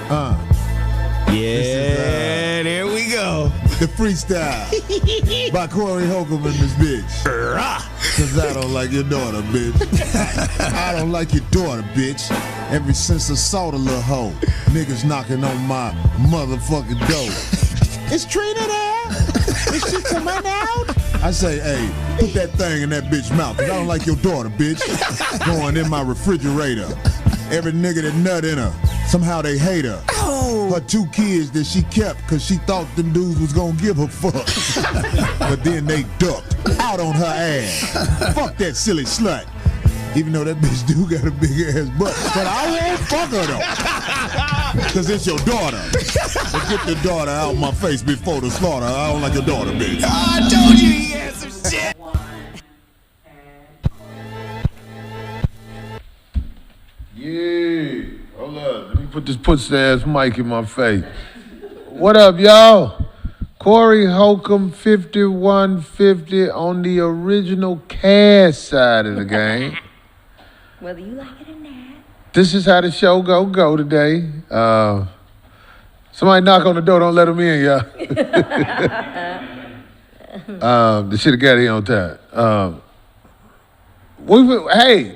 Yeah, there we go. The freestyle by Corey Holcomb and this bitch. Cause I don't like your daughter, bitch. I don't like your daughter, bitch. Ever since I saw the little hoe, niggas knocking on my motherfucking door. Is Trina there? Is she coming out? I say, hey, put that thing in that bitch mouth, cause I don't like your daughter, bitch. Going in my refrigerator. Every nigga that nut in her, somehow they hate her. Her 2 kids that she kept cause she thought them dudes was gonna give her fuck. But then they ducked out on her ass. Fuck that silly slut. Even though that bitch do got a big ass butt. But I won't fuck her though. Cause it's your daughter. But get the daughter out my face before the slaughter. I don't like your daughter, bitch. I told you he had some shit. Yeah. Hold up. Let me put this pussy-ass mic in my face. What up, y'all? Corey Holcomb, 5150 on the original cast side of the game. Whether you like it or not. This is how the show go today. Somebody knock on the door, don't let them in, y'all. The shit got here on time. Hey,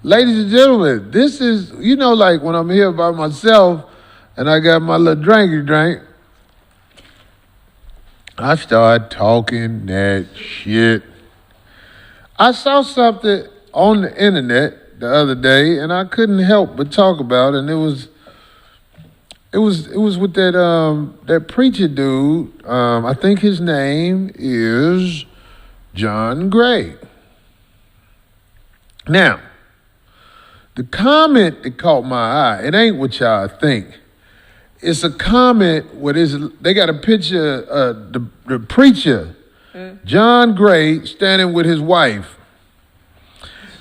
ladies and gentlemen, this is, you know, like when I'm here by myself and I got my little drinky drink, I start talking that shit. I saw something on the internet the other day and I couldn't help but talk about it, and it was with that preacher dude. I think his name is John Gray. Now, the comment that caught my eye, it ain't what y'all think. It's a comment where they got a picture of the preacher, John Gray, standing with his wife.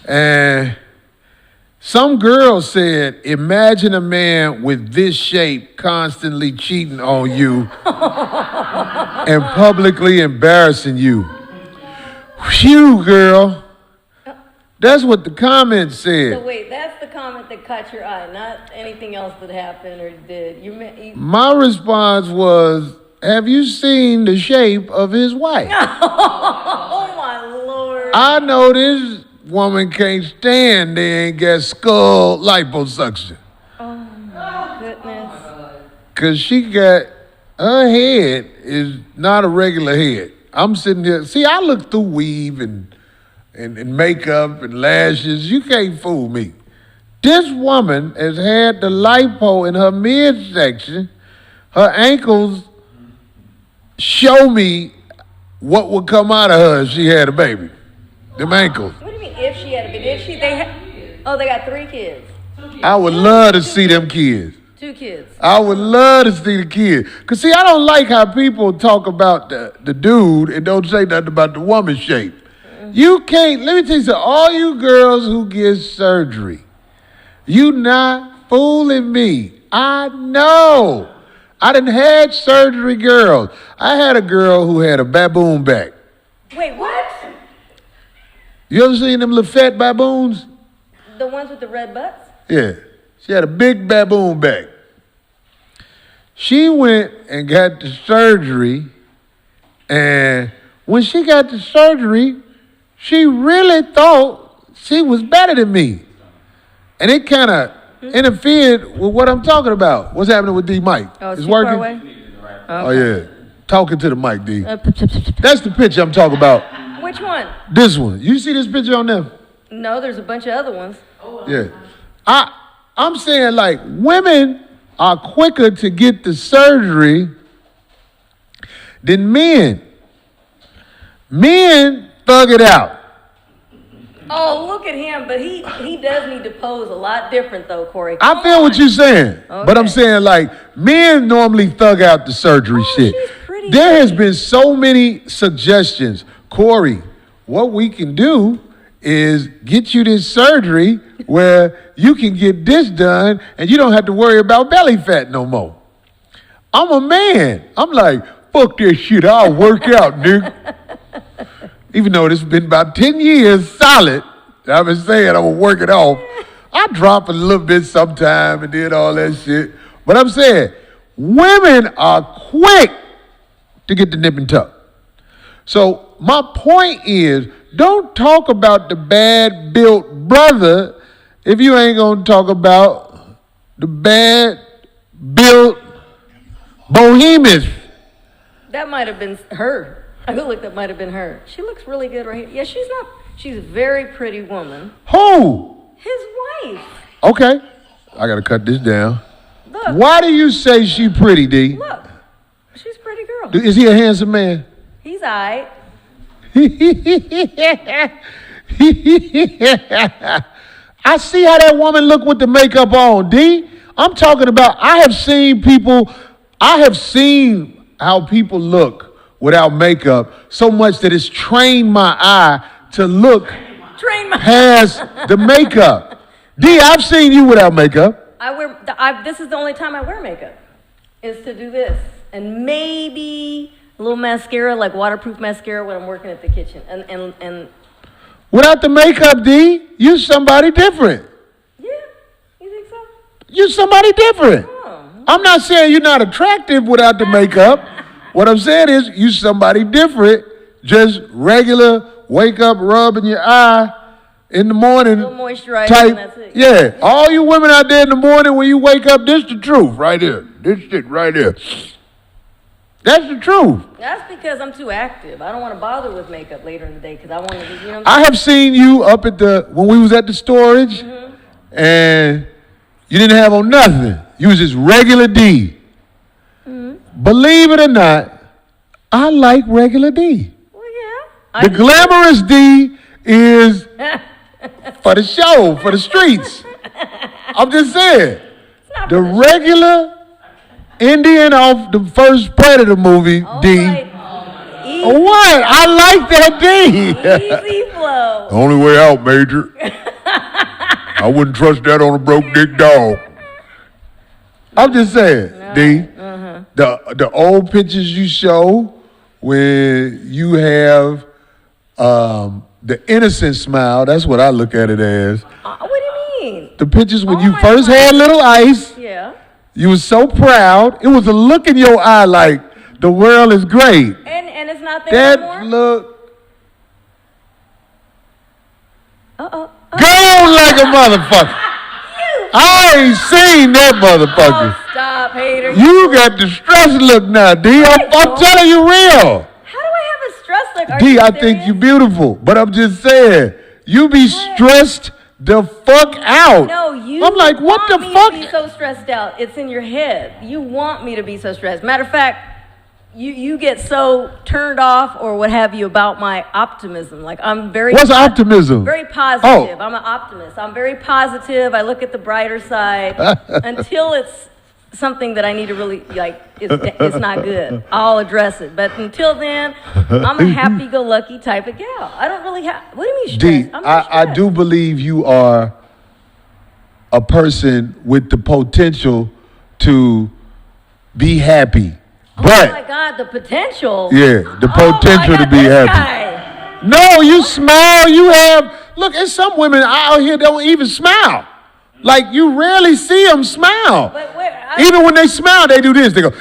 And some girl said, imagine a man with this shape constantly cheating on you and publicly embarrassing you. Phew, girl. That's what the comment said. So wait, that's the comment that caught your eye, not anything else that happened or did. My response was, have you seen the shape of his wife? Oh my Lord. I know this woman can't stand they ain't got skull liposuction. Oh my goodness. Cause she got, her head is not a regular head. I'm sitting here, see, I look through weave and makeup and lashes. You can't fool me. This woman has had the lipo in her midsection. Her ankles show me what would come out of her if she had a baby. Them ankles. What do you mean if she had a baby? They got 3 kids. I would love to see them kids. 2 kids. I would love to see the kids. Cause see, I don't like how people talk about the dude and don't say nothing about the woman's shape. You can't, let me tell you something, all you girls who get surgery, you not fooling me. I know. I done had surgery girls. I had a girl who had a baboon back. Wait, what? You ever seen them little fat baboons? The ones with the red butts? Yeah. She had a big baboon back. She went and got the surgery, and when she got the surgery, she really thought she was better than me. And it kind of interfered with what I'm talking about. What's happening with D Mike? Oh, it's working? far away? Okay. Oh, yeah. Talking to the mic, D. That's the picture I'm talking about. Which one? This one. You see this picture on them? No, there's a bunch of other ones. Yeah. I'm saying, like, women are quicker to get the surgery than men. Men thug it out. Oh, look at him, but he does need to pose a lot different though, Corey. I feel what you're saying, but I'm saying, like, men normally thug out the surgery shit. She's pretty. There has been so many suggestions. Corey, what we can do is get you this surgery where you can get this done and you don't have to worry about belly fat no more. I'm a man. I'm like, fuck this shit, I'll work out, nigga. Even though it's been about 10 years solid, I've been saying I'm gonna work it off. I drop a little bit sometime and did all that shit. But I'm saying, women are quick to get the nip and tuck. So my point is, don't talk about the bad-built brother if you ain't gonna talk about the bad-built behemoth. That might have been her. I feel like that might have been her. She looks really good right here. Yeah, she's a very pretty woman. Who? His wife. Okay, I gotta cut this down. Look. Why do you say she pretty, D? Look, she's a pretty girl. Is he a handsome man? He's aight. I see how that woman look with the makeup on, D. I'm talking about, I have seen how people look without makeup so much that it's trained my eye to look past the makeup. D, I've seen you without makeup. This is the only time I wear makeup, is to do this. And maybe a little mascara, like waterproof mascara when I'm working at the kitchen. And without the makeup, D, you somebody different. Yeah, you think so? You somebody different. Oh. I'm not saying you're not attractive without the makeup. What I'm saying is you somebody different, just regular, wake up, rubbing your eye in the morning. A little moisturizer type. and that's it. Yeah, all you women out there in the morning when you wake up, this the truth right here. This shit right here. That's the truth. That's because I'm too active. I don't want to bother with makeup later in the day because I want to, you know. I have seen you up at when we was at the storage, and you didn't have on nothing. You was just regular D. Believe it or not, I like regular D. Well, yeah. The glamorous D is for the show, for the streets. I'm just saying. The regular Indian off the first Predator movie, D. Right. What? I like that D. Easy flow. Only way out, Major. I wouldn't trust that on a broke dick dog. I'm just saying, D. The old pictures you show when you have the innocent smile, that's what I look at it as. What do you mean? The pictures when you first had little ice. Yeah. You was so proud. It was a look in your eye like the world is great. And it's not there anymore? That look. Uh-oh. Go like a motherfucker. I ain't seen that motherfucker. Oh, stop, hater. You got the stress look now, D. I'm telling you real. How do I have a stress look? Are D, you I serious? think you beautiful. But I'm just saying, you be stressed the fuck out. No, you I'm like, what the want me fuck? to be so stressed out. It's in your head. You want me to be so stressed. Matter of fact, you get so turned off or what have you about my optimism. Like I'm very What's optimism? Very positive. I'm an optimist. I'm very positive. I look at the brighter side until it's something that I need to really like. It's not good. I'll address it. But until then, I'm a happy-go-lucky type of gal. I don't really have. What do you mean stressed? D, I'm not I stressed. do believe you are a person with the potential to be happy. But, oh my God, the potential. yeah, the potential to be happy. Guy. No, you smile. You have, look, there's some women out here don't even smile. Like, you rarely see them smile. But where, Even when they smile, they do this. They go,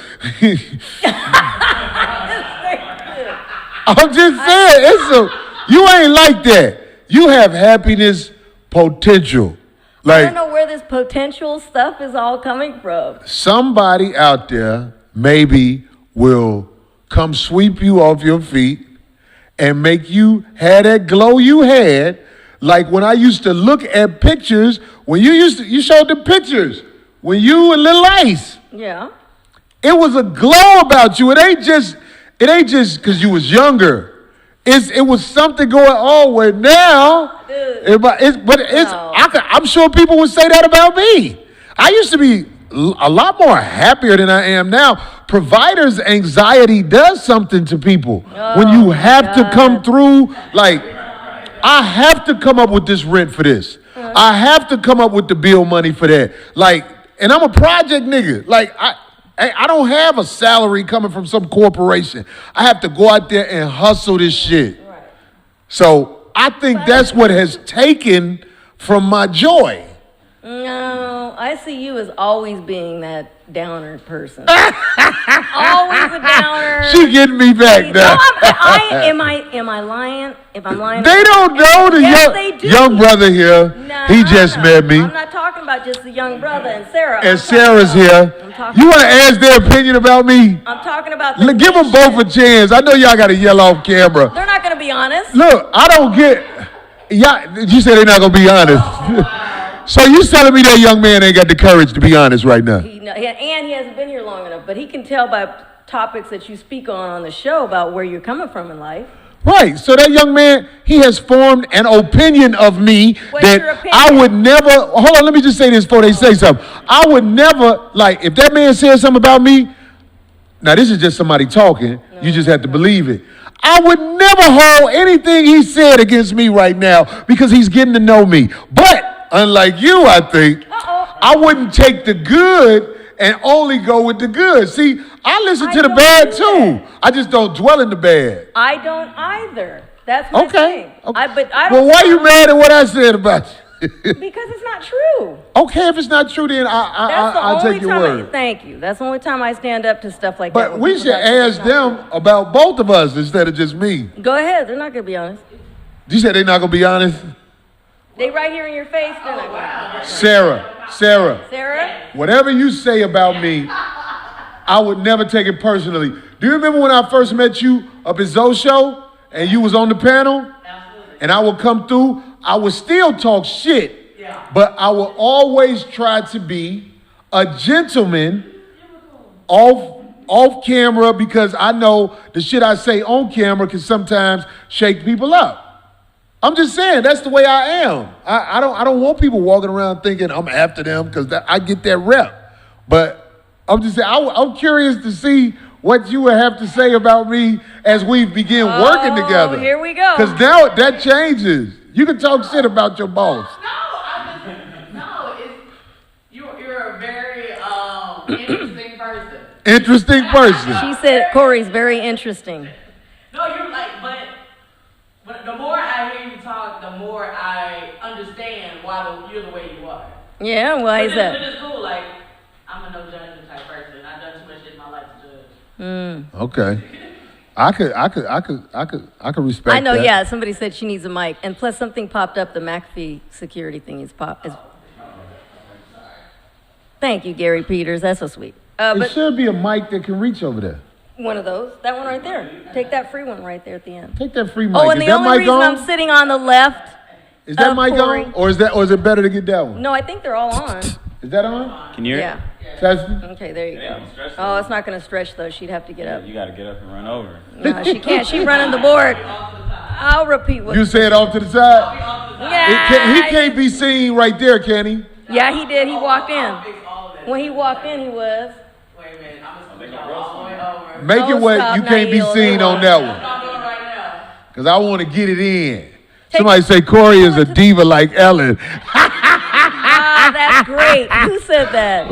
I'm just saying, you ain't like that. You have happiness potential. I Like, don't know where this potential stuff is all coming from. somebody out there maybe will come sweep you off your feet and make you have that glow you had. Like when I used to look at pictures, when you showed the pictures, when you were Little Ice, Yeah. it was a glow about you. It ain't just because you was younger. It was something going on where now, Dude. No. I'm sure people would say that about me. I used to be a lot more happier than I am now. Provider's anxiety does something to people when you have to come through. Like, I have to come up with this rent for this. I have to come up with the bill money for that. Like, and I'm a project nigga. Like, I don't have a salary coming from some corporation. I have to go out there and hustle this shit. Right. So I think that's what has taken from my joy. No, No, I see you as always being that downer person. Always a downer. She getting me back now. Am I lying? If I'm lying, they don't know the young brother here. No, he just met me. I'm not talking about just the young brother and Sarah. And Sarah's here. You want to ask their opinion about me? I'm talking about. Give them both a chance. I know y'all got to yell off camera. They're not going to be honest. Look, I don't get. Yeah, you said they're not going to be honest. So you telling me that young man ain't got the courage to be honest right now? And he hasn't been here long enough, but he can tell by topics that you speak on the show about where you're coming from in life. Right. So that young man, he has formed an opinion of me that I would never. Hold on, let me just say this before they say something. I would never, like, if that man said something about me. Now this is just somebody talking. No. You just have to believe it. I would never hold anything he said against me right now because he's getting to know me. But unlike you, I think I wouldn't take the good and only go with the good. See, I listen to the bad too. I just don't dwell in the bad. I don't either. That's my thing. Okay. Well, why are you mad at what I said about you? Because it's not true. Okay, if it's not true, then I'll take your word. Thank you. That's the only time I stand up to stuff like that. But we should ask them about both of us instead of just me. Go ahead. They're not going to be honest. You said they're not going to be honest? They right here in your face. They're not going to. Sarah, whatever you say about me, I would never take it personally. Do you remember when I first met you up at Zoe's show and you was on the panel? Absolutely. And I would come through, I would still talk shit, but I would always try to be a gentleman off camera because I know the shit I say on camera can sometimes shake people up. I'm just saying, that's the way I am. I don't want people walking around thinking I'm after them because I get that rep. But I'm just saying, I'm curious to see what you would have to say about me as we begin working together. Here we go. Because now that changes. You can talk shit about your boss. You're a very interesting person. Interesting person. She said Corey's very interesting. No, you're like, but the more I hear you talk, the more I understand why you're the way you are. Yeah, why is that? But it's cool, like, I'm a no judgment type person. I've done too much shit in my life to judge. Okay. I could respect that. I know, yeah. Somebody said she needs a mic. And plus something popped up, the McAfee security thing is Thank you, Gary Peters. That's so sweet. There should be a mic that can reach over there. One of those. That one right there. Take that free one right there at the end. Take that free mic. Oh, and the only reason I'm sitting on the left. Is that mic on? Or is it better to get that one? No, I think they're all on. Is that on? Can you hear it? Yeah. Testing? Okay, there you go. Oh, it's not going to stretch though. She'd have to get up. You got to get up and run over. No, she can't. She's running the board. I'll repeat what you said off to the side? Yeah. He can't be seen right there, can he? Yeah, he did. He walked in. When he walked in, he was. Wait a minute. I'm going to all the way over. Make it what you can't be seen on that one. Because I want to get it in. Somebody say Corey is a diva like Ellen. That's great. Who said that?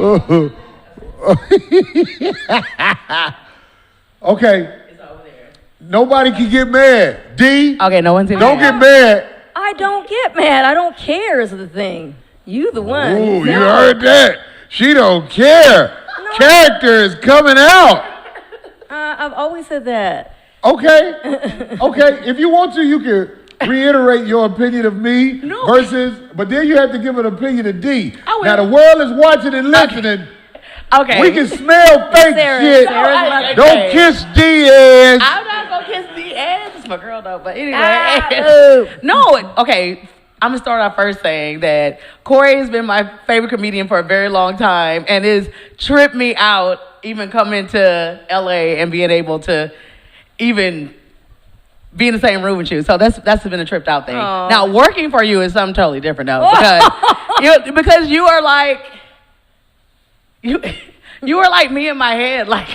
Okay. It's over there. Nobody can get mad. D. Okay, no one's in Don't get mad. I don't get mad. I don't care is the thing. You the one. Ooh, you heard that. She don't care. No. Character is coming out. I've always said that. Okay. Okay. If you want to, you can reiterate your opinion of me but then you have to give an opinion of D. Now the world is watching and listening. Okay. We can smell fake shit. Don't kiss D ass. I'm not gonna kiss D ass. It's my girl though, but anyway. No, okay. I'm gonna start off first saying that Corey has been my favorite comedian for a very long time and has tripped me out even coming to LA and being able to even be in the same room with you. So that's been a tripped out thing. Aww. Now working for you is something totally different though. Because you are like you are like me in my head. Like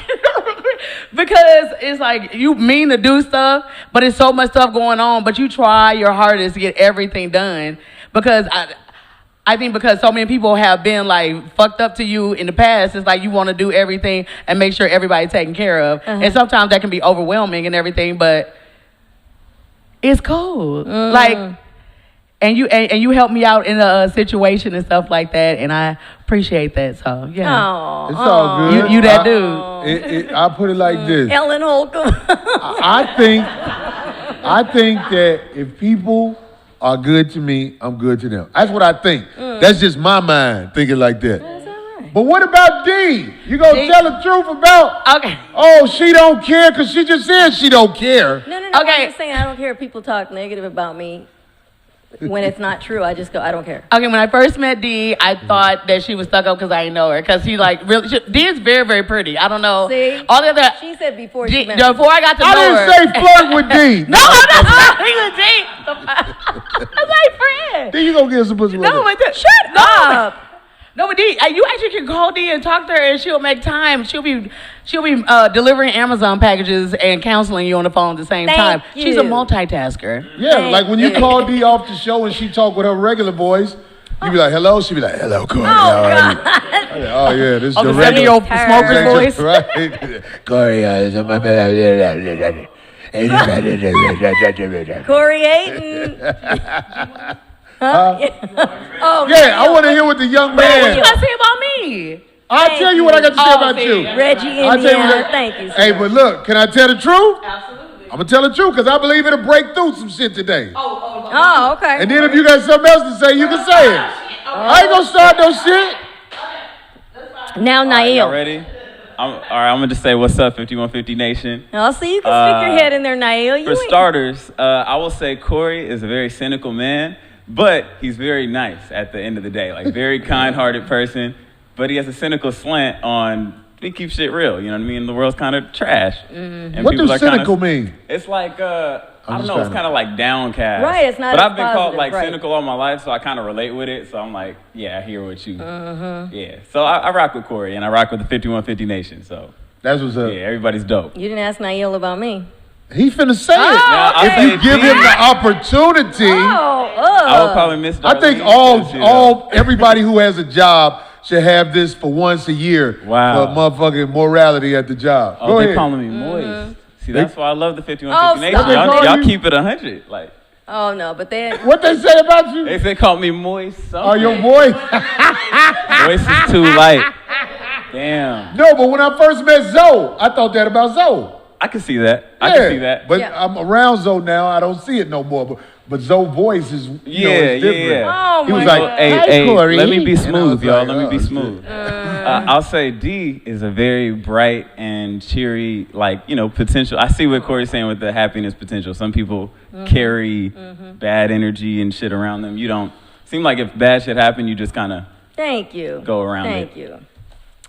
because it's like you mean to do stuff, but it's so much stuff going on, but you try your hardest to get everything done. Because I think because so many people have been like fucked up to you in the past, it's like you want to do everything and make sure everybody's taken care of. And sometimes that can be overwhelming and everything, but it's cool. Like, And you help me out in a situation and stuff like that, and I appreciate that. So yeah, Oh, It's all good. you that dude. I put it like this. Ellen Holcomb. I think that if people are good to me, I'm good to them. That's what I think. That's just my mind thinking like that. That's all right. But what about D? You gonna D? tell the truth about? Okay. Oh, she don't care because she just said she don't care. No. Okay. I'm just saying I don't care if people talk negative about me. When it's not true, I just go, I don't care. Okay, when I first met Dee, I thought that she was stuck up because I didn't know her. Because she like really, Dee is very, very pretty. I don't know. See? All the other. She said before Dee, she met me. before I got to know her. I didn't say flirt with D. No, I'm not flirting with Dee. That's my friend. Then you gonna get some pussy. No, with but shut up. No, but Dee, you actually can call Dee and talk to her, and she'll make time. She'll be delivering Amazon packages and counseling you on the phone at the same time. Thank She's a you. multitasker. Yeah, Thank like when you you. call D off the show and she talk with her regular voice, you be like, hello. She be like, hello, Corey. Oh, How are you?" God. Oh yeah, this is Oh, the the regular. 70-year-old smoker's voice. Right. Corey, Corey Ayton. Oh, yeah, I want to hear what the young What you man. got to say about me? I'll Thank tell you what I got to say you. about Oh, you. see. Reggie, I'll tell you Indiana. what- Thank you, sir. Hey, but look, can I tell the truth? Absolutely. I'm gonna tell the truth because I believe it'll break through some shit today. Oh, okay. And then if you got something else to say, you can say it. I ain't gonna start no shit. Now, All right, y'all Nail. ready? All right, I'm gonna just say what's up, 5150 Nation. I'll see you can stick your head in there, Nail. For starters, I will say Corey is a very cynical man, but he's very nice at the end of the day. Like, very kind-hearted person, but he has a cynical slant on, he keeps shit real, you know what I mean? The world's kind of trash. And What people does are kinda- cynical mean? It's like, I don't just know, it's trying to- kind of like downcast. Right, it's not But as I've been called positive, like right. cynical all my life, so I kind of relate with it. So I'm like, yeah, I hear what you, yeah. So I rock with Corey, and I rock with the 5150 Nation, so That's what's up. yeah, everybody's dope. You didn't ask Nail about me. He finna say it. Now, I'll If say you give him the opportunity, I would probably miss I think Darelene because, you know, everybody who has a job should have this for once a year. Wow. For motherfucking morality at the job. Oh, Go they ahead. calling me moist. See, that's why I love the 5150 Oh, Nation. stop. They call Y'all you- keep it 100. Like, Oh, no, but then. What they say about you? they call me moist. Oh, your Something. voice. Voice is too light. Damn. No, but when I first met Zoe, I thought that about Zoe. I can see that. I can see that. But Yeah. I'm around Zoe now. I don't see it no more. But Zoe's voice is, it's different. yeah. Oh, He was my like, God. Hey, Corey. let me be And I smooth, was y'all. like, Let me oh, be shit. smooth. I'll say D is a very bright and cheery, like, you know, potential. I see what Corey's saying with the happiness potential. Some people carry bad energy and shit around them. You don't seem like if bad shit happen, you just kind of Thank you. go around Thank it. you.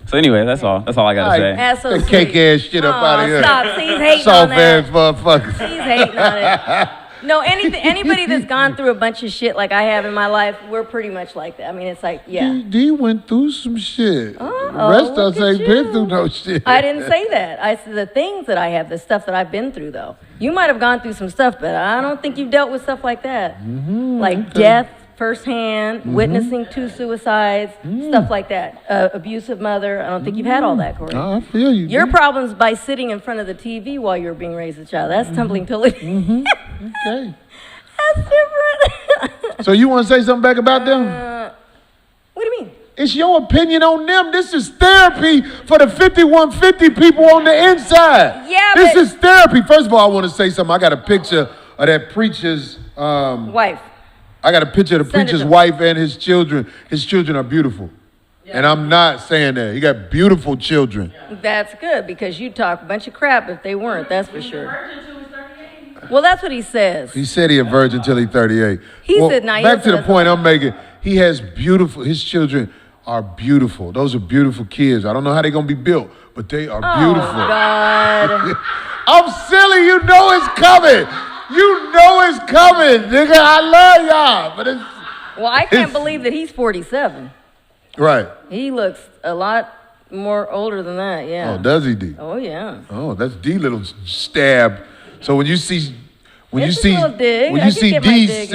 So anyway, that's all. That's all I gotta All say. right. That's so That cake sweet. ass shit up out of here. Stop. See, he's hating on Soft ass that. motherfucker. He's hating on it. No, anybody that's gone through a bunch of shit like I have in my life, we're pretty much like that. I mean, it's like, yeah. D went through some shit. Uh-oh, The rest of us look at ain't been you. through no shit. I didn't say that. I said the things that I have, the stuff that I've been through, though. You might have gone through some stuff, but I don't think you've dealt with stuff like that. Like death firsthand, witnessing 2 suicides, stuff like that. Abusive mother. I don't think you've had all that, Corey. I feel you. Your D. problem's by sitting in front of the TV while you were being raised as a child. That's tumbling pillow. Okay. That's different. So you want to say something back about them? What do you mean? It's your opinion on them. This is therapy for the 5150 people on the inside. Yeah, This but- is therapy. First of all, I want to say something. I got a picture of that preacher's, Wife. I got a picture of the Send it preacher's to me. wife and his children. His children are beautiful. And I'm not saying that. He got beautiful children. That's good because you'd talk a bunch of crap if they weren't, that's for sure. Well, that's what he says. He said he a virgin till he's 38. He said, "Now, back to the that's- point I'm making. He has his children are beautiful. Those are beautiful kids. I don't know how they're going to be built, but they are beautiful. Oh, God. I'm silly. You know it's coming. You know it's coming, nigga. I love y'all. But it's, Well, I can't believe that he's 47. right. He looks a lot more older than that, yeah. Oh, does he, D? Oh, yeah. Oh, that's D little stab. So when you see It's a little dig. when I you could see get my D dig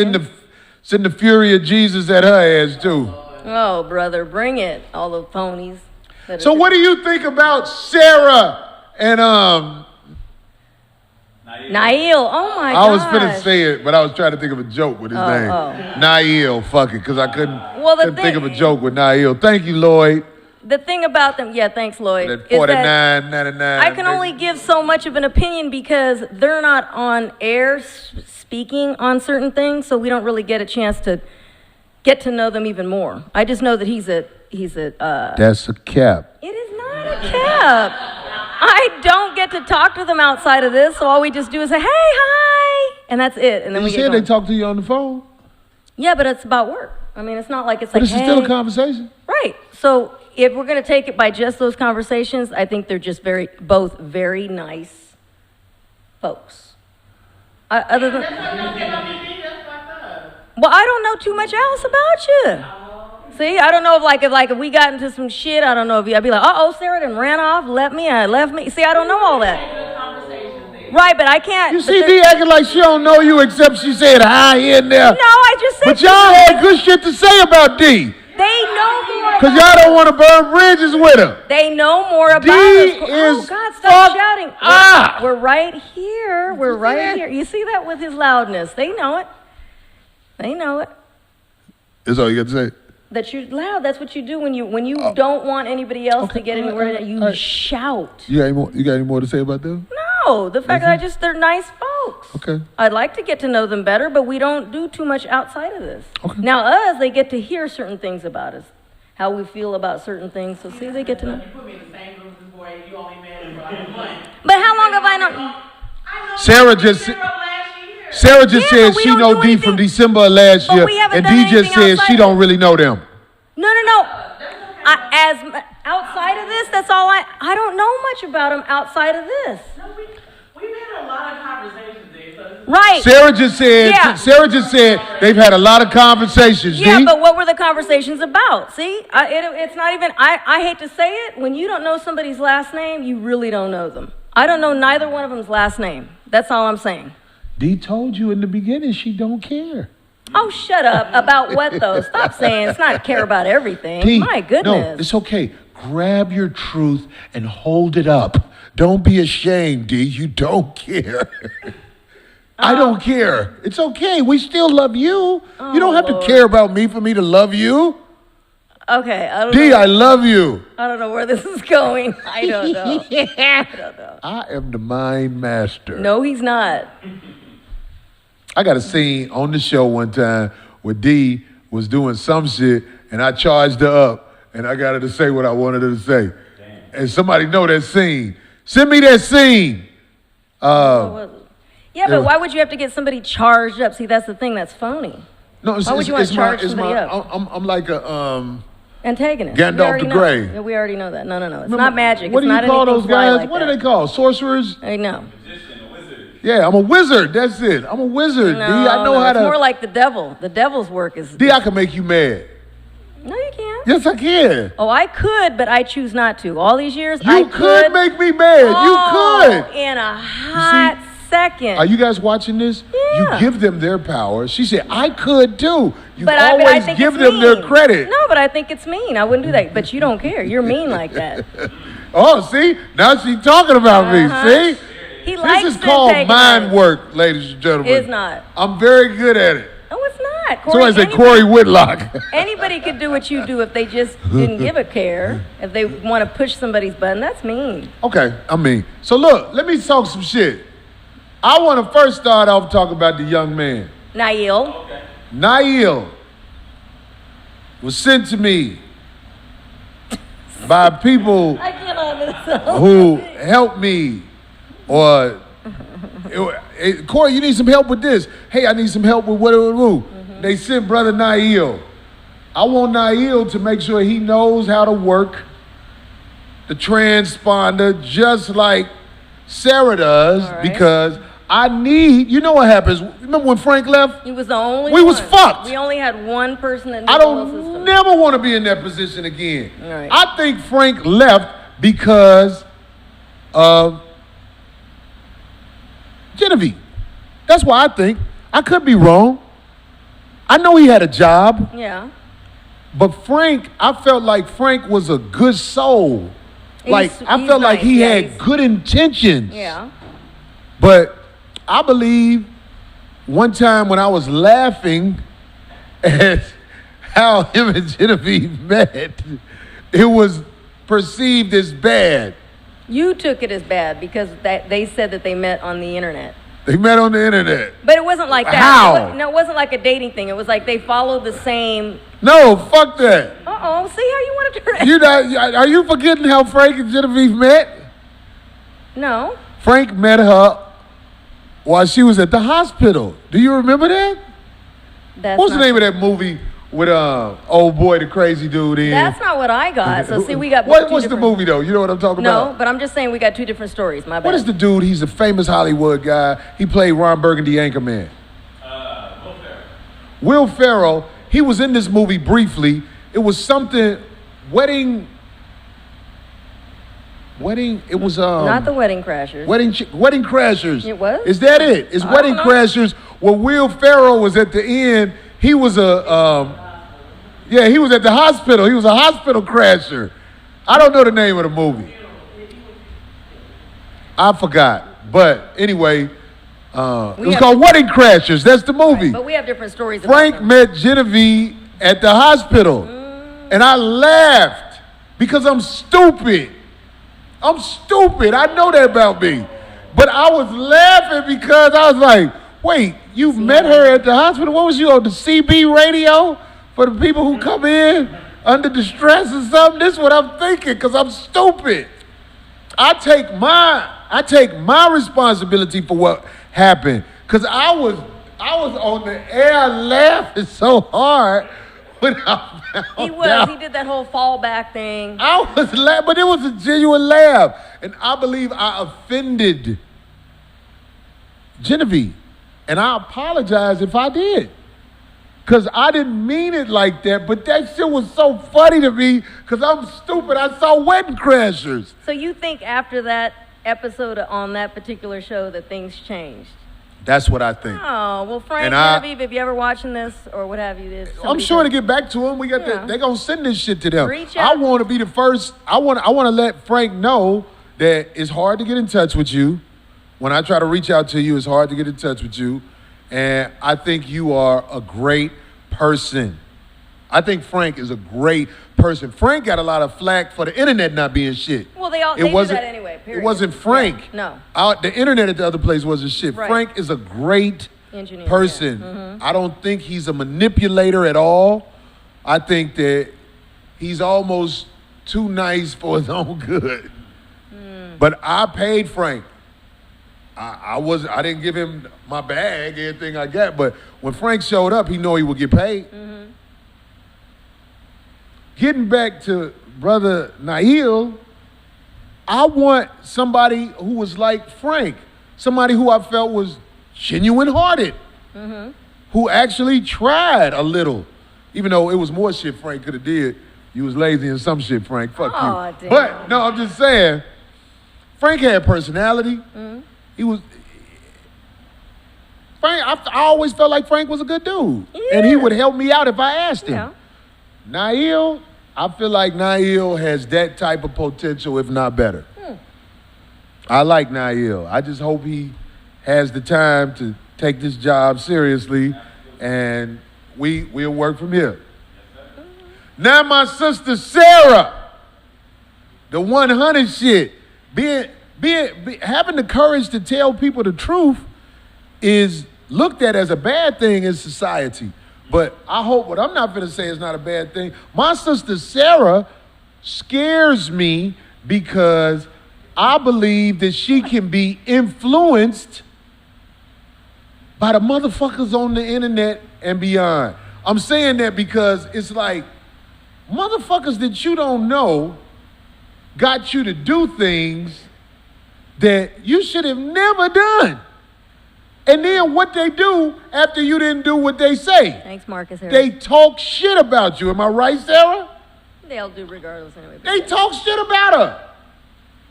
send the fury of Jesus at her ass too. Oh, brother, bring it, all the ponies. So what do you think about Sarah and Nah, Nail. Oh my I was gosh. finna say it, but I was trying to think of a joke with his name. Nail, fuck it, because I couldn't think of a joke with Nail. Thank you, Lloyd. The thing about them, yeah, thanks, Lloyd. That is that 49.99. I can only give so much of an opinion because they're not on air speaking on certain things, so we don't really get a chance to get to know them even more. I just know that he's a. That's a cap. It is not a cap. I don't get to talk to them outside of this, so all we just do is say, "Hey, hi," and that's it. And then You we get said going. they talk to you on the phone. Yeah, but it's about work. I mean, it's not like it's But like, it's still a conversation. Right. So if we're going to take it by just those conversations, I think they're just both very nice folks. Other than, well, I don't know too much else about you. See, I don't know if we got into some shit, I don't know if I'd be like, Sarah done ran off, left me. See, I don't know all that. Right, but I can't. You see D acting like she don't know you except she said hi here and there. No, I just said. But y'all had good shit to say about D. They know more. Because y'all don't want to burn bridges with her. They know more about D us. is God, stop shouting. up. We're right here. We're right here. You see that with his loudness. They know it. They know it. That's all you got to say. That you're loud. That's what you do when you don't want anybody else to get anywhere. You shout. You got any more to say about them? No, the fact that they're nice folks. Okay. I'd like to get to know them better, but we don't do too much outside of this. Okay. Now they get to hear certain things about us, how we feel about certain things. So see, they get to know. You put me in the same room as this boy, you only met him for like a month. But how long have I known? Sarah just said we she don't know do D anything. from December of last But year, we haven't and done D just anything said outside she of don't it. really know them. No. As outside of this, that's all I don't know much about them outside of this. No, we've had a lot of conversations there. So Right. Sarah just Yeah. said they've had a lot of conversations. Yeah, D? but what were the conversations about? See, it's not even, I hate to say it, when you don't know somebody's last name, you really don't know them. I don't know neither one of them's last name. That's all I'm saying. D told you in the beginning she don't care. Oh, shut up. About what, though? Stop saying it's not care about everything. D, My goodness. No, it's okay. Grab your truth and hold it up. Don't be ashamed, D. You don't care. I don't care. It's okay. We still love you. You don't have Lord. to care about me for me to love you. Okay, I don't D, know. I love you. I don't know where this is going. I don't know. I don't know. I am the mind master. No, he's not. I got a scene on the show one time where D was doing some shit and I charged her up and I got her to say what I wanted her to say. Damn. And somebody know that scene. Send me that scene. Yeah, but why would you have to get somebody charged up? See, that's the thing. That's phony. No, Why would you want to charge somebody up? I'm like a Antagonist. Gandalf We already the know. Grey. Yeah, we already know that. No. It's not magic. What It's do you not call anything those fly guys? like What that. are they called? Sorcerers? I know. Yeah, I'm a wizard. That's it. I'm a wizard. No, D, I know how it's to. more like the devil. The devil's work is. D, I can make you mad. No, you can't. Yes, I can. Oh, I could, but I choose not to. All these years, You I could make me mad. Oh, You could. in a hot second. Are you guys watching this? Yeah. You give them their power. She said, I could too. You But I always think give it's them their mean. credit. No, but I think it's mean. I wouldn't do that. But you don't care. You're mean like that. Oh, see? Now she's talking about me. See? He likes This is to called antagonize. mind work, ladies and gentlemen. It's not. I'm very good at it. No, it's not. Somebody said Corey Whitlock. Anybody could do what you do if they just didn't give a care. If they want to push somebody's button, that's mean. Okay, I mean, so look, let me talk some shit. I want to first start off talking about the young man. Nail. Nail was sent to me by people I cannot. who helped me, or Corey, you need some help with this. Hey, I need some help with whatever. They sent brother Nail. I want Nail to make sure he knows how to work the transponder just like Sarah does, All right. because I need, you know what happens? Remember when Frank left? He was the only We one. was fucked. We only had one person that knew I the whole don't system. never want to be in that position again. All right. I think Frank left because of Genevieve. That's why I think. I could be wrong. I know he had a job, Yeah. but Frank, I felt like Frank was a good soul. Like, I he's felt like nice. he Yeah, had he's- good intentions. Yeah. But I believe one time when I was laughing at how him and Genevieve met, it was perceived as bad. You took it as bad because they said that they met on the internet. They met on the internet. But it wasn't like that. How? No, it wasn't like a dating thing. It was like they followed the same. No, fuck that. Uh-oh, see how you want to turn it? You not, are you forgetting how Frank and Genevieve met? No. Frank met her while she was at the hospital. Do you remember that? What's the name of that movie with old boy, the crazy dude in? That's not what I got. So see, we got what's the movie though? You know what I'm talking about? No, but I'm just saying we got two different stories. My bad. What is the dude? He's a famous Hollywood guy. He played Ron Burgundy, Anchorman. Will Ferrell. Will Ferrell. He was in this movie briefly. It was something wedding. It was not the Wedding Crashers. Wedding Crashers. It was? Is that it? It's Wedding Crashers. Where Will Ferrell was at the end. He was he was at the hospital. He was a hospital crasher. I don't know the name of the movie. I forgot. But anyway, it was called Wedding Crashers. That's the movie. Right, but we have different stories. Frank met Genevieve at the hospital. And I laughed because I'm stupid. I'm stupid. I know that about me. But I was laughing because I was like, wait, you met her at the hospital? What was you on, the CB radio? For the people who come in under distress or something? This is what I'm thinking because I'm stupid. I take my responsibility for what happened because I was on the air laughing so hard when I found out. He did that whole fallback thing. I was laughing, but it was a genuine laugh. And I believe I offended Genevieve. And I apologize if I did. Because I didn't mean it like that, but that shit was so funny to me because I'm stupid. I saw Wedding Crashers. So you think after that episode on that particular show that things changed? That's what I think. Oh, well, Frank, Genevieve, if you're ever watching this or what have you, I'm sure to get back to them. They're going to send this shit to them. Reach out. I want to be the first. I want to let Frank know that it's hard to get in touch with you. When I try to reach out to you, it's hard to get in touch with you. And I think you are a great person. I think Frank is a great person. Frank got a lot of flack for the internet not being shit. Well, they do that anyway, period. It wasn't Frank. Yeah, no. The internet at the other place wasn't shit. Right. Frank is a great engineer, person. Yeah. Mm-hmm. I don't think he's a manipulator at all. I think that he's almost too nice for his own good. But I paid Frank. I didn't give him my bag, everything I got, but when Frank showed up, he knew he would get paid. Mm-hmm. Getting back to Brother Nail, I want somebody who was like Frank, somebody who I felt was genuine-hearted, who actually tried a little, even though it was more shit Frank could have did. You was lazy and some shit, Frank. Fuck you. Damn. But, no, I'm just saying, Frank had personality. He was Frank. I always felt like Frank was a good dude, and he would help me out if I asked him. Yeah. Nail, I feel like Nail has that type of potential, if not better. I like Nail. I just hope he has the time to take this job seriously, and we'll work from here. Now my sister Sarah, the 100 shit, having the courage to tell people the truth is looked at as a bad thing in society. But I hope what I'm not going to say is not a bad thing. My sister Sarah scares me because I believe that she can be influenced by the motherfuckers on the internet and beyond. I'm saying that because it's like motherfuckers that you don't know got you to do things that you should have never done. And then what they do after you didn't do what they say. Thanks, Marcus Harris. They talk shit about you. Am I right, Sarah? They'll do regardless anyway. They talk shit about her.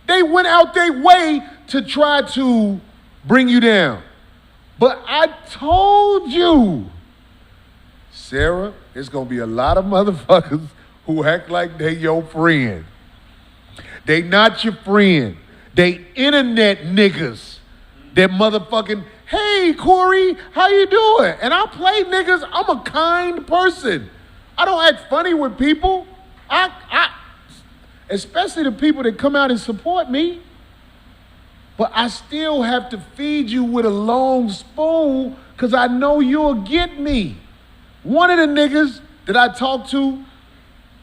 They went out their way to try to bring you down. But I told you, Sarah, it's going to be a lot of motherfuckers who act like they your friend. They not your friend. They internet niggas that motherfucking hey, Corey, how you doing? And I play niggas. I'm a kind person. I don't act funny with people. Especially the people that come out and support me. But I still have to feed you with a long spoon because I know you'll get me. One of the niggas that I talk to,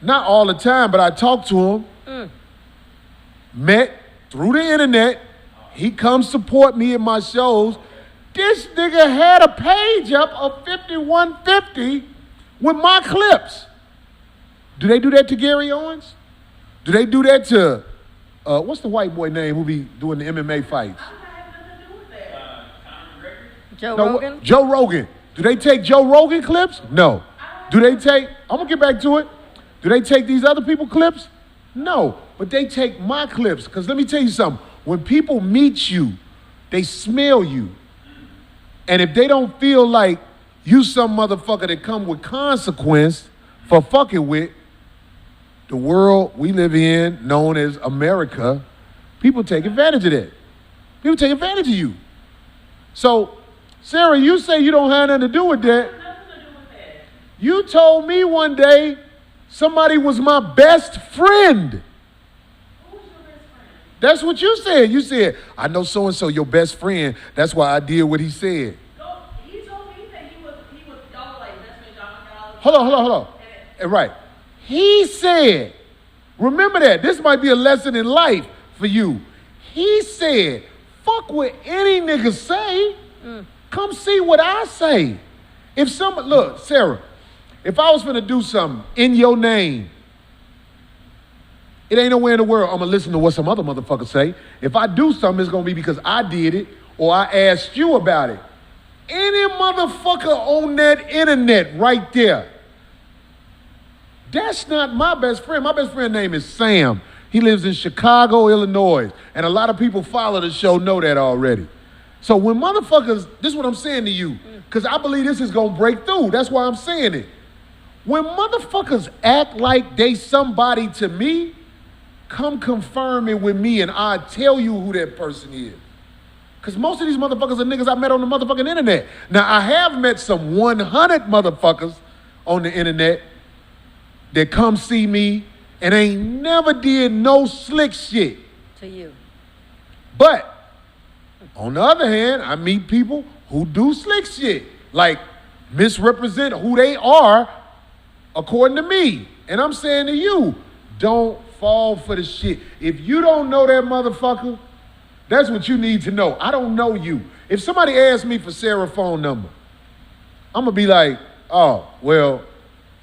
not all the time, but I talk to him, met through the internet. He comes support me at my shows. This nigga had a page up of 5150 with my clips. Do they do that to Gary Owens? Do they do that to, what's the white boy name who be doing the MMA fights? Joe Rogan? Joe Rogan. Do they take Joe Rogan clips? No. Do they take, I'm going to get back to it. Do they take these other people clips? No. But they take my clips. Because let me tell you something. When people meet you, they smell you. And if they don't feel like you some motherfucker that come with consequence for fucking with the world we live in, known as America, people take advantage of that. People take advantage of you. So, Sarah, you say you don't have nothing to do with that. You told me one day somebody was my best friend. That's what you said. You said, I know so-and-so, your best friend. That's why I did what he said. No, he told me that he was y'all like best friend, y'all. Hold on. Right. He said, remember that. This might be a lesson in life for you. He said, fuck what any nigga say. Come see what I say. Look, Sarah, if I was finna do something in your name, it ain't nowhere in the world I'm gonna listen to what some other motherfucker say. If I do something, it's gonna be because I did it or I asked you about it. Any motherfucker on that internet right there, that's not my best friend. My best friend name is Sam. He lives in Chicago, Illinois. And a lot of people follow the show know that already. So when motherfuckers, this is what I'm saying to you, because I believe this is gonna break through. That's why I'm saying it. When motherfuckers act like they somebody to me, come confirm it with me and I'll tell you who that person is. Because most of these motherfuckers are niggas I met on the motherfucking internet. Now, I have met some 100 motherfuckers on the internet that come see me and ain't never did no slick shit. To you. But, on the other hand, I meet people who do slick shit. Like, misrepresent who they are according to me. And I'm saying to you, don't fall for the shit. If you don't know that motherfucker, that's what you need to know. I don't know you. If somebody asks me for Sarah's phone number, I'm going to be like, oh, well,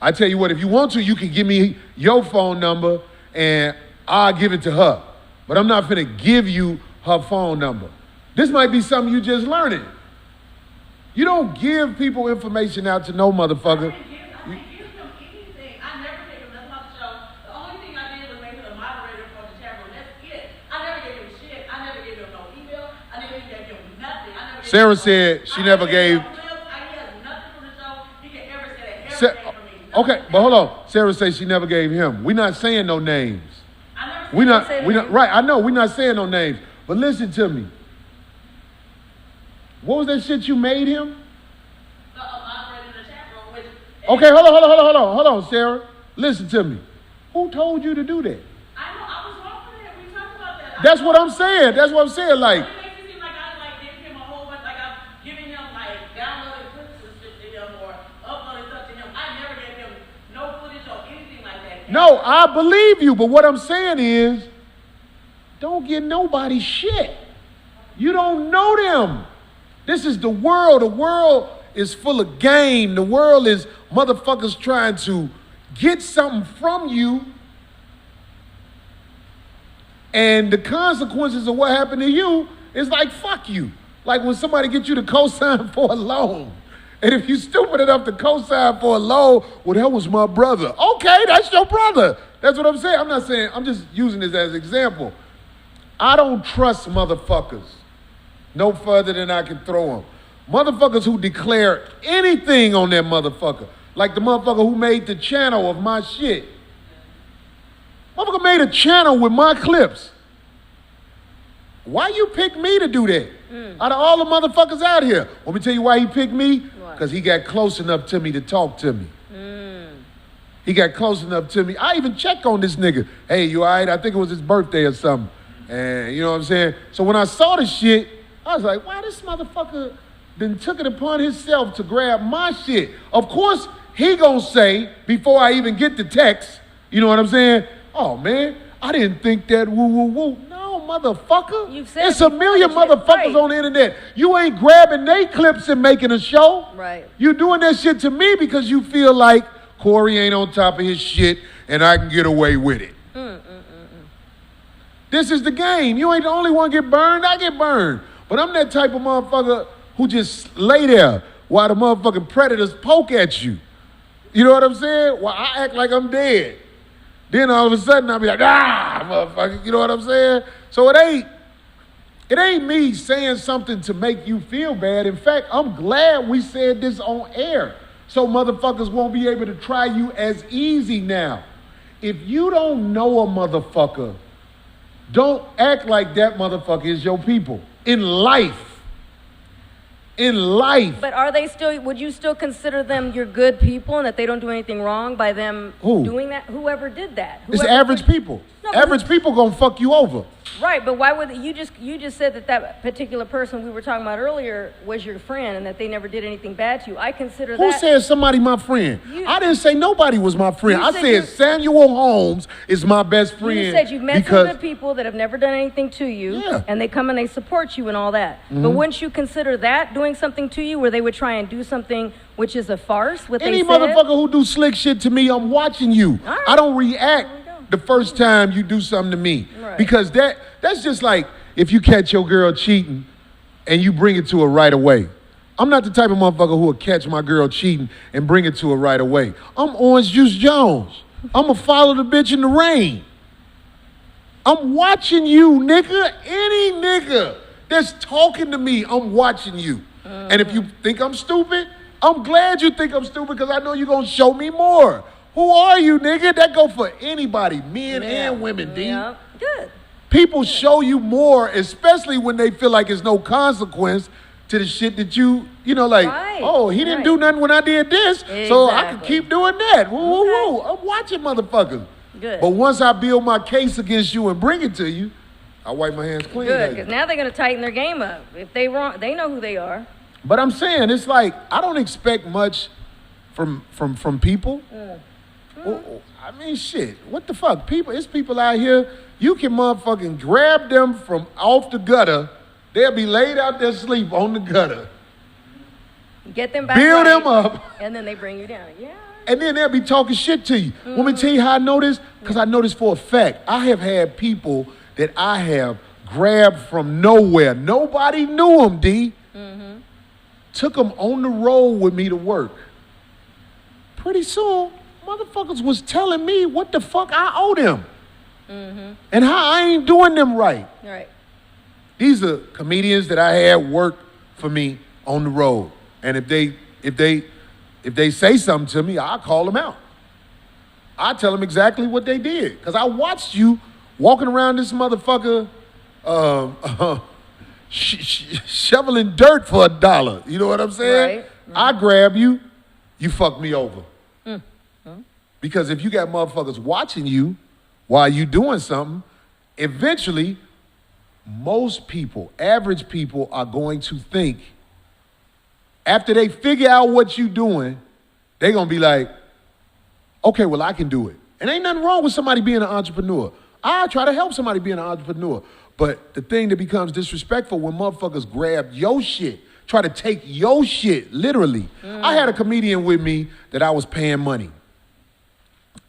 I tell you what, if you want to, you can give me your phone number and I'll give it to her. But I'm not finna give you her phone number. This might be something you just learning. You don't give people information out to no motherfucker. I didn't give him anything. I never gave him nothing about the show. The only thing I did was make him a moderator for the chat room. That's it. I never gave him shit. I never gave him no email. I never gave him nothing. Sarah said she never gave. Okay, but hold on. Sarah says she never gave him. We're not saying no names. We not right. I know we're not saying no names. But listen to me. What was that shit you made him? Okay, hold on, Sarah. Listen to me. Who told you to do that? I know, I was wrong for that. We talked about that. That's what I'm saying. That's what I'm saying. Like, it makes it seem like I gave him a whole bunch, like I'm giving him downloaded clips and shit to him or uploaded stuff to him. I never gave him no footage or anything like that. No, I believe you, but what I'm saying is, don't get nobody shit. You don't know them. This is the world. The world is full of game. The world is motherfuckers trying to get something from you. And the consequences of what happened to you is like, fuck you. Like when somebody gets you to co-sign for a loan. And if you're stupid enough to co-sign for a loan, well, that was my brother. Okay, that's your brother. That's what I'm saying. I'm not saying, I'm just using this as an example. I don't trust motherfuckers no further than I can throw them. Motherfuckers who declare anything on that motherfucker. Like the motherfucker who made the channel of my shit. Motherfucker made a channel with my clips. why you pick me to do that? Out of all the motherfuckers out here. Want me to tell you why he picked me? Because he got close enough to me to talk to me. He got close enough to me. I even checked on this nigga. Hey, you all right? I think it was his birthday or something. And you know what I'm saying? So when I saw the shit, I was like, wow, this motherfucker then took it upon himself to grab my shit. Of course, he gonna say, before I even get the text, you know what I'm saying? Oh, man, I didn't think that woo. No, motherfucker. You've said it's a million motherfuckers on the internet. You ain't grabbing they clips and making a show. Right. You doing that shit to me because you feel like Corey ain't on top of his shit and I can get away with it. This is the game. You ain't the only one get burned. I get burned. But I'm that type of motherfucker who just lay there while the motherfucking predators poke at you. You know what I'm saying? While I act like I'm dead. Then all of a sudden I'll be like, motherfucker. You know what I'm saying? So it ain't me saying something to make you feel bad. In fact, I'm glad we said this on air. So motherfuckers won't be able to try you as easy now. If you don't know a motherfucker, don't act like that motherfucker is your people. In life. But are they still, would you still consider them your good people and that they don't do anything wrong by them doing that? Whoever did that. It's average people. No, average people gonna fuck you over. Right, but why would you just said that particular person we were talking about earlier was your friend and that they never did anything bad to you. I consider Who that. said somebody my friend? I didn't say nobody was my friend. You I said Samuel Holmes is my best friend. You said you've met some good people that have never done anything to you, and they come and they support you and all that. But wouldn't you consider that doing something to you where they would try and do something which is a farce? Any motherfucker who do slick shit to me, I'm watching you. Right. I don't react the first time you do something to me. Right. Because that's just like if you catch your girl cheating and you bring it to her right away. I'm not the type of motherfucker who will catch my girl cheating and bring it to her right away. I'm Orange Juice Jones. I'm going to follow the bitch in the rain. I'm watching you, nigga. Any nigga that's talking to me, I'm watching you. And if you think I'm stupid, I'm glad you think I'm stupid because I know you're going to show me more. Who are you, nigga? That go for anybody, men and women, D. Yeah, good. People show you more, especially when they feel like there's no consequence to the shit that you know, like, oh, he didn't do nothing when I did this, so I can keep doing that. Woo. I'm watching motherfuckers. Good. But once I build my case against you and bring it to you, I wipe my hands clean. Good, because now they're going to tighten their game up. If they wrong, they know who they are. But I'm saying, it's like, I don't expect much from people. I mean, shit, what the fuck? It's people out here, you can motherfucking grab them from off the gutter. They'll be laid out there asleep on the gutter. Get them back. Build them up. And then they bring you down. Yeah. And then they'll be talking shit to you. Want me to tell you how I know this? Because I know this for a fact. I have had people that I have grabbed from nowhere. Nobody knew them, D. Took them on the road with me to work. Pretty soon, motherfuckers was telling me what the fuck I owe them. And how I ain't doing them right. Right. These are comedians that I had work for me on the road. And if they say something to me, I'll call them out. I tell them exactly what they did. Because I watched you walking around this motherfucker shoveling dirt for $1. You know what I'm saying? Right. I grab you, you fuck me over. Because if you got motherfuckers watching you while you doing something, eventually, most people, average people, are going to think, after they figure out what you doing, they're going to be like, okay, well, I can do it. And ain't nothing wrong with somebody being an entrepreneur. I try to help somebody be an entrepreneur. But the thing that becomes disrespectful when motherfuckers grab your shit, try to take your shit, literally. I had a comedian with me that I was paying money.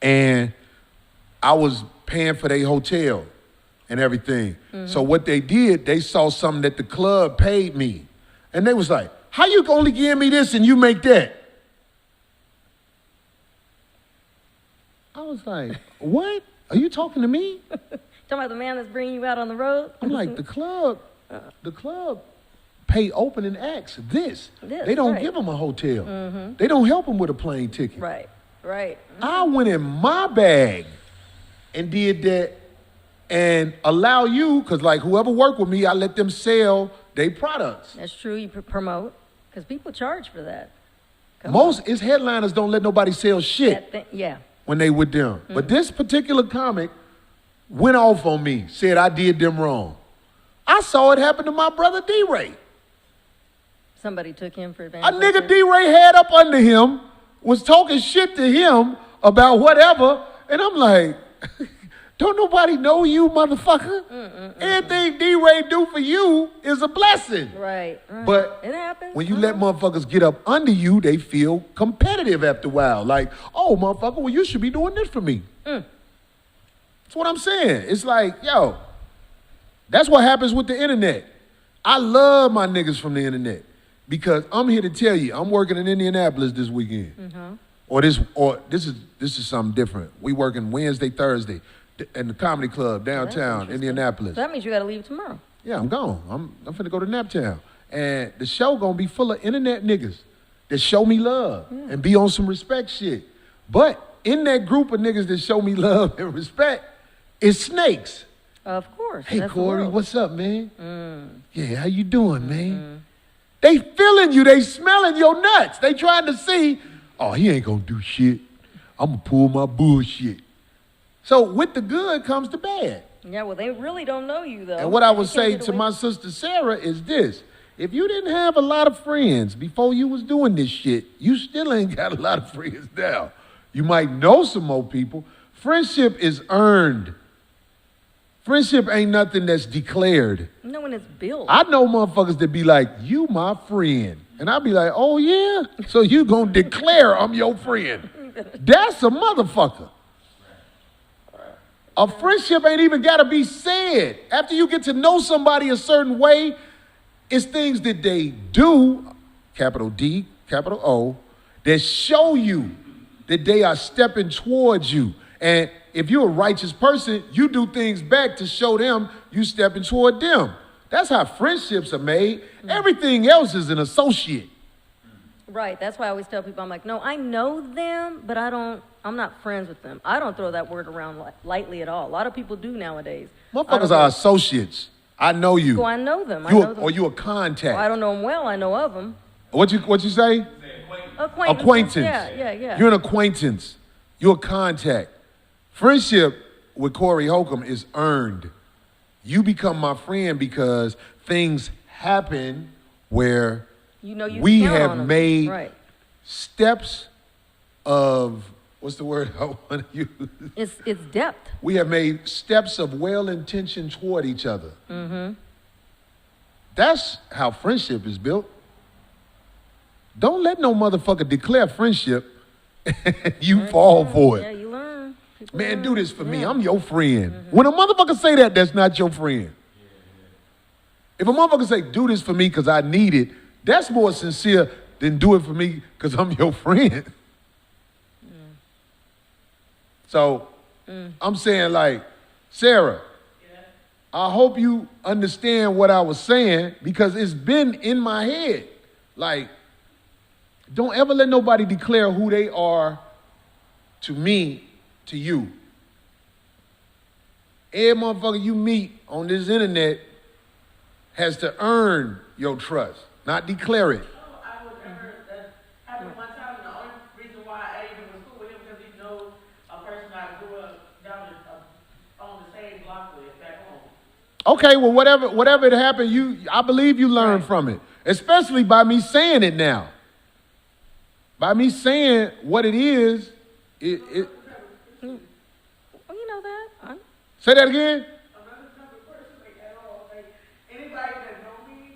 And I was paying for their hotel and everything. So what they did, they saw something that the club paid me. And they was like, how you only give me this and you make that? I was like, what? Are you talking to me? Talking about the man that's bringing you out on the road? I'm like, the club pay opening acts this. They don't give them a hotel. They don't help them with a plane ticket. Right. I went in my bag and did that and allow you, because like whoever work with me, I let them sell their products. That's true. You promote because people charge for that. It's headliners don't let nobody sell shit Yeah. when they with them. But this particular comic went off on me, said I did them wrong. I saw it happen to my brother D-Ray. Somebody took him for A advantage. nigga D-Ray had up under him, was talking shit to him about whatever, and I'm like, don't nobody know you, motherfucker? Anything D-Ray do for you is a blessing. Right. But it happens. when you let motherfuckers get up under you, they feel competitive after a while. Like, oh, motherfucker, well, you should be doing this for me. That's what I'm saying. It's like, yo, that's what happens with the internet. I love my niggas from the internet because I'm here to tell you, I'm working in Indianapolis this weekend. Or this is something different. We working Wednesday, Thursday in the comedy club downtown Indianapolis. So that means you got to leave tomorrow. Yeah, I'm gone. I'm finna go to Naptown. And the show gonna be full of internet niggas that show me love and be on some respect shit. But in that group of niggas that show me love and respect is snakes. Of course. Hey, That's the Corey, world. what's up, man? Yeah, how you doing, man? They feeling you. They smelling your nuts. They trying to see, oh, he ain't gonna do shit. I'm gonna pull my bullshit. So with the good comes the bad. Yeah, well, they really don't know you, though. And what I would They can't say get to away- my sister Sarah is this. If you didn't have a lot of friends before you was doing this shit, you still ain't got a lot of friends now. You might know some more people. Friendship is earned. Friendship ain't nothing that's declared. You know when it's built. I know motherfuckers that be like, you my friend. And I be like, oh yeah? So you gonna declare I'm your friend. That's a motherfucker. A friendship ain't even gotta be said. After you get to know somebody a certain way, it's things that they do, capital D, capital O, that show you that they are stepping towards you. And if you're a righteous person, you do things back to show them you stepping toward them. That's how friendships are made. Everything else is an associate. Right. That's why I always tell people, I'm like, no, I know them, but I'm not friends with them. I don't throw that word around lightly at all. A lot of people do nowadays. Motherfuckers are associates. I know you. So I know them. Or you a contact. Well, I don't know them well. I know of them. What you say? Acquaintance. Yeah. You're an acquaintance. You're a contact. Friendship with Corey Holcomb is earned. You become my friend because things happen where we have made steps of, what's the word I want to use? It's depth. We have made steps of well-intention toward each other. That's how friendship is built. Don't let no motherfucker declare friendship and you fall for it. Yeah, you learn. People Man, learn. do this for me. I'm your friend. When a motherfucker say that, that's not your friend. If a motherfucker say, do this for me because I need it, that's more sincere than do it for me because I'm your friend. So I'm saying, like, Sarah, I hope you understand what I was saying because it's been in my head. Like, don't ever let nobody declare who they are to me, to you. Every motherfucker you meet on this internet has to earn your trust, not declare it. I would never, that happened one time, and the only reason why I even was cool with him because he knows a person I grew up down on the same block with back home. Okay, well, whatever it happened, I believe you learned from it, especially by me saying it now. By me saying what it is, Well, you know that. Say that again? I'm not the type of person like at all. Like, anybody that know me,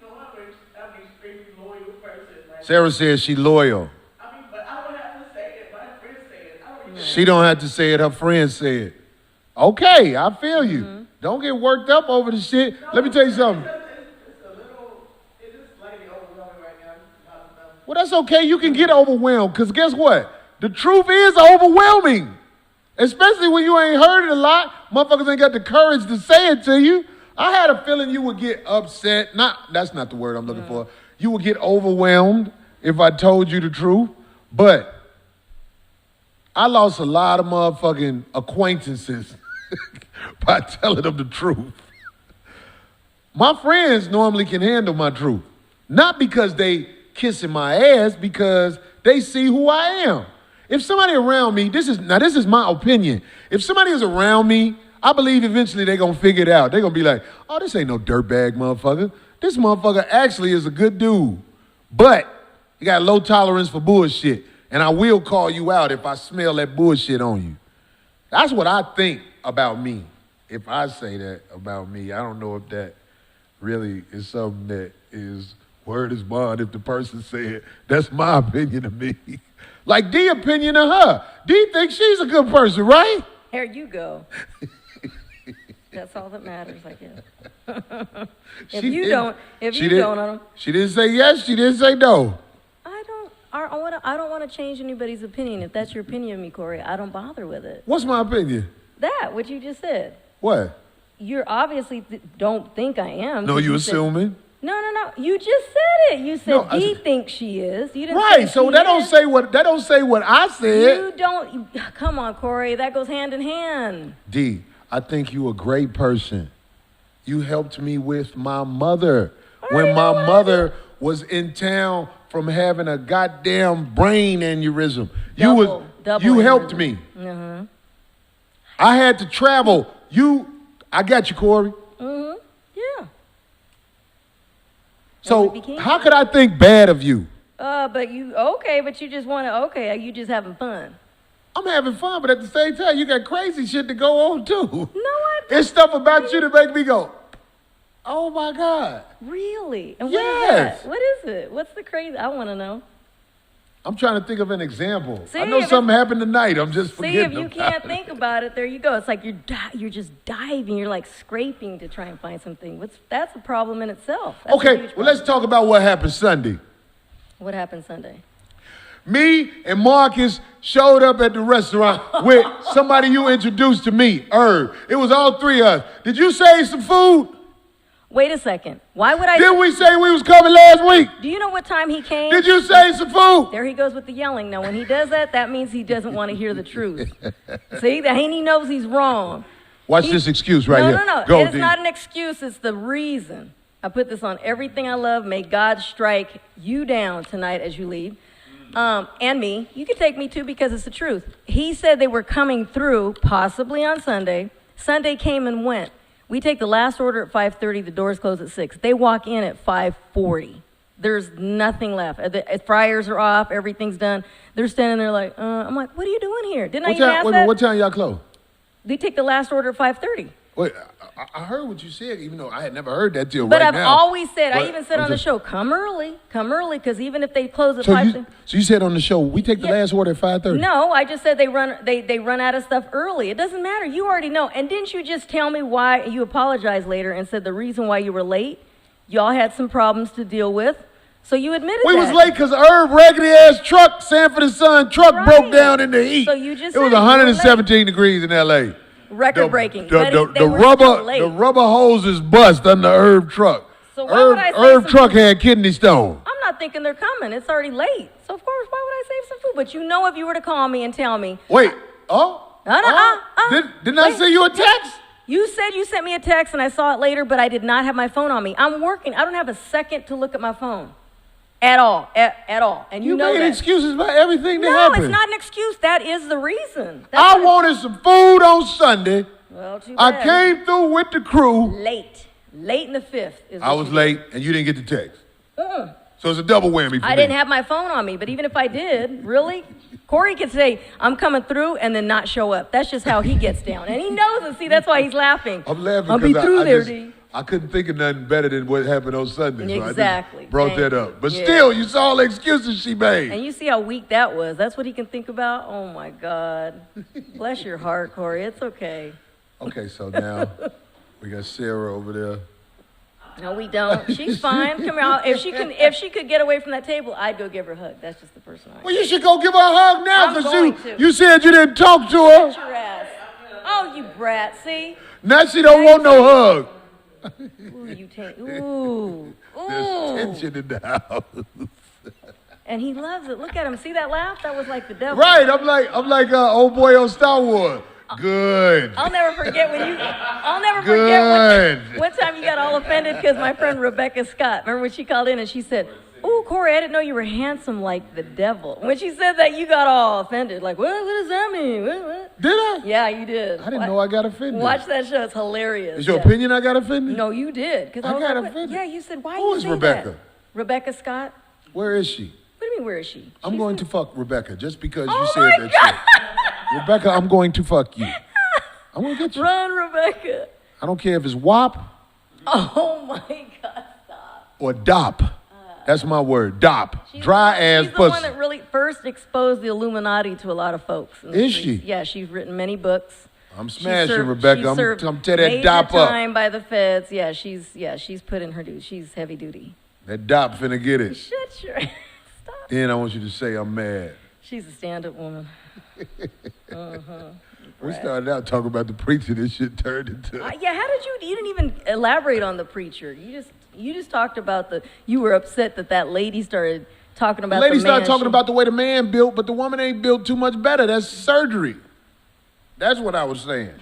I'm an extremely loyal person. Like, Sarah says she loyal. I mean, but I don't have to say it. My friends say it. I don't even She don't have to say it, her friends say it. Okay, I feel you. Don't get worked up over the shit. Let me tell you something. It's a little, it is slightly overwhelming right now. Well, that's okay. You can get overwhelmed because guess what? The truth is overwhelming. Especially when you ain't heard it a lot. Motherfuckers ain't got the courage to say it to you. I had a feeling you would get upset. That's not the word I'm looking for. You would get overwhelmed if I told you the truth. But I lost a lot of motherfucking acquaintances by telling them the truth. My friends normally can handle my truth. Not because they kissing my ass, because they see who I am. If somebody around me, this is my opinion. If somebody is around me, I believe eventually they're going to figure it out. They're going to be like, oh, this ain't no dirtbag motherfucker. This motherfucker actually is a good dude. But he got low tolerance for bullshit. And I will call you out if I smell that bullshit on you. That's what I think about me. If I say that about me, I don't know if that really is something that is word is bond if the person said, that's my opinion of me. Like D opinion of her. D thinks she's a good person, right? Here you go. That's all that matters, I guess. If you don't, she didn't say yes, she didn't say no. I don't want to change anybody's opinion. If that's your opinion of me, Corey, I don't bother with it. What's my opinion? That, what you just said. What? You obviously don't think I am. No, you assuming? No. You just said it. You said he thinks she is. You didn't right. So that don't say what I said. You don't. Come on, Corey. That goes hand in hand. D, I think you a great person. You helped me with my mother when my mother was in town from having a goddamn brain aneurysm. You helped me. Uh-huh. I had to travel. I got you, Corey. Mm-hmm. Yeah. So how could I think bad of you? But you just want to, you just having fun. I'm having fun, but at the same time, you got crazy shit to go on, too. No, I don't. It's stuff about you that make me go, oh, my God. Really? And yes. What is that? What is it? What's the crazy? I want to know. I'm trying to think of an example. See, I know something happened tonight. I'm just forgetting. See, if you can't think about it, there you go. It's like you're just diving. You're like scraping to try and find something. That's a problem in itself. That's okay, well, let's talk about what happened Sunday. What happened Sunday? Me and Marcus showed up at the restaurant with somebody you introduced to me, Herb. It was all three of us. Did you save some food? Wait a second. Why would I? Didn't we say we was coming last week? Do you know what time he came? Did you save some food? There he goes with the yelling. Now, when he does that, that means he doesn't want to hear the truth. See, he knows he's wrong. Watch this excuse right here. No. Go, it's not an excuse. It's the reason. I put this on everything I love. May God strike you down tonight as you leave. And me. You can take me too because it's the truth. He said they were coming through possibly on Sunday. Sunday came and went. We take the last order at 5:30. The doors close at 6. They walk in at 5:40. There's nothing left. The fryers are off. Everything's done. They're standing there like, I'm like, what are you doing here? Didn't I even ask that? What time y'all close? They take the last order at 5:30. Wait, I heard what you said, even though I had never heard that till but right now. But I've always said, I even said on the show, come early, because even if they close at 5:30. So you said on the show, we take the last order at 5:30? No, I just said they run out of stuff early. It doesn't matter. You already know. And didn't you just tell me why? You apologized later and said the reason why you were late, y'all had some problems to deal with. So you admitted we that. We was late because Herb raggedy-ass truck, Sanford & Son truck broke down in the heat. So you just it was 117 degrees in L.A. Record breaking. The rubber hoses bust on the Herb truck. So why would I Herb truck had kidney stone. I'm not thinking they're coming. It's already late. So of course, why would I save some food? But you know, if you were to call me and tell me. Wait. Didn't I send you a text? You said you sent me a text and I saw it later, but I did not have my phone on me. I'm working. I don't have a second to look at my phone. At all. And you know that. You made excuses about everything that No, happened. it's not an excuse. That is the reason. I wanted some food on Sunday. Well, too bad. I came through with the crew. Late in the fifth. I was late, and you didn't get the text. So it's a double whammy for me. I didn't have my phone on me, but even if I did, really? Corey could say, I'm coming through, and then not show up. That's just how he gets down. And he knows it. See, that's why he's laughing. I'm laughing I'll be through there, D. I couldn't think of nothing better than what happened on Sunday. Exactly. So I just brought that up. But still, you saw all the excuses she made. And you see how weak that was. That's what he can think about? Oh, my God. Bless your heart, Corey. It's okay. Okay, so now we got Sarah over there. No, we don't. She's fine. Come here. If she could get away from that table, I'd go give her a hug. That's just the person I am. Well, you should go give her a hug now because you said you didn't talk to her. Shut your ass. Oh, you brat. See? Now she don't want no hug. Ooh, you take. Ooh. There's tension in the house. And he loves it. Look at him. See that laugh? That was like the devil. Right. I'm like old boy on Star Wars. Good. I'll never forget when you. I'll never Good. forget one time you got all offended because my friend Rebecca Scott. Remember when she called in and she said, "Oh, Corey, I didn't know you were handsome like the devil." When she said that, you got all offended. Like, what does that mean? What? Did I? Yeah, you did. I didn't know I got offended. Watch that show. It's hilarious. Is your opinion I got offended? No, you did. I was got like, offended. Yeah, you said, why Who you is say Rebecca? that? Rebecca Scott? Where is she? What do you mean, where is she? I'm going to fuck Rebecca just because you Oh said my that God. shit. Rebecca, I'm going to fuck you. I'm going to get you. Run, Rebecca. I don't care if it's WAP Oh my God, stop. or DOP. That's my word, DOP. Dry ass She's the pussy. one that really first exposed the Illuminati to a lot of folks. in the Is streets. she? Yeah, she's written many books. I'm She smashing served- Rebecca. she I'm served tear that major DOP up. time by the feds. Yeah, she's put in her duty. She's heavy duty. That DOP finna get it. Shut your stop. Then I want you to say I'm mad. She's a stand-up woman. We started out talking about the preacher. This shit turned into. Yeah, how did you didn't even elaborate on the preacher. You just talked about you were upset that lady started talking about The lady the started man talking she- about the way the man built, but the woman ain't built too much better. That's surgery. That's what I was saying.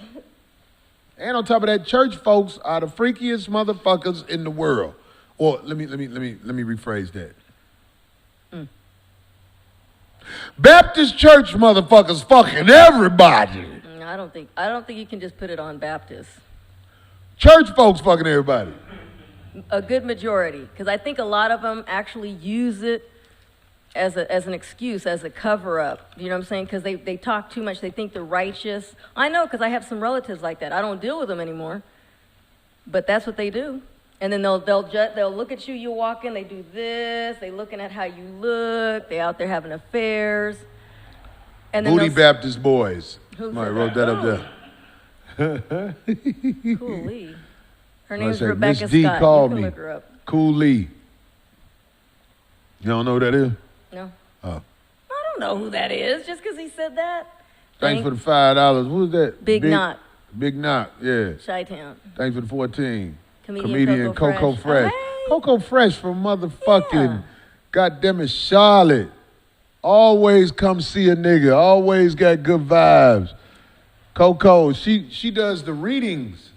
And on top of that, church folks are the freakiest motherfuckers in the world. Or let me rephrase that. Baptist church motherfuckers fucking everybody. I don't think you can just put it on Baptists. Church folks fucking everybody. A good majority, because I think a lot of them actually use it as an excuse, as a cover-up. You know what I'm saying? Because they talk too much. They think they're righteous. I know, because I have some relatives like that. I don't deal with them anymore, but that's what they do. And then they'll look at you. You walk in. They do this. They looking at how you look. They out there having affairs. And then Booty Baptist boys. Who Somebody said wrote that? that up there. Cool Lee. Her I name's say, Rebecca Miss D Scott. called You can me. look her up. Cool Lee. You don't know who that is? No. Oh. I don't know who that is just because he said that. Thanks for the $5. Who was that? Big Knock. Big Knock, yeah. Chi-Town. Thanks for the 14. Comedian Coco Fresh. Hey. Coco Fresh from motherfucking, Yeah. goddamn it, Charlotte. Always come see a nigga. Always got good vibes. Coco, she does the readings.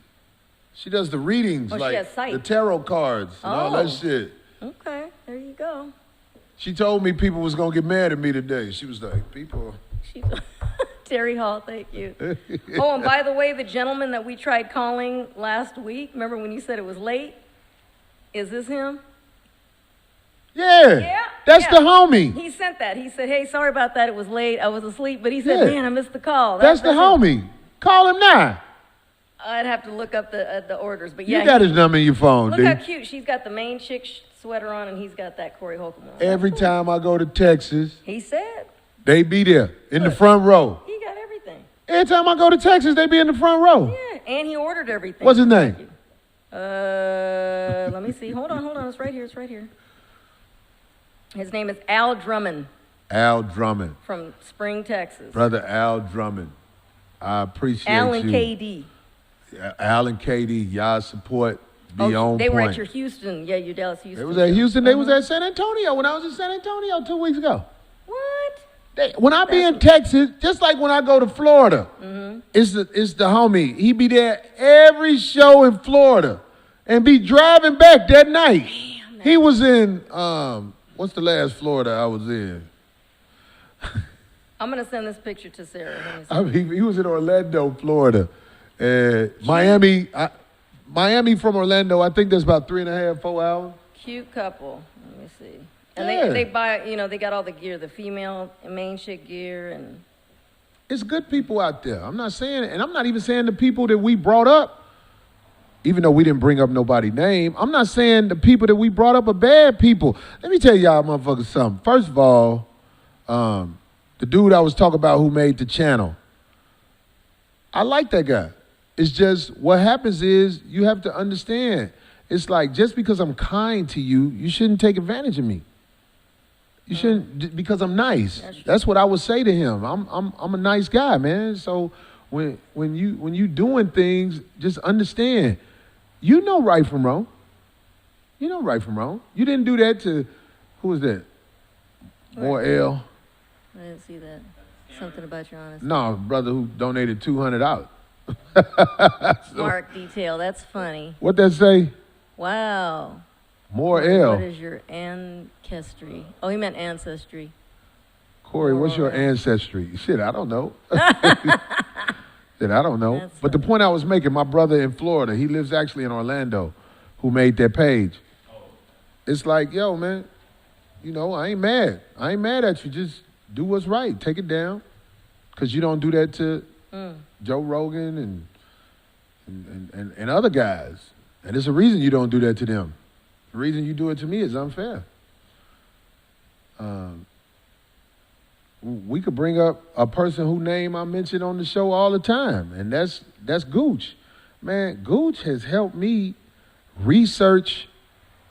She does the readings, Oh, she like has sight. the tarot cards and all that Oh. shit. Okay, there you go. She told me people was gonna get mad at me today. She was like, people. She's Terry Hall, thank you. Oh, and by the way, the gentleman that we tried calling last week, remember when you said it was late? Is this him? Yeah. Yeah. That's yeah. the homie. He sent that. He said, hey, sorry about that. It was late. I was asleep. But he said, Yeah. man, I missed the call. That's the him. homie. Call him now. I'd have to look up the orders. But yeah, You got his number in your phone, look dude. how cute. She's got the main chick sweater on, and he's got that Corey Holcomb on. Every That's cool. time I go to Texas, He said they be there in the Look. front row. he got everything. Every time I go to Texas, they be in the front row. Yeah, and he ordered everything. What's his name? Let me see. Hold on. It's right here. His name is Al Drummond Al Drummond. from Spring, Texas. Brother Al Drummond. I appreciate Al and you. KD. Al and KD, y'all support. Be on they point. were at your Houston. Yeah, your Dallas Houston. They was at show. Houston. They was at San Antonio when I was in San Antonio 2 weeks ago. What? When I be in Texas, just like when I go to Florida, it's the homie. He be there every show in Florida and be driving back that night. Damn, He was in, what's the last Florida I was in? I'm gonna send this picture to Sarah. Let me see. I mean, he was in Orlando, Florida. Miami from Orlando, I think that's about 3.5, 4 hours. Cute couple. Let me see. And Yeah. they buy, they got all the gear, the female main chick gear, and It's good people out there. I'm not saying, and I'm not even saying the people that we brought up, even though we didn't bring up nobody's name, I'm not saying the people that we brought up are bad people. Let me tell y'all motherfuckers something. First of all, the dude I was talking about who made the channel, I like that guy. It's just what happens is you have to understand. It's like just because I'm kind to you, you shouldn't take advantage of me. You shouldn't because I'm nice. That's what I would say to him. I'm a nice guy, man. So when you doing things, just understand. You know right from wrong. You know right from wrong. You didn't do that to who was that? More L. I didn't see that. Something about your honesty. No, brother who donated $200. Mark detail. That's funny. What that say? Wow. More What L. is your ancestry? Oh, he meant ancestry. Corey, what's your ancestry? Shit, I don't know. Shit, I don't know. That's But the point I was making, my brother in Florida, he lives actually in Orlando, who made that page. It's like, yo, man, you know, I ain't mad. I ain't mad at you. Just do what's right. Take it down. Because you don't do that to Joe Rogan and other guys. And there's a reason you don't do that to them. The reason you do it to me is unfair. We could bring up a person whose name I mention on the show all the time, and that's Gooch. Man, Gooch has helped me research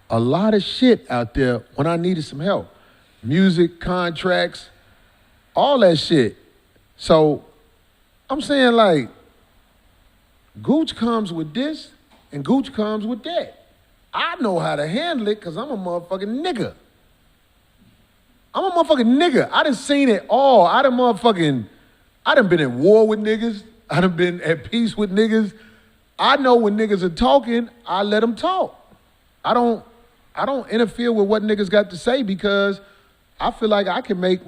a lot of shit out there when I needed some help. Music, contracts, all that shit. So I'm saying, like, Gooch comes with this and Gooch comes with that. I know how to handle it because I'm a motherfucking nigga. I'm a motherfucking nigga. I done seen it all. I done been at war with niggas. I done been at peace with niggas. I know when niggas are talking, I let them talk. I don't interfere with what niggas got to say because I feel like I can make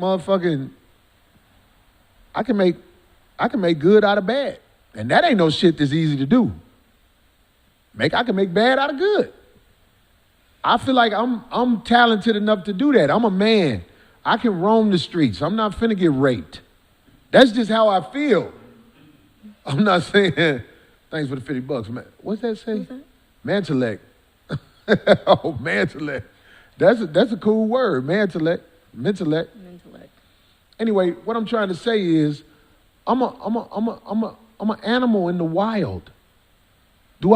good out of bad. And that ain't no shit that's easy to do. I can make bad out of good. I feel like I'm talented enough to do that. I'm a man. I can roam the streets. I'm not finna get raped. That's just how I feel. I'm not saying, thanks for the $50, man. What's that say? What's that? Mantellect. Oh, mantellect. That's a cool word, mantellect. Mentellect. Anyway, what I'm trying to say is, I'm an animal in the wild. Would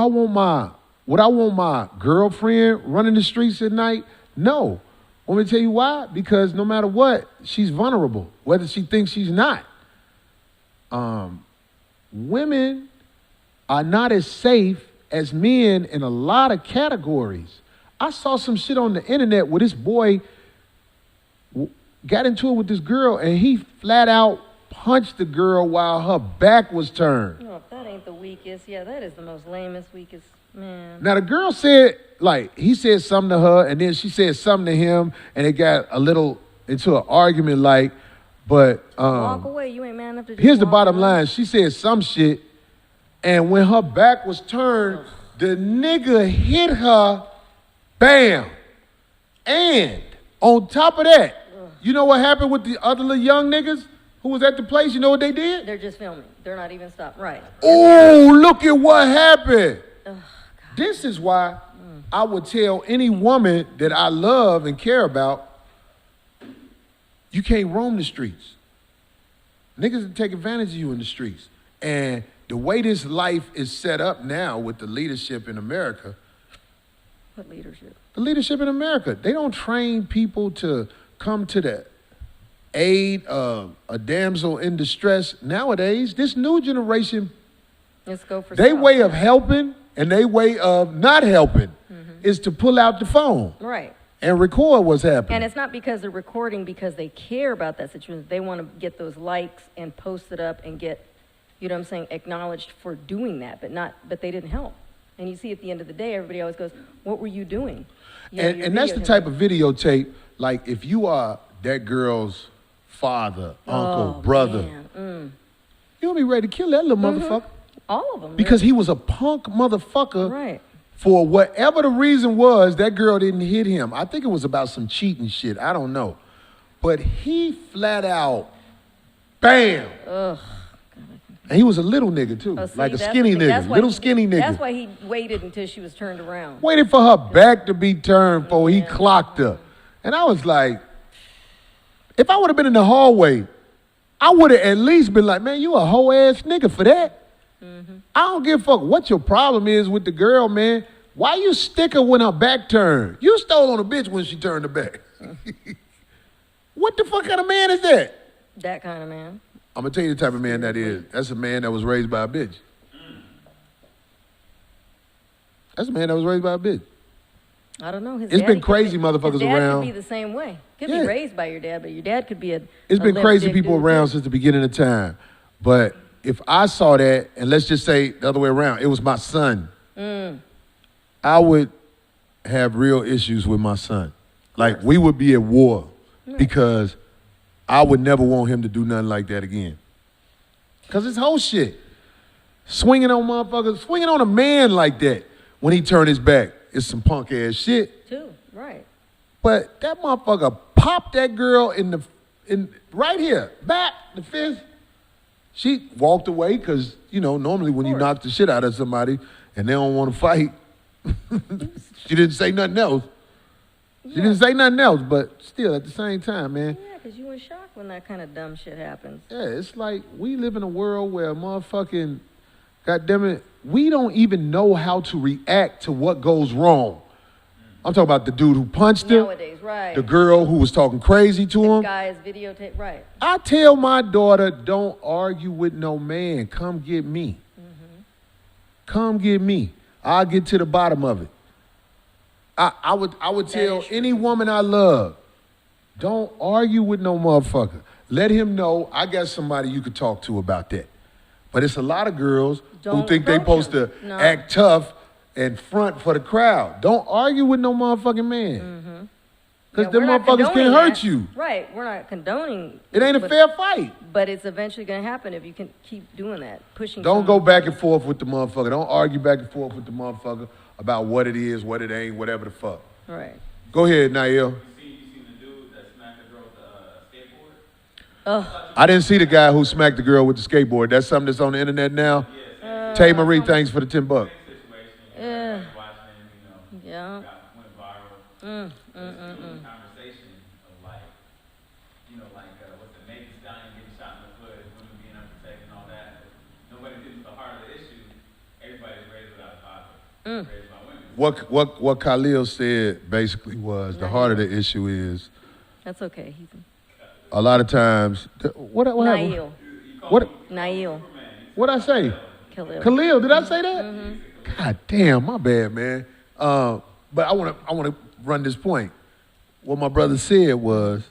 I want my girlfriend running the streets at night? No. Want me to tell you why? Because no matter what, she's vulnerable, whether she thinks she's not. Women are not as safe as men in a lot of categories. I saw some shit on the internet where this boy got into it with this girl and he flat out punched the girl while her back was turned. No, if that ain't the weakest, yeah, that is the most lamest, weakest, man. Now the girl said, like, he said something to her and then she said something to him and it got a little into an argument, like, but walk away, you ain't man enough to just here's the walk bottom away. line. She said some shit and when her back was turned, the nigga hit her, bam. And on top of that, you know what happened with the other little young niggas who was at the place? You know what they did? They're just filming. They're not even stopped. Right. Oh, look at what happened. This is why I would tell any woman that I love and care about, you can't roam the streets. Niggas will take advantage of you in the streets. And the way this life is set up now with the leadership in America. What leadership? The leadership in America. They don't train people to come to the aid of a damsel in distress. Nowadays, this new generation, Let's go for their self. way of helping and their way of not helping is to pull out the phone Right. and record what's happening. And it's not because they're recording because they care about that situation. They want to get those likes and post it up and get, you know what I'm saying, acknowledged for doing that, but they didn't help. And you see at the end of the day, everybody always goes, what were you doing? You know, your and that's the video type of videotape, like if you are that girl's father, uncle, brother, you'll be ready to kill that little motherfucker. All of them. Because he was a punk motherfucker. Right. For whatever the reason was, that girl didn't hit him. I think it was about some cheating shit. I don't know. But he flat out, bam. Ugh. And he was a little nigga, too. Oh, see, like a that's skinny the thing. nigga. That's why Little he- skinny nigga. That's why he waited until she was turned around. Waited for her back to be turned before he clocked her. And I was like, if I would have been in the hallway, I would have at least been like, man, you a hoe ass nigga for that. I don't give a fuck what your problem is with the girl, man. Why you stick her when her back turned? You stole on a bitch when she turned her back. What the fuck kind of man is that? That kind of man. I'm gonna tell you the type of man that is. That's a man that was raised by a bitch. That's a man that was raised by a bitch. I don't know. His It's daddy been crazy could motherfuckers his dad around. Could be the same way. Could Yeah. be raised by your dad, but your dad could be a. It's a been crazy limp people dick dude, around too. since the beginning of time. But if I saw that, and let's just say the other way around, it was my son, I would have real issues with my son. Like, we would be at war because I would never want him to do nothing like that again. Because it's whole shit. Swinging on motherfuckers, swinging on a man like that when he turned his back is some punk ass shit. Too right. But that motherfucker popped that girl in right here, back, the fist. She walked away because, you know, normally when you knock the shit out of somebody and they don't want to fight, she didn't say nothing else. She didn't say nothing else, but still, at the same time, man. Yeah, because you in shock when that kind of dumb shit happens. Yeah, it's like we live in a world where motherfucking, goddammit, we don't even know how to react to what goes wrong. I'm talking about the dude who punched her. Nowadays, right. The girl who was talking crazy to him. Guys videotape, right. I tell my daughter, don't argue with no man. Come get me. Come get me. I'll get to the bottom of it. I would tell any woman I love, don't argue with no motherfucker. Let him know I got somebody you could talk to about that. But it's a lot of girls who Don't think they approach supposed him. to No. act tough and front for the crowd. Don't argue with no motherfucking man. Because Yeah, them we're not motherfuckers can condoning hurt that. you. Right, we're not condoning. It ain't a but- fair fight. But it's eventually going to happen if you can keep doing that, pushing. Don't go someone. back and forth with the motherfucker. Don't argue back and forth with the motherfucker about what it is, what it ain't, whatever the fuck. Right. Go ahead, Nael. You seen the dude that smacked the girl with the skateboard? I didn't see the guy who smacked the girl with the skateboard. That's something that's on the internet now. Tay Marie, thanks for the $10. Yeah. Watching, you know, Yeah. went viral. Conversation of like, you know, like with the neighbors dying, getting shot in the foot, women being unprotected and all that. Nobody gets to the heart of the issue. Everybody's raised without a father. Raised by women. What Khalil said basically was the heart of the issue is That's okay. He's a lot of times. What happened? Nail. What Nail. what I say? Khalil. Khalil, did I say that? God damn, my bad, man. But I want to run this point. What my brother said was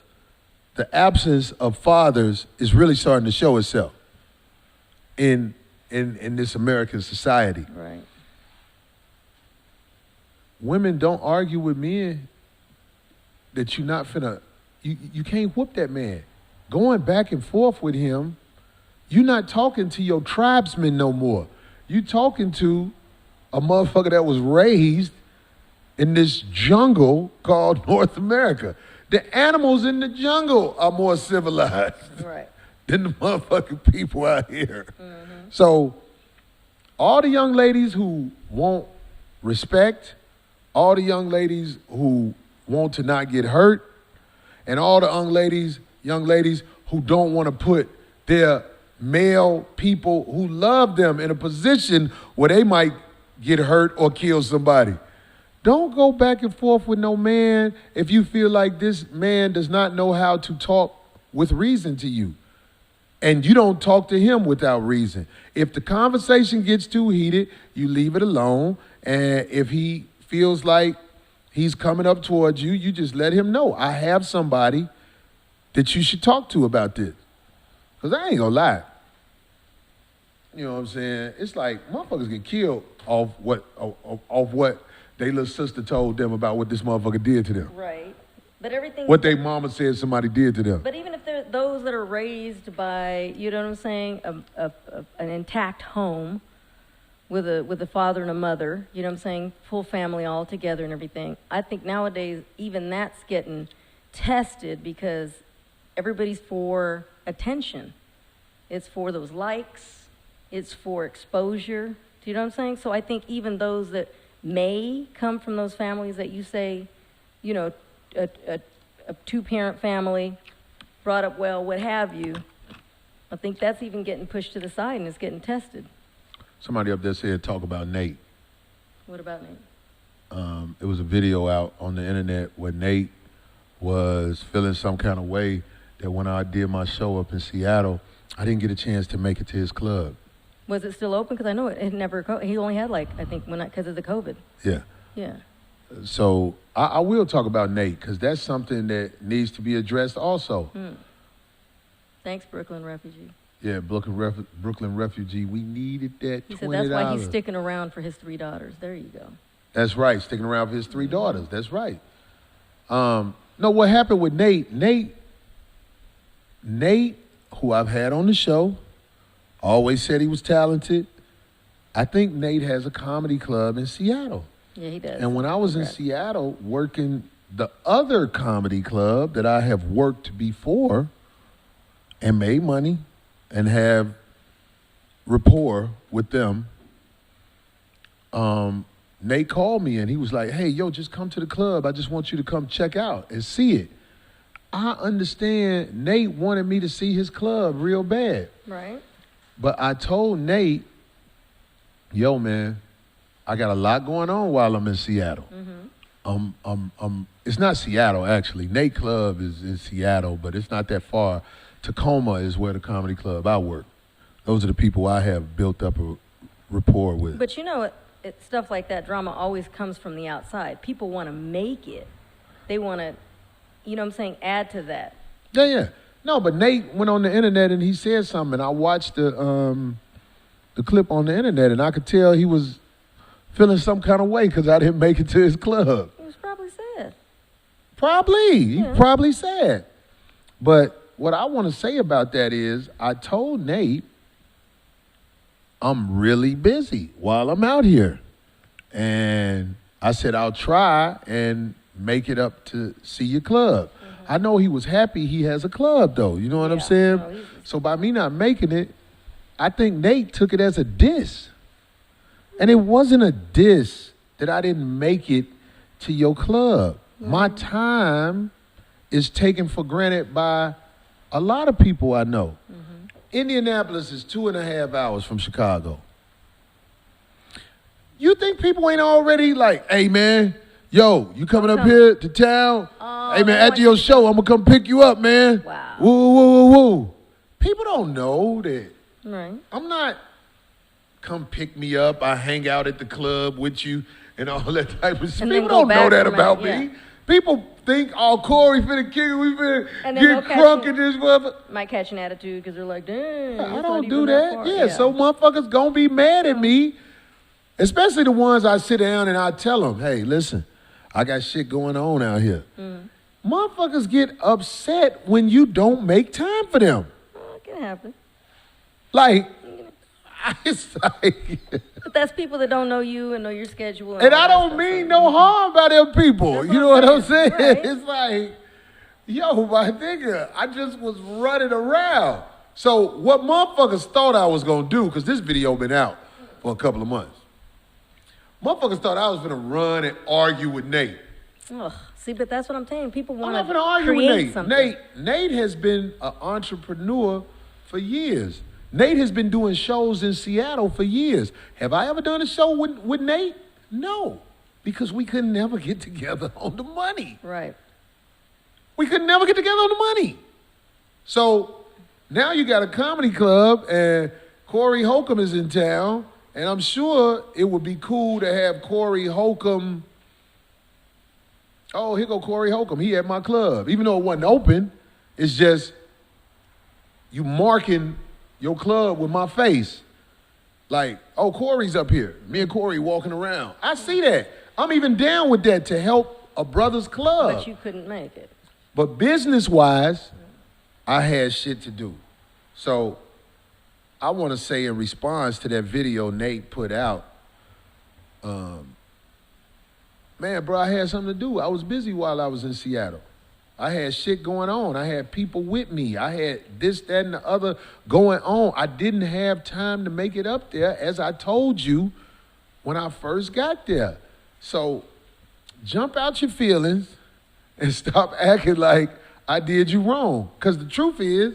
the absence of fathers is really starting to show itself in this American society. Right. Women don't argue with men that you're not finna, you can't whoop that man. Going back and forth with him, you're not talking to your tribesmen no more. You talking to a motherfucker that was raised in this jungle called North America. The animals in the jungle are more civilized Right. than the motherfucking people out here. So all the young ladies who want respect, all the young ladies who want to not get hurt, and all the young ladies who don't want to put their male people who love them in a position where they might get hurt or kill somebody. Don't go back and forth with no man if you feel like this man does not know how to talk with reason to you. And you don't talk to him without reason. If the conversation gets too heated, you leave it alone. And if he feels like he's coming up towards you, you just let him know, I have somebody that you should talk to about this. Because I ain't gonna lie. You know what I'm saying? It's like motherfuckers get killed off what they little sister told them about what this motherfucker did to them. Right. But everything. What they mama said somebody did to them. But even if they're those that are raised by, you know what I'm saying, an intact home with a father and a mother, you know what I'm saying, full family all together and everything. I think nowadays even that's getting tested because everybody's for attention. It's for those likes. It's for exposure. Do you know what I'm saying? So I think even those that may come from those families that you say, you know, a two-parent family, brought up well, what have you, I think that's even getting pushed to the side and it's getting tested. Somebody up there said talk about Nate. What about Nate? It was a video out on the internet where Nate was feeling some kind of way that when I did my show up in Seattle, I didn't get a chance to make it to his club. Was it still open? Because I know it never, he only had like, I think, because of the COVID. Yeah. Yeah. So I will talk about Nate because that's something that needs to be addressed also. Thanks, Brooklyn refugee. Yeah, Brooklyn refugee. We needed that $20. He said that's why he's sticking around for his 3 daughters. There you go. That's right, sticking around for his 3 daughters. That's right. No, what happened with Nate, who I've had on the show, always said he was talented. I think Nate has a comedy club in Seattle. Yeah, he does. And when I was in Seattle working the other comedy club that I have worked before and made money and have rapport with them, Nate called me and he was like, hey, yo, just come to the club. I just want you to come check out and see it. I understand Nate wanted me to see his club real bad. Right. But I told Nate, yo, man, I got a lot going on while I'm in Seattle. It's not Seattle, actually. Nate Club is in Seattle, but it's not that far. Tacoma is where the comedy club I work. Those are the people I have built up a rapport with. But you know, stuff like that, drama always comes from the outside. People want to make it. They want to, you know what I'm saying, add to that. Yeah. No, but Nate went on the internet and he said something. I watched the clip on the internet and I could tell he was feeling some kind of way because I didn't make it to his club. He was probably sad. He probably sad. But what I want to say about that is I told Nate I'm really busy while I'm out here. And I said I'll try and make it up to see your club. I know he was happy he has a club, though. You know what I'm saying? No, so by me not making it, I think Nate took it as a diss. And it wasn't a diss that I didn't make it to your club. My time is taken for granted by a lot of people I know. Indianapolis is 2.5 hours from Chicago. You think people ain't already like, hey, man, yo, you coming up here to town? Hey, man, after your show, I'm going to come pick you up, man. Wow. Woo. People don't know that. Right. I'm not come pick me up. I hang out at the club with you and all that type of stuff. People don't know that about me. People think, oh, Corey finna kick it. We finna get crunk in this motherfucker. Might catch an attitude because they're like, dang. I don't do that. Yeah, so motherfuckers gonna be mad at me. Especially the ones I sit down and I tell them, hey, listen, I got shit going on out here. Motherfuckers get upset when you don't make time for them. It can happen. Like, it's like... But that's people that don't know you and know your schedule. And I don't mean no harm by them people. You know what I'm saying? Right. It's like, yo, my nigga, I just was running around. So what motherfuckers thought I was going to do, because this video been out for a couple of months. Motherfuckers thought I was going to run and argue with Nate. Ugh. See, but that's what I'm saying. People want I'm not to going to argue with create Nate. something. Nate has been an entrepreneur for years. Nate has been doing shows in Seattle for years. Have I ever done a show with Nate? No, because we could never get together on the money. Right. We could never get together on the money. So now you got a comedy club and Corey Holcomb is in town, and I'm sure it would be cool to have Corey Holcomb. Oh, here go Corey Holcomb. He at my club. Even though it wasn't open, it's just you marking your club with my face. Like, oh, Corey's up here. Me and Corey walking around. I see that. I'm even down with that to help a brother's club. But you couldn't make it. But business-wise, I had shit to do. So I want to say in response to that video Nate put out, man, bro, I had something to do. I was busy while I was in Seattle. I had shit going on. I had people with me. I had this, that, and the other going on. I didn't have time to make it up there, as I told you when I first got there. So jump out your feelings and stop acting like I did you wrong. Because the truth is,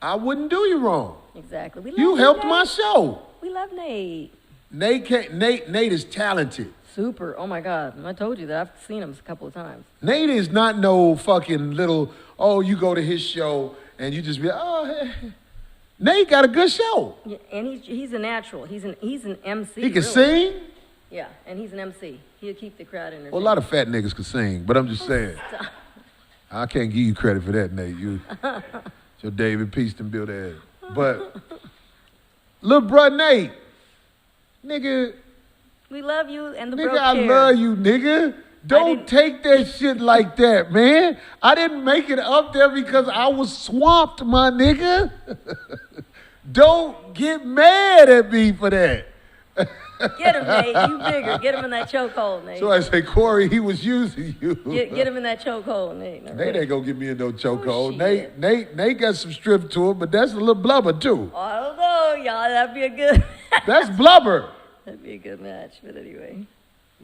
I wouldn't do you wrong. Exactly. You helped my show. We love Nate. Nate is talented. Super. Oh, my God. I told you that. I've seen him a couple of times. Nate is not no fucking little, oh, you go to his show and you just be, oh, hey. Nate got a good show. Yeah, and he's a natural. He's an MC. He can really. sing. Yeah, and he's an MC. He'll keep the crowd entertained. Well, a lot of fat niggas can sing, but I'm just saying. Stop. I can't give you credit for that, Nate. You, your David Peaston built ass. But, little bruh Nate, nigga, We love you and the nigga, broke I chair. love you, nigga. Don't take that shit like that, man. I didn't make it up there because I was swamped, my nigga. Don't get mad at me for that. Get him, Nate. You bigger. Get him in that chokehold, Nate. So I say, Corey, he was using you. Get him in that chokehold, Nate. Nate ain't gonna get me in no chokehold. shit. Nate got some strip to it, but that's a little blubber too. Oh, I don't know, y'all. That'd be a good. That's blubber. That'd be a good match. But anyway.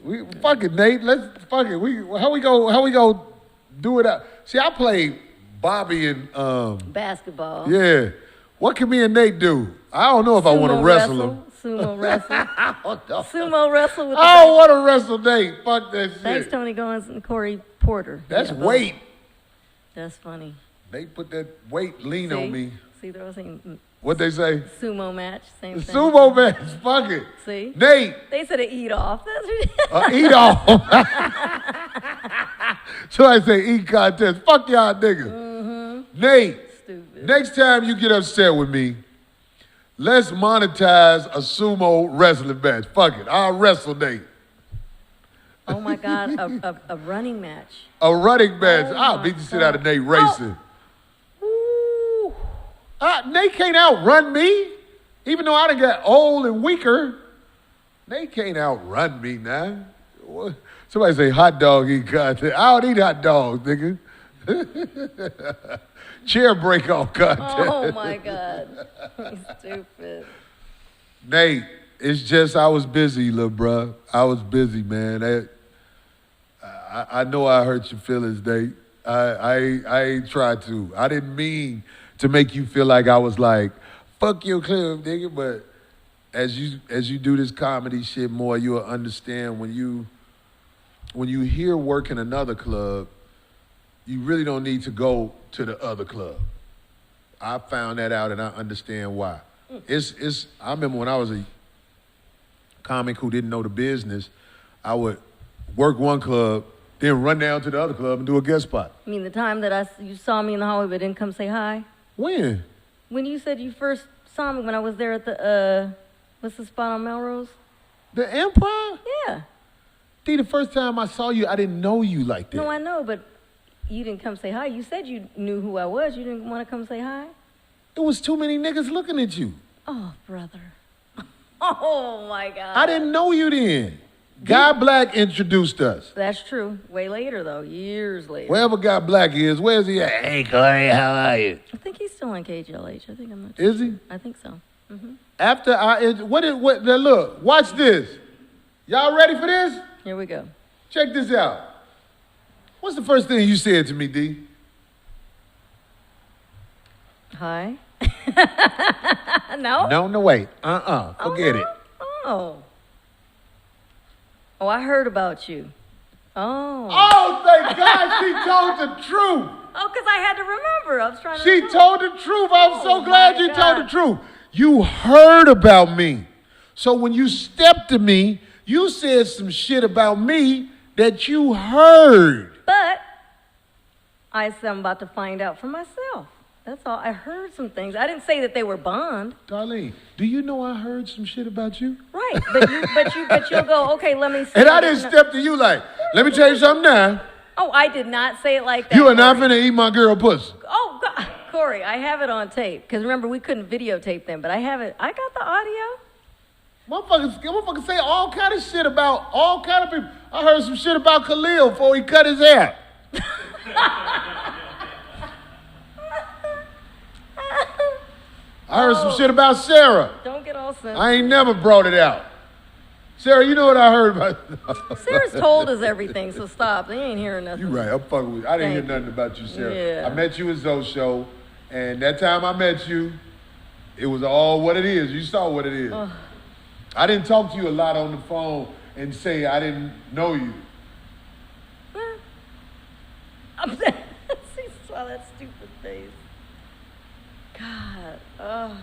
We fuck it, Nate. Let's fuck it. How we go do it out? See, I played Bobby and Basketball. yeah. What can me and Nate do? I don't know if I want to wrestle him. Sumo wrestle. Sumo wrestle with the I don't want to wrestle Nate. Fuck that shit. Thanks, Tony Goins and Corey Porter. That's Yeah, weight. That's funny. Nate put that weight lean See? on me. See, there was a What they say? sumo match. Same thing. Sumo match. Fuck it. See? Nate. They said an eat off. That's Eat off. So I say eat contest. Fuck y'all niggas. Nate, stupid. next time you get upset with me, let's monetize a sumo wrestling match. Fuck it. I'll wrestle Nate. Oh my God, a running match. A running match. Oh I'll my beat the shit out of Nate racing. Ooh. Nate can't outrun me. Even though I done got old and weaker, Nate can't outrun me now. What? Somebody say hot dog eat contest. I don't eat hot dogs, nigga. Chair break off contest. Oh my God. Stupid. Nate, it's just I was busy, little bruh. I was busy, man. I know I hurt your feelings, Nate. I ain't tried to. I didn't mean to make you feel like I was like, fuck your club, nigga. But as you do this comedy shit more, you'll understand when you hear work in another club, you really don't need to go to the other club. I found that out and I understand why. I remember when I was a comic who didn't know the business, I would work one club, then run down to the other club and do a guest spot. You mean the time that you saw me in the hallway but didn't come say hi? When? When you said you first saw me when I was there at the, what's the spot on Melrose? The Improv? Yeah. See, the first time I saw you, I didn't know you like that. No, I know, but you didn't come say hi. You said you knew who I was. You didn't want to come say hi? It was too many niggas looking at you. Oh, brother. Oh, my God. I didn't know you then. Guy Black introduced us. That's true. Way later, though. Years later. Wherever Guy Black is, where's he at? Hey, Corey, how are you? I think he's still on KGLH. I think I'm not. Is he? I think so. Mm-hmm. After now look, watch this. Y'all ready for this? Here we go. Check this out. What's the first thing you said to me, D? Hi. No? No, wait. Forget it. Oh. Oh, I heard about you. Oh. Oh, thank God she told the truth. Oh, because I had to remember. I was trying to She remember. told the truth. I'm so Oh, glad my you God. told the truth. You heard about me. So when you stepped to me, you said some shit about me that you heard. But I said I'm about to find out for myself. That's all. I heard some things. I didn't say that they were Bond. Darlene, do you know I heard some shit about you? Right. But you'll go, okay, let me see. And I didn't step to you like, let me tell you something now. Oh, I did not say it like that. You are not Corey. finna eat my girl pussy. Oh, God. Corey, I have it on tape. Because remember, we couldn't videotape them, but I have it. I got the audio. Motherfuckers say all kind of shit about all kind of people. I heard some shit about Khalil before he cut his hair. I heard some shit about Sarah. Don't get all sensitive. I ain't never brought it out. Sarah, you know what I heard about? Sarah's told us everything, so stop. They ain't hearing nothing. You right. I'm fucking with you. I didn't Thank hear nothing about you, Sarah. Yeah. I met you at Zoe's show, and that time I met you, it was all what it is. You saw what it is. I didn't talk to you a lot on the phone and say I didn't know you. See, saw that stupid face. God. Oh.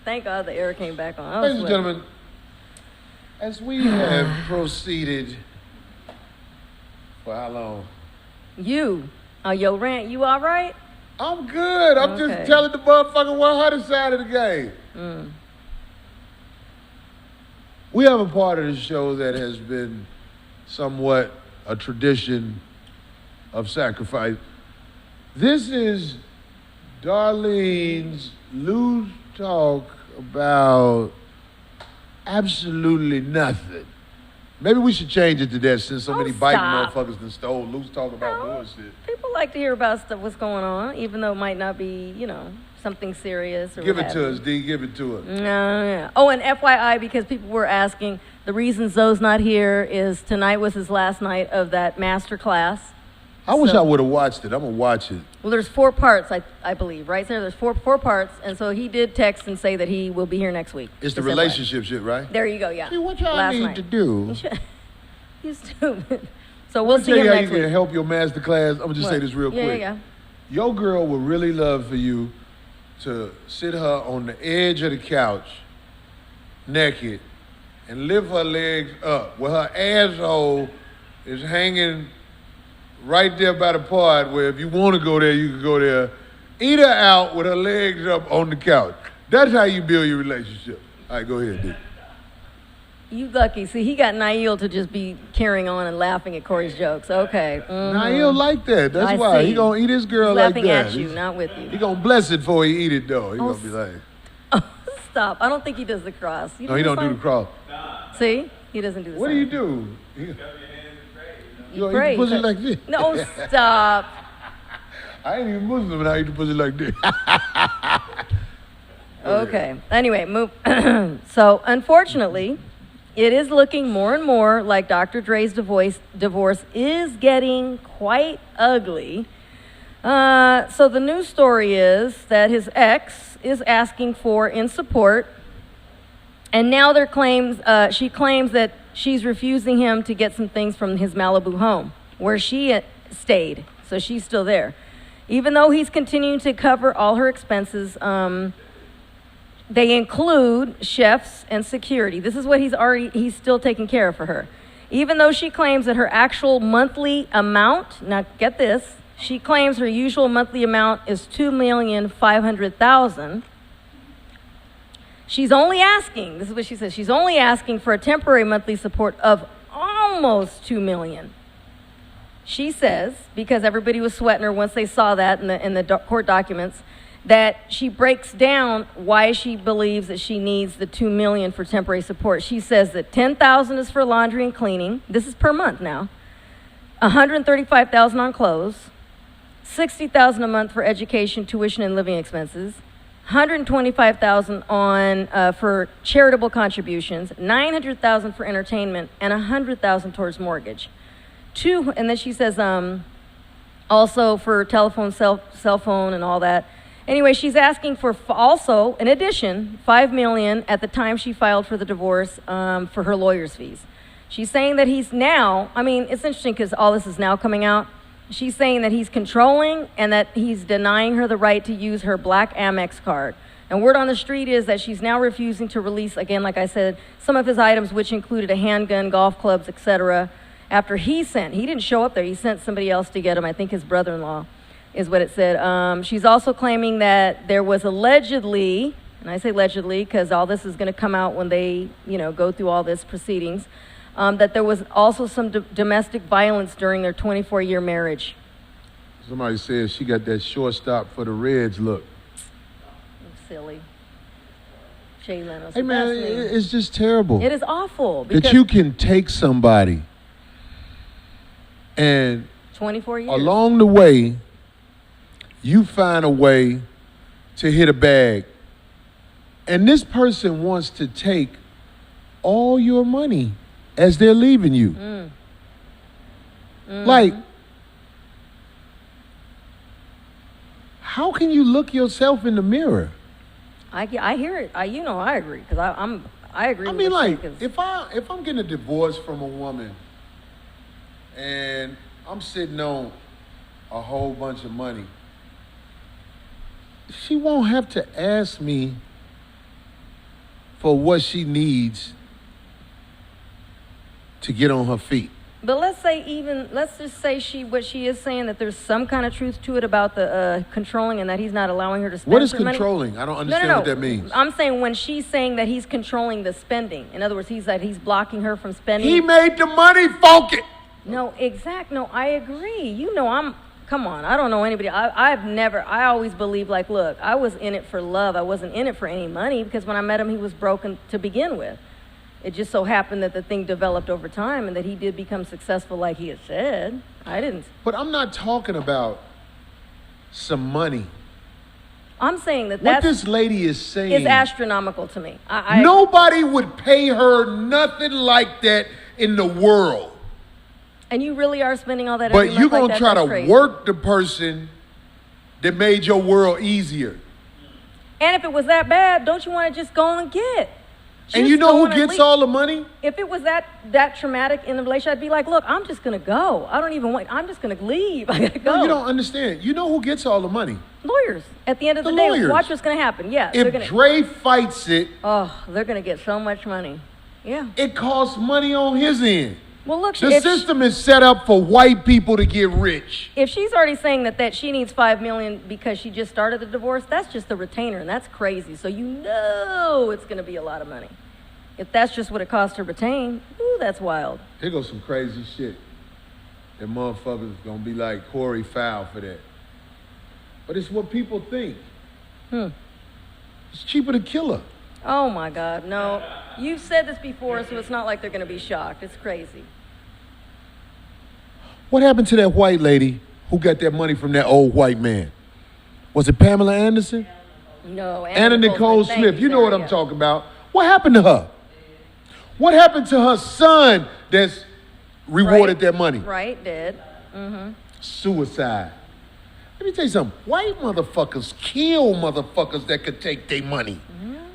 Thank God the air came back on. I was Ladies and sweating. gentlemen, As we have proceeded for how long? You. Oh, yo, Rant, you all right? I'm good. I'm Okay. just telling the motherfucker 100 side of the game. We have a part of the show that has been somewhat a tradition of sacrifice. This is Darlene's loose talk about absolutely nothing. Maybe we should change it to that since so many biting stop. motherfuckers done stole loose talk about bullshit. People like to hear about stuff, what's going on, even though it might not be, something serious. Or Give what it have to you. us, D. Give it to us. No. Oh, and FYI, because people were asking, the reason Zoe's not here is tonight was his last night of that master class. I wish So- I would have watched it. I'm going to watch it. Well, there's 4 parts, I believe, right, Sarah? There's four parts, and so he did text and say that he will be here next week. It's the Just FYI. relationship shit, right? There you go, yeah. See, what y'all Last need night. to do. You stupid. So we'll Let me see tell him you how you next can week. help your master class. I'm going to just say What? this real Yeah, quick. yeah. Your girl would really love for you to sit her on the edge of the couch, naked, and lift her legs up, where her asshole is hanging right there by the part where if you want to go there, you can go there. Eat her out with her legs up on the couch. That's how you build your relationship. All right, go ahead, D. You lucky. See, he got Nail to just be carrying on and laughing at Corey's jokes. Okay. Now he'll like that. That's I why see. he gonna eat his girl He's like laughing that. at you, not with you. He gonna bless it before he eat it though. He Oh, gonna be like, Stop. I don't think he does the cross. no, he don't do the cross. See? He doesn't do the What do sign. you do? You gonna pray. eat the pussy like this? No, stop. I ain't even Muslim and I eat the pussy like this. Okay. Anyway, move. So, unfortunately, it is looking more and more like Dr. Dre's divorce is getting quite ugly. So the news story is that his ex is asking for in support, and now she claims that she's refusing him to get some things from his Malibu home where she stayed. So she's still there, even though he's continuing to cover all her expenses. They include chefs and security. This is what he's still taking care of for her. Even though she claims that her actual monthly amount, now get this, she claims her usual monthly amount is $2,500,000. She's only asking, this is what she says, she's only asking for a temporary monthly support of almost $2 million. She says, because everybody was sweating her once they saw that in the court documents, that she breaks down why she believes that she needs the $2 million for temporary support. She says that $10,000 is for laundry and cleaning. This is per month now. $135,000 on clothes, $60,000 a month for education, tuition, and living expenses, $125,000 on for charitable contributions, $900,000 for entertainment, and $100,000 towards mortgage. And then she says also for telephone, cell phone, and all that. Anyway, she's asking for also, in addition, $5 million at the time she filed for the divorce for her lawyer's fees. She's saying that he's now, it's interesting because all this is now coming out. She's saying that he's controlling and that he's denying her the right to use her black Amex card. And word on the street is that she's now refusing to release, again, like I said, some of his items, which included a handgun, golf clubs, etc. After he didn't show up there, he sent somebody else to get him, I think his brother-in-law. Is what it said. She's also claiming that there was allegedly, and I say allegedly because all this is going to come out when they, go through all this proceedings, that there was also some domestic violence during their 24-year marriage. Somebody says she got that shortstop for the Reds look. Silly. Jay Leno's Hey the man, best name. it's just terrible. It is awful that because you can take somebody and 24 years. along the way, you find a way to hit a bag. And this person wants to take all your money as they're leaving you. Like, how can you look yourself in the mirror? I hear it. I agree because I agree. I with mean, what like, she says. if I'm getting a divorce from a woman and I'm sitting on a whole bunch of money, she won't have to ask me for what she needs to get on her feet. But let's just say what she is saying, that there's some kind of truth to it about the controlling, and that he's not allowing her to spend. What is her money. controlling? I don't understand No. what that means. I'm saying when she's saying that he's controlling the spending. In other words, he's blocking her from spending. He made the money, focus. No, No, I agree. Come on, I don't know anybody. I always believe, like, look, I was in it for love. I wasn't in it for any money, because when I met him, he was broken to begin with. It just so happened that the thing developed over time and that he did become successful like he had said. I didn't. But I'm not talking about some money. I'm saying what this lady is saying is astronomical to me. Nobody would pay her nothing like that in the world. And you really are spending all that But every you're month like going to that? try That's to crazy. work the person that made your world easier. And if it was that bad, don't you want to just go and get? And you know who gets all the money? If it was that traumatic in the relationship, I'd be like, look, I'm just going to go. I don't even want, I'm just going to leave. I got to go. No, you don't understand. You know who gets all the money? Lawyers. At the end of the day, lawyers. watch what's going to happen. Yeah. If Dre fights it, they're going to get so much money. Yeah. it costs money on his end. Well, look, The system is set up for white people to get rich. if she's already saying that she needs $5 million because she just started the divorce, that's just the retainer, and that's crazy. So you know it's going to be a lot of money. If that's just what it costs to retain, ooh, that's wild. Here goes some crazy shit. And motherfuckers gonna be like, Corey foul for that. But it's what people think. It's cheaper to kill her. Oh my God, no. You've said this before, so it's not like they're going to be shocked. It's crazy. What happened to that white lady who got that money from that old white man? Was it Pamela Anderson? No, Anna Nicole Thank Smith. You know what I'm Sarah, talking about. What happened to her? What happened to her son that's rewarded that money? Right, did. Suicide. Let me tell you something. White motherfuckers kill motherfuckers that could take their money.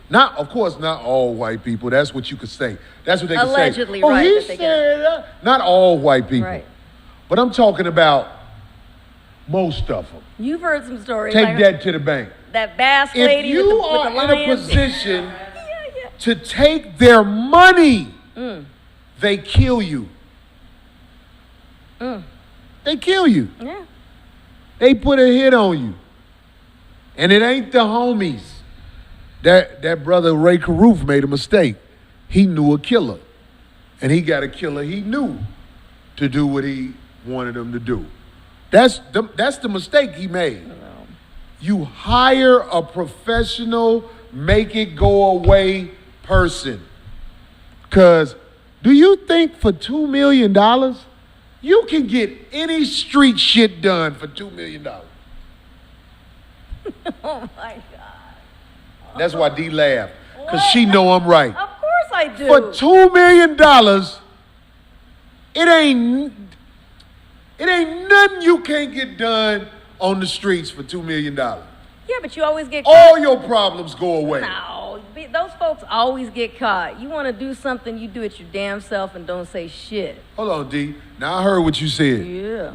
Not, of course, not all white people. That's what you could say. That's what they could say. Allegedly, Oh, right, he that they said that. Not all white people. Right. But I'm talking about most of them. You've heard some stories. Take like that to the bank. that Bass If lady you with the are in a lions. position to take their money, they kill you. They kill you. Yeah. They put a hit on you. And it ain't the homies. That brother Ray Caruth made a mistake. He knew a killer. And he got a killer he knew to do what he wanted him to do. That's the mistake he made. You hire a professional, make it go away person. Because do you think for $2 million, you can get any street shit done for $2 million? Oh my God. That's why D laughed. Because she know I'm right. Of course I do. For $2 million, it ain't nothing you can't get done on the streets for $2 million. Yeah, but you always get All caught. your problems go away. No, those folks always get caught. You want to do something, you do it your damn self and don't say shit. Hold on, D. Now I heard what you said. Yeah.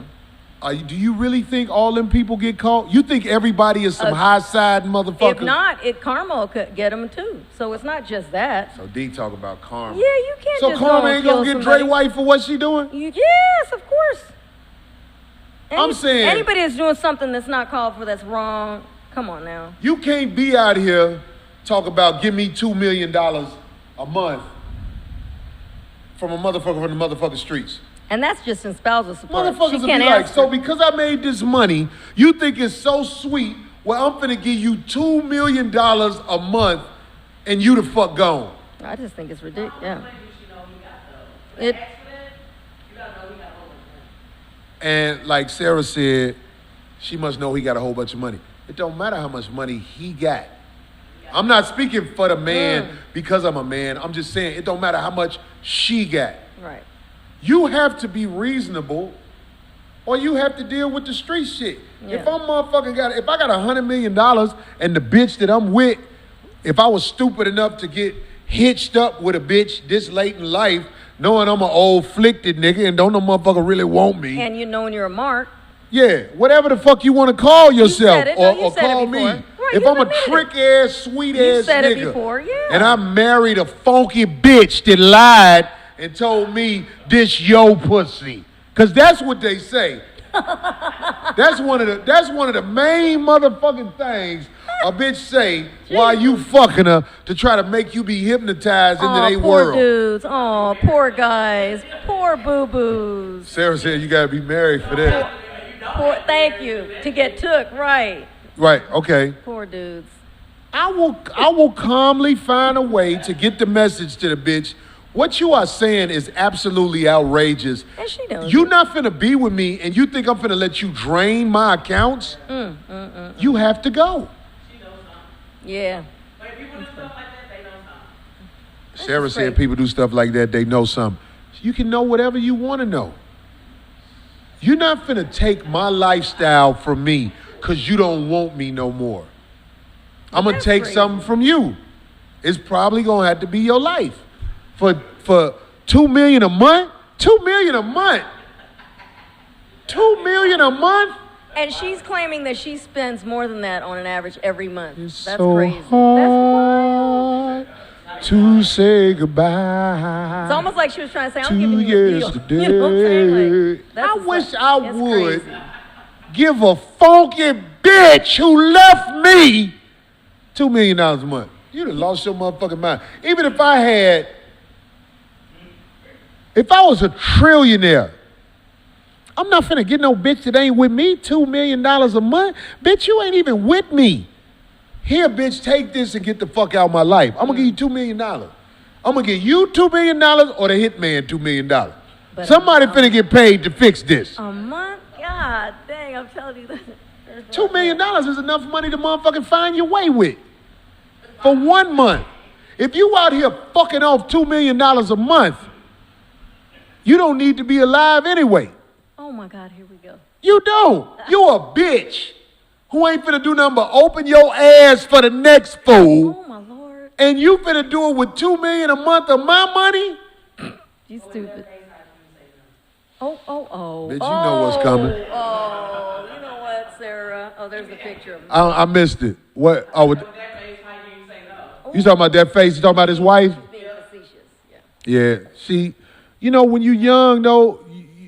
Do you really think all them people get caught? You think everybody is some high side motherfuckers? If not, karma could get them too. So it's not just that. So D talk about karma. Yeah, you can't So just karma go and ain't kill gonna get somebody. Dre White for what she doing? Yes, of course. I'm saying- anybody that's doing something that's not called for, that's wrong. Come on now. You can't be out here talk about give me $2 million a month from a motherfucker from the motherfucking streets. And that's just in spousal support. Motherfuckers She will be can't like, ask so for- because I made this money, you think it's so sweet, well, I'm finna give you $2 million a month and you the fuck gone. I just think it's ridiculous. Yeah. And like Sarah said, she must know he got a whole bunch of money. It don't matter how much money he got. I'm not speaking for the man because I'm a man. I'm just saying it don't matter how much she got. Right. You have to be reasonable or you have to deal with the street shit. Yeah. If I got $100 million and the bitch that I'm with, if I was stupid enough to get hitched up with a bitch this late in life, knowing I'm an old flicked nigga and don't no motherfucker really want me. And you knowing you're a mark. Yeah, whatever the fuck you want to call yourself said it. No, you or said it call me. before. Right, If you I'm a admitted it. trick ass, sweet You ass said it nigga, before, yeah. and I married a funky bitch that lied and told me this yo pussy. Cause that's what they say. That's one of the main motherfucking things a bitch say while you fucking her to try to make you be hypnotized into their world. Poor dudes. Oh, poor guys. Poor boo-boos. Sarah said you gotta be married for that. Thank you. To get took, right. Right, okay. Poor dudes. I will calmly find a way to get the message to the bitch. What you are saying is absolutely outrageous. And she knows. You not finna be with me and you think I'm finna let you drain my accounts? You have to go. Yeah. Sarah said people do stuff like that, they know something. You can know whatever you want to know. You're not finna take my lifestyle from me because you don't want me no more. I'm going to take something from you. It's probably going to have to be your life. For $2 million a month? $2 million a month? $2 million a month? And she's claiming that she spends more than that on an average every month. It's That's so crazy. hard to say goodbye. It's almost like she was trying to say, I'm giving you a deal. Yesterday. You know what I'm saying? Like, I wish I it's would crazy. give a funky bitch who left me $2 million a month. You'd have lost your motherfucking mind. Even if I was a trillionaire, I'm not finna get no bitch that ain't with me $2 million a month. Bitch, you ain't even with me. Here, bitch, take this and get the fuck out of my life. I'm gonna give you $2 million. I'm gonna give you $2 million or the hitman $2 million. Somebody finna get paid to fix this. A month? God dang, I'm telling you that. $2 million is enough money to motherfucking find your way with. For 1 month. If you out here fucking off $2 million a month, you don't need to be alive anyway. Oh my God, here we go. You don't. You a bitch who ain't finna do nothing but open your ass for the next fool. Oh my Lord. And you finna do it with $2 million a month of my money? You stupid. Oh. Bitch, you know what's coming. Oh, you know what, Sarah? Oh, there's the picture of him. I missed it. What? Oh, you talking about that face? You talking about his wife? Being facetious, Yeah. See, you know, when you young, though,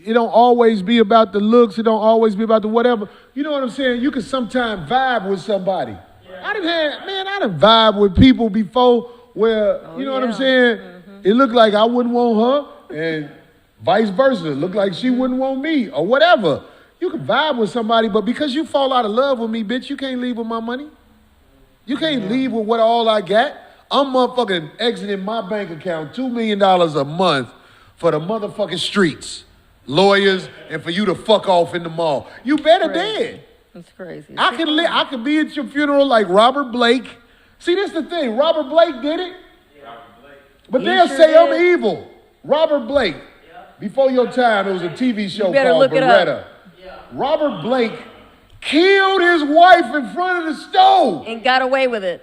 it don't always be about the looks. It don't always be about the whatever. You know what I'm saying? You can sometimes vibe with somebody. Yeah. I done vibe with people before where, you know what I'm saying? It looked like I wouldn't want her and vice versa. It looked like she wouldn't want me or whatever. You can vibe with somebody, but because you fall out of love with me, bitch, you can't leave with my money. You can't leave with what all I got. I'm motherfucking exiting my bank account $2 million a month for the motherfucking streets, lawyers, and for you to fuck off in the mall. You better dead. That's crazy. I can be at your funeral like Robert Blake. See, this the thing. Robert Blake did it. But they'll say I'm evil. Robert Blake. Before your time, it was a TV show called Beretta. Robert Blake killed his wife in front of the stove. And got away with it.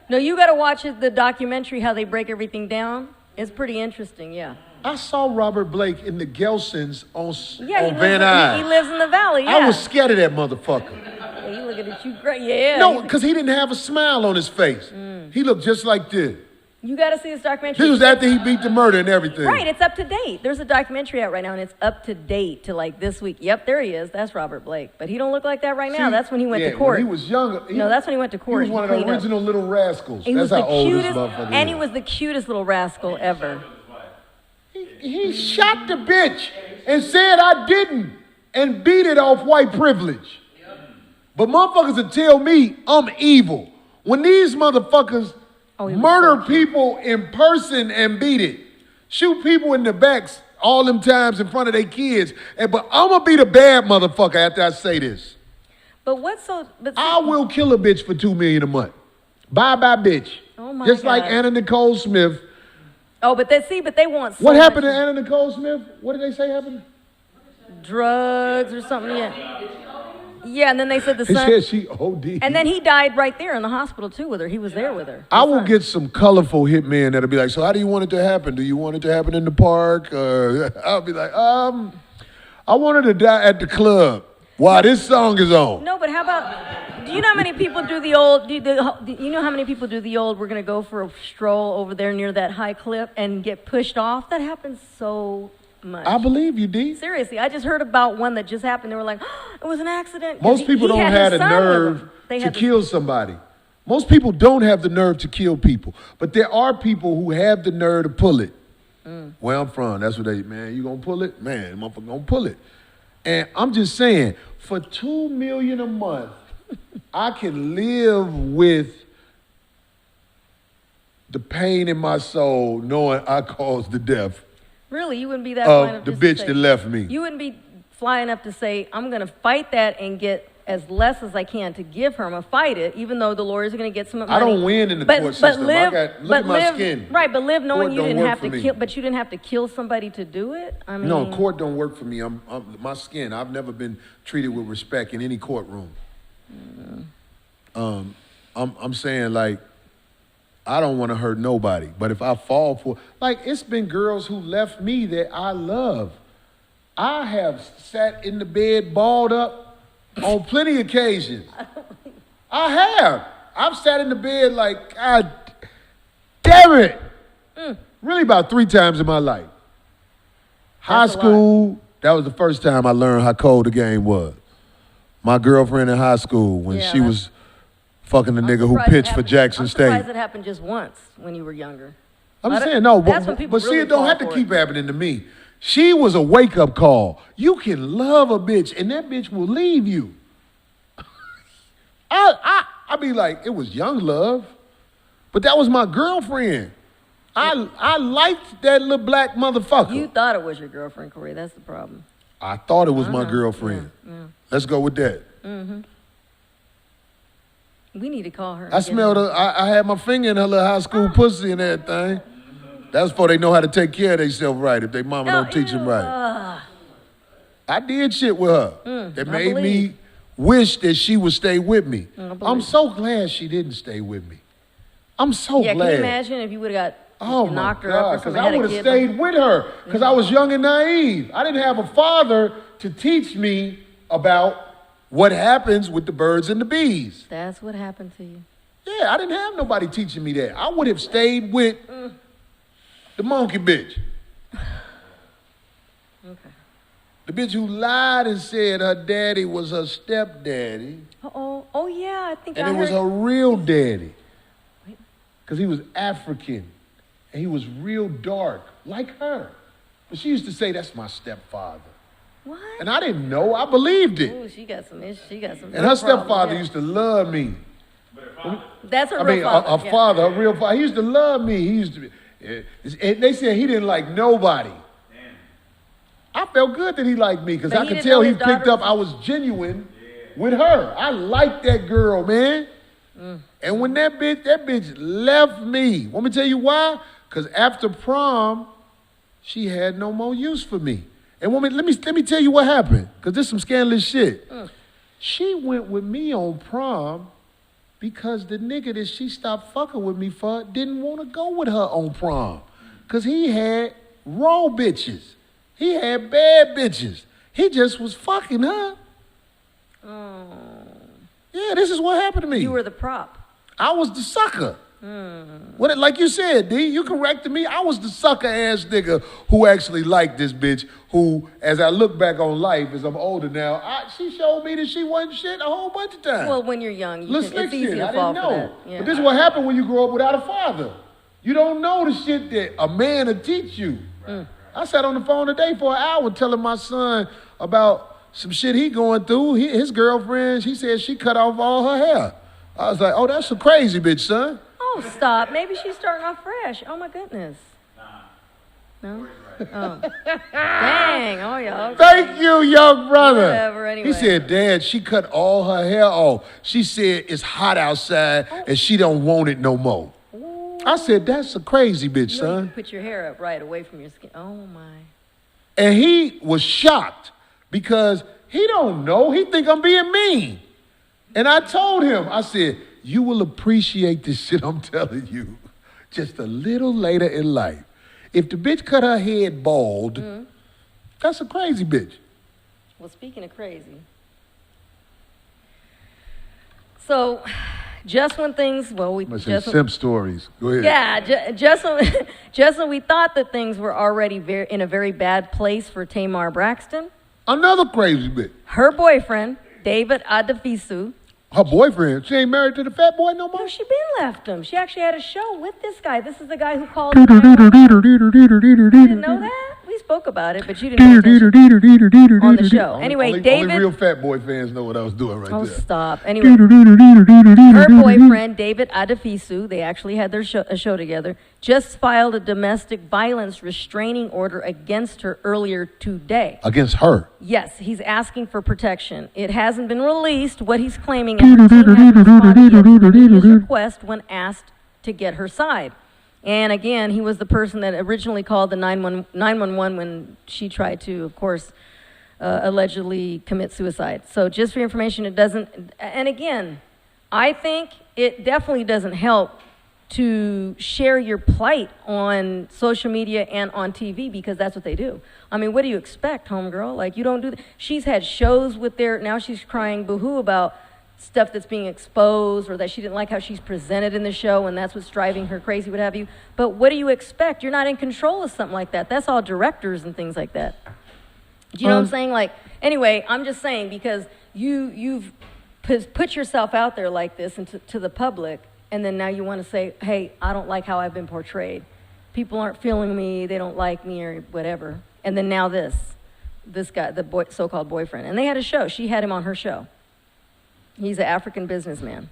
No, you got to watch the documentary, how they break everything down. It's pretty interesting, yeah. I saw Robert Blake in the Gelsons on Van Van Nuys. He lives in the valley, yeah. I was scared of that motherfucker. Yeah, he looking at you great, yeah. No, because he didn't have a smile on his face. He looked just like this. You got to see this documentary. This was after he beat the murder and everything. Right, it's up to date. There's a documentary out right now, and it's up to date to like this week. Yep, there he is. That's Robert Blake. But he don't look like that right now. That's when he went to court. When he was younger. No, that's when he went to court. He was one of the original little rascals. That's how old this motherfucker is. And he was the cutest little rascal ever. He shot the bitch and said I didn't and beat it off white privilege. But motherfuckers will tell me I'm evil. When these motherfuckers murder people in person and beat it, shoot people in the backs all them times in front of their kids, but I'm going to be the bad motherfucker after I say this. But what's so... I will kill a bitch for $2 million a month. Bye-bye, bitch. Oh, my Just God. like Anna Nicole Smith. Oh, but they want so What happened much to Anna Nicole Smith? What did they say happened? drugs or something, yeah. Yeah, and then they said the He son... said she OD. And then he died right there in the hospital, too, with her. He was there with her. I will get some colorful hitmen that'll be like, so how do you want it to happen? Do you want it to happen in the park? I'll be like, I want her to die at the club while this song is on. No, but how about... Do you know how many people do the old? You know how many people do the old? We're gonna go for a stroll over there near that high cliff and get pushed off. That happens so much. I believe you, D. Seriously, I just heard about one that just happened. They were like, oh, it was an accident. Most people don't have the nerve to kill somebody. Most people don't have the nerve to kill people. But there are people who have the nerve to pull it. Where I'm from, that's what man, you gonna pull it? Man, motherfucker gonna pull it. And I'm just saying, for $2 million a month, I can live with the pain in my soul knowing I caused the death Really, you wouldn't be that flying of up the just bitch to say, that left me. You wouldn't be flying up to say, I'm going to fight that and get as less as I can to give her. I'm going to fight it, even though the lawyers are going to get some money. I don't win in the court system. Live, look at my skin. Right, but live knowing Court you don't didn't work have for to me. kill, but you didn't have to kill somebody to do it. I mean, No, court don't work for me. My skin. I've never been treated with respect in any courtroom. I'm saying, like, I don't want to hurt nobody. But if I fall for, like, it's been girls who left me that I love. I have sat in the bed balled up on plenty of occasions. I have. I've sat in the bed like, God damn it. Really about 3 times in my life. High school, that was the first time I learned how cold the game was. My girlfriend in high school, when she was fucking the nigga who pitched for Jackson State. I'm surprised it happened just once when you were younger. I'm saying, no, that's when people but see, really it don't fall have to for keep it. happening to me. She was a wake-up call. You can love a bitch, and that bitch will leave you. I be like, it was young love, but that was my girlfriend. I liked that little black motherfucker. You thought it was your girlfriend, Corey. That's the problem. I thought it was my girlfriend. Yeah. Let's go with that. We need to call her. I smelled her. I had my finger in her little high school pussy and everything. That's before they know how to take care of themselves right, if their mama don't teach them right. I did shit with her that made me wish that she would stay with me. I'm so glad she didn't stay with me. I'm so glad. Can you imagine if you would have got knocked her up or because something? I would have stayed with her because I was young and naive. I didn't have a father to teach me about what happens with the birds and the bees. That's what happened to you. Yeah, I didn't have nobody teaching me that. I would have stayed with the monkey bitch. Okay. The bitch who lied and said her daddy was her stepdaddy. Oh yeah, I think And I it was heard. her real daddy. Because he was African. And he was real dark, like her. But she used to say, that's my stepfather. What? And I didn't know. I believed it. Ooh, she got some issues. She got some. And her stepfather used to love me. That's her I real mean, father. a father, a real father. He used to love me. He used to be. And they said he didn't like nobody. I felt good that he liked me because But I he could didn't tell know he his picked daughter up I was genuine with her. I liked that girl, man. And when that bitch left me, want me to tell you why? Because after prom, she had no more use for me. And let me tell you what happened, because this is some scandalous shit. She went with me on prom because the nigga that she stopped fucking with me for didn't want to go with her on prom. Because he had raw bitches. He had bad bitches. He just was fucking her. Yeah, this is what happened to me. You were the prop. I was the sucker. Like you said, D, you corrected me. I was the sucker ass nigga who actually liked this bitch who, as I look back on life, as I'm older now, she showed me that she wasn't shit a whole bunch of times. Well, when you're young, Little it's slick easy shit. to I fall didn't for know. that. Yeah. But this is what happened when you grow up without a father. You don't know the shit that a man will teach you. I sat on the phone today for an hour telling my son about some shit he going through. His girlfriend, she said she cut off all her hair. I was like, oh, that's a crazy bitch, son. Oh, stop. Maybe she's starting off fresh. Oh, my goodness. No? Oh. Dang. Oh, yeah. Okay. Thank you, young brother. Whatever, anyway. He said, Dad, she cut all her hair off. She said it's hot outside and she don't want it no more. I said, that's a crazy bitch, You know, you son. can put your hair up right away from your skin. Oh, my. And he was shocked because he don't know. He think I'm being mean. And I told him, I said, you will appreciate this shit I'm telling you just a little later in life. If the bitch cut her head bald, that's a crazy bitch. Well, speaking of crazy, So, just when things, Must say simp stories. Go ahead. Yeah, just when we thought that things were already in a very bad place for Tamar Braxton, Another crazy bitch. her boyfriend, David Adefisu, Her boyfriend. She ain't married to the fat boy no more? no, she been left him. She actually had a show with this guy. This is the guy who called. You didn't know that? We spoke about it, but you didn't pay attention on the show. Anyway, only David. real fat boy fans know what I was doing right Oh, there. stop. Anyway, her boyfriend, David Adefisu, they actually had a show together, just filed a domestic violence restraining order against her earlier today. Against her? Yes, he's asking for protection. It hasn't been released what he's claiming, and her team has responded to his request when asked to get her side. And again, he was the person that originally called the 911 when she tried to, of course, allegedly commit suicide. So just for your information, it doesn't, and again, I think it definitely doesn't help to share your plight on social media and on TV because that's what they do. I mean, what do you expect, homegirl? Like, you don't do that. She's had shows with now she's crying boo-hoo about stuff that's being exposed or that she didn't like how she's presented in the show and that's what's driving her crazy, what have you. But what do you expect? You're not in control of something like that. That's all directors and things like that. Do you know what I'm saying? Like, anyway, I'm just saying because you've put yourself out there like this and to the public, and then now you want to say, hey, I don't like how I've been portrayed. People aren't feeling me, they don't like me or whatever. And then now this guy, the so-called boyfriend. And they had a show. She had him on her show. He's an African businessman.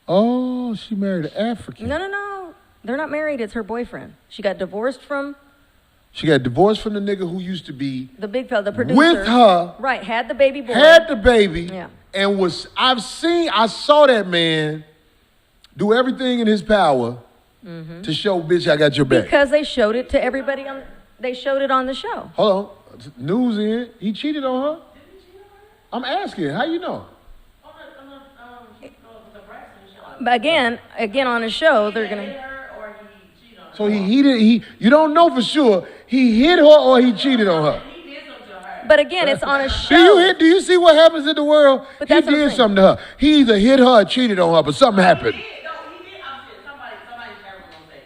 Oh, she married an African. No. They're not married. It's her boyfriend. She got divorced from... She got divorced from the nigga who used to be... The big fella, the producer. With her. Right, had the baby boy. Had the baby. Yeah. And I saw that man do everything in his power to show, bitch, I got your back. Because they showed it to everybody they showed it on the show. Hold on. News in. He cheated on her? I'm asking. How you know? But again on the show, they're going to... So you don't know for sure. He hit her or he cheated on her. But again, it's on a show. Do you see what happens in the world? But He that's what I'm did saying. something to her. He either hit her or cheated on her, but something happened.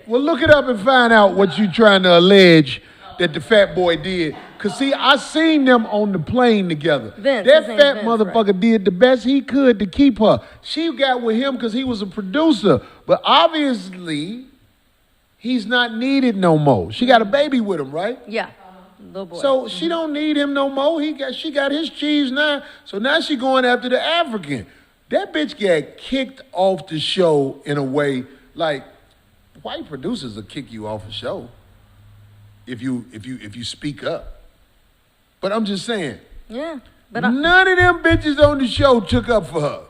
Well, look it up and find out what you trying to allege that the fat boy did. Because, see, I seen them on the plane together. Vince, that his name's fat Vince, motherfucker right. did the best he could to keep her. She got with him because he was a producer. But obviously, he's not needed no more. She got a baby with him, right? Yeah, little boy. So she don't need him no more. She got his cheese now. So now she going after the African. That bitch got kicked off the show in a way like white producers will kick you off a show if you speak up. But I'm just saying. Yeah. But None of them bitches on the show took up for her.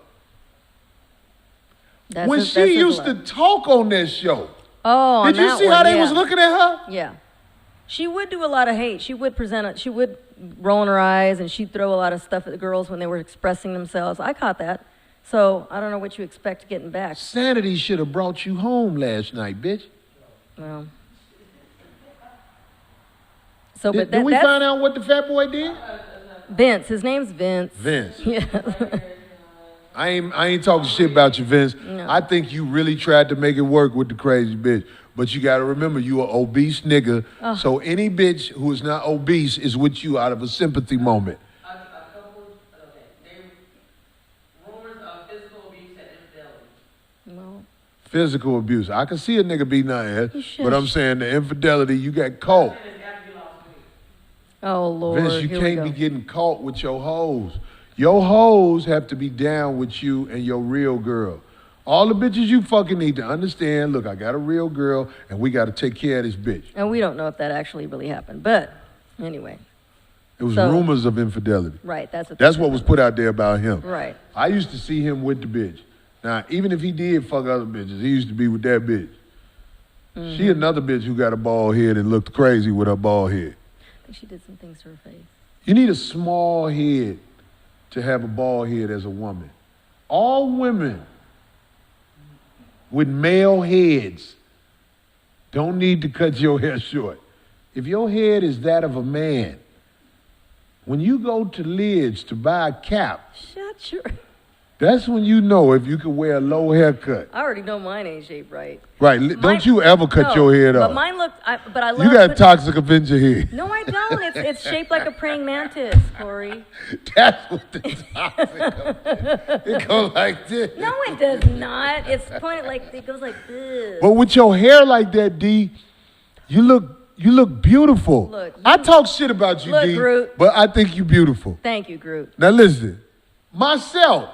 When she used to talk on that show. Oh, did you see how they was looking at her? Yeah. She would do a lot of hate. She would she would roll in her eyes and she'd throw a lot of stuff at the girls when they were expressing themselves. I caught that. So I don't know what you expect getting back. Sanity should have brought you home last night, bitch. Well. So, Did we find out what the fat boy did? Vince. His name's Vince. Vince. Yeah. I ain't talking shit about you, Vince. No. I think you really tried to make it work with the crazy bitch. But you got to remember, you an obese nigga. Oh. So any bitch who is not obese is with you out of a sympathy moment. Rumors of physical abuse and infidelity. Well, Physical abuse. I can see a nigga beating her ass, You but I'm saying the infidelity, you got caught. oh, Lord. Vince, you here we can't go. be getting caught with your hoes. Your hoes have to be down with you and your real girl. All the bitches you fucking need to understand, look, I got a real girl, and we got to take care of this bitch. And we don't know if that actually really happened. But anyway. It was So- rumors of infidelity. Right. That's what was put out there about him. Right. I used to see him with the bitch. Now, even if he did fuck other bitches, he used to be with that bitch. Mm-hmm. She another bitch who got a bald head and looked crazy with her bald head. I think she did some things to her face. You need a small head to have a bald head as a woman. All women with male heads don't need to cut your hair short. If your head is that of a man, when you go to Lids to buy a cap, Shut your... That's when you know if you can wear a low haircut. I already know mine ain't shaped right. Right. Don't you ever cut your head off. But mine looked, but I love You got Toxic Avenger hair. No, I don't. It's shaped like a praying mantis, Corey. That's what the Toxic Avenger. It goes like this. No, it does not. It's pointed like, it goes like this. But with your hair like that, D, you look beautiful. Look, I talk shit about you, look, D, Groot. but I think you beautiful. Thank you, Groot. Now listen, myself,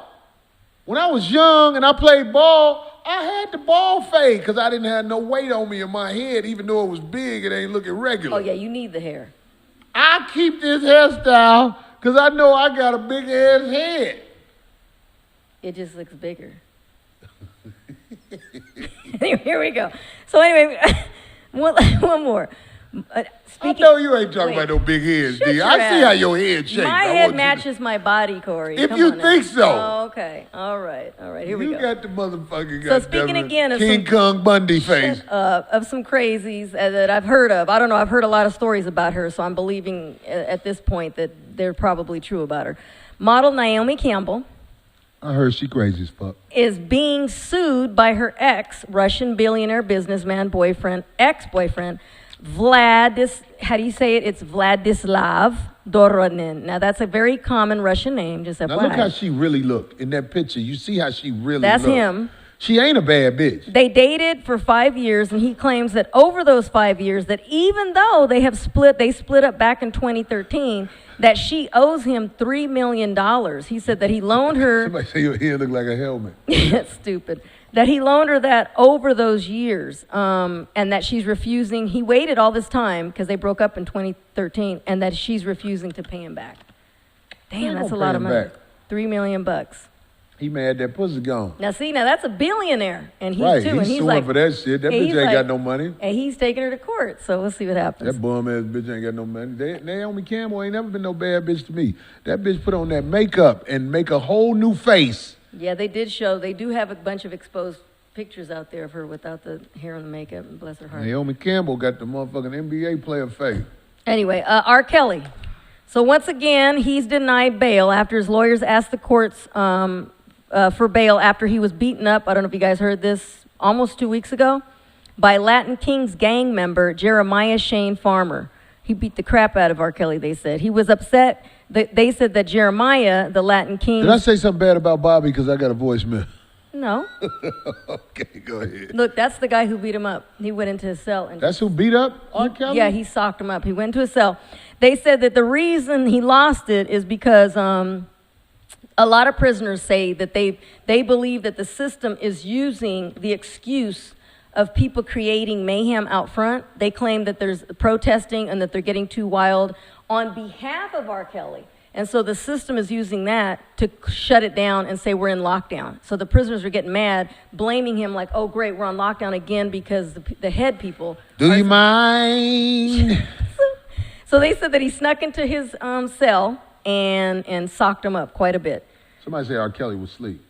when I was young and I played ball, I had the ball fade because I didn't have no weight on me in my head, even though it was big, it ain't looking regular. Oh, yeah, you need the hair. I keep this hairstyle because I know I got a big ass head. It just looks bigger. Here we go. So anyway, one more. I know you ain't talking about no big heads, D. I see how your head shapes. My head matches my body, Corey. If Come you on think now. so. Oh, okay. All right. Here we go. You got the motherfucking So speaking again of King Kong Bundy face. Of some crazies that I've heard of. I don't know. I've heard a lot of stories about her, so I'm believing at this point that they're probably true about her. Model Naomi Campbell I heard she crazy as fuck. is being sued by her Russian billionaire businessman ex-boyfriend, how do you say it? It's Vladislav Darelene. Now, that's a very common Russian name, just FYI. Now, look how she really looked in that picture. You see how she really That's looked. him. She ain't a bad bitch. They dated for 5 years, and he claims that over those 5 years, that even though they split up back in 2013, that she owes him $3 million. He said that he loaned her... Somebody say your hair look like a helmet. That's stupid. That he loaned her that over those years, and that she's refusing. He waited all this time because they broke up in 2013, and that she's refusing to pay him back. Damn, that's a lot of money. $3 million. He mad that pussy gone. Now that's a billionaire, and he Right, too, and he's suing like for that shit. That bitch ain't got no money. And he's taking her to court. So we'll see what happens. That bum ass bitch ain't got no money. Naomi Campbell ain't never been no bad bitch to me. That bitch put on that makeup and make a whole new face. Yeah, they do have a bunch of exposed pictures out there of her without the hair and the makeup, and bless her heart. Naomi Campbell got the motherfucking NBA player face. Anyway, R. Kelly. So once again, he's denied bail after his lawyers asked the courts for bail after he was beaten up. I don't know if you guys heard this, almost 2 weeks ago, by Latin Kings gang member Jeremiah Shane Farmer. He beat the crap out of R. Kelly, they said. He was upset. They said that Jeremiah, the Latin King... Did I say something bad about Bobby because I got a voicemail? No. Okay, go ahead. Look, that's the guy who beat him up. He went into his cell. And That's who beat up R. Kelly? Yeah, he socked him up. He went into his cell. They said that the reason he lost it is because a lot of prisoners say that they believe that the system is using the excuse of people creating mayhem out front. They claim that there's protesting and that they're getting too wild on behalf of R. Kelly. And so the system is using that to shut it down and say we're in lockdown. So the prisoners are getting mad, blaming him like, oh, great, we're on lockdown again because the head people... Do you mind? So they said that he snuck into his cell and socked him up quite a bit. Somebody say R. Kelly was asleep.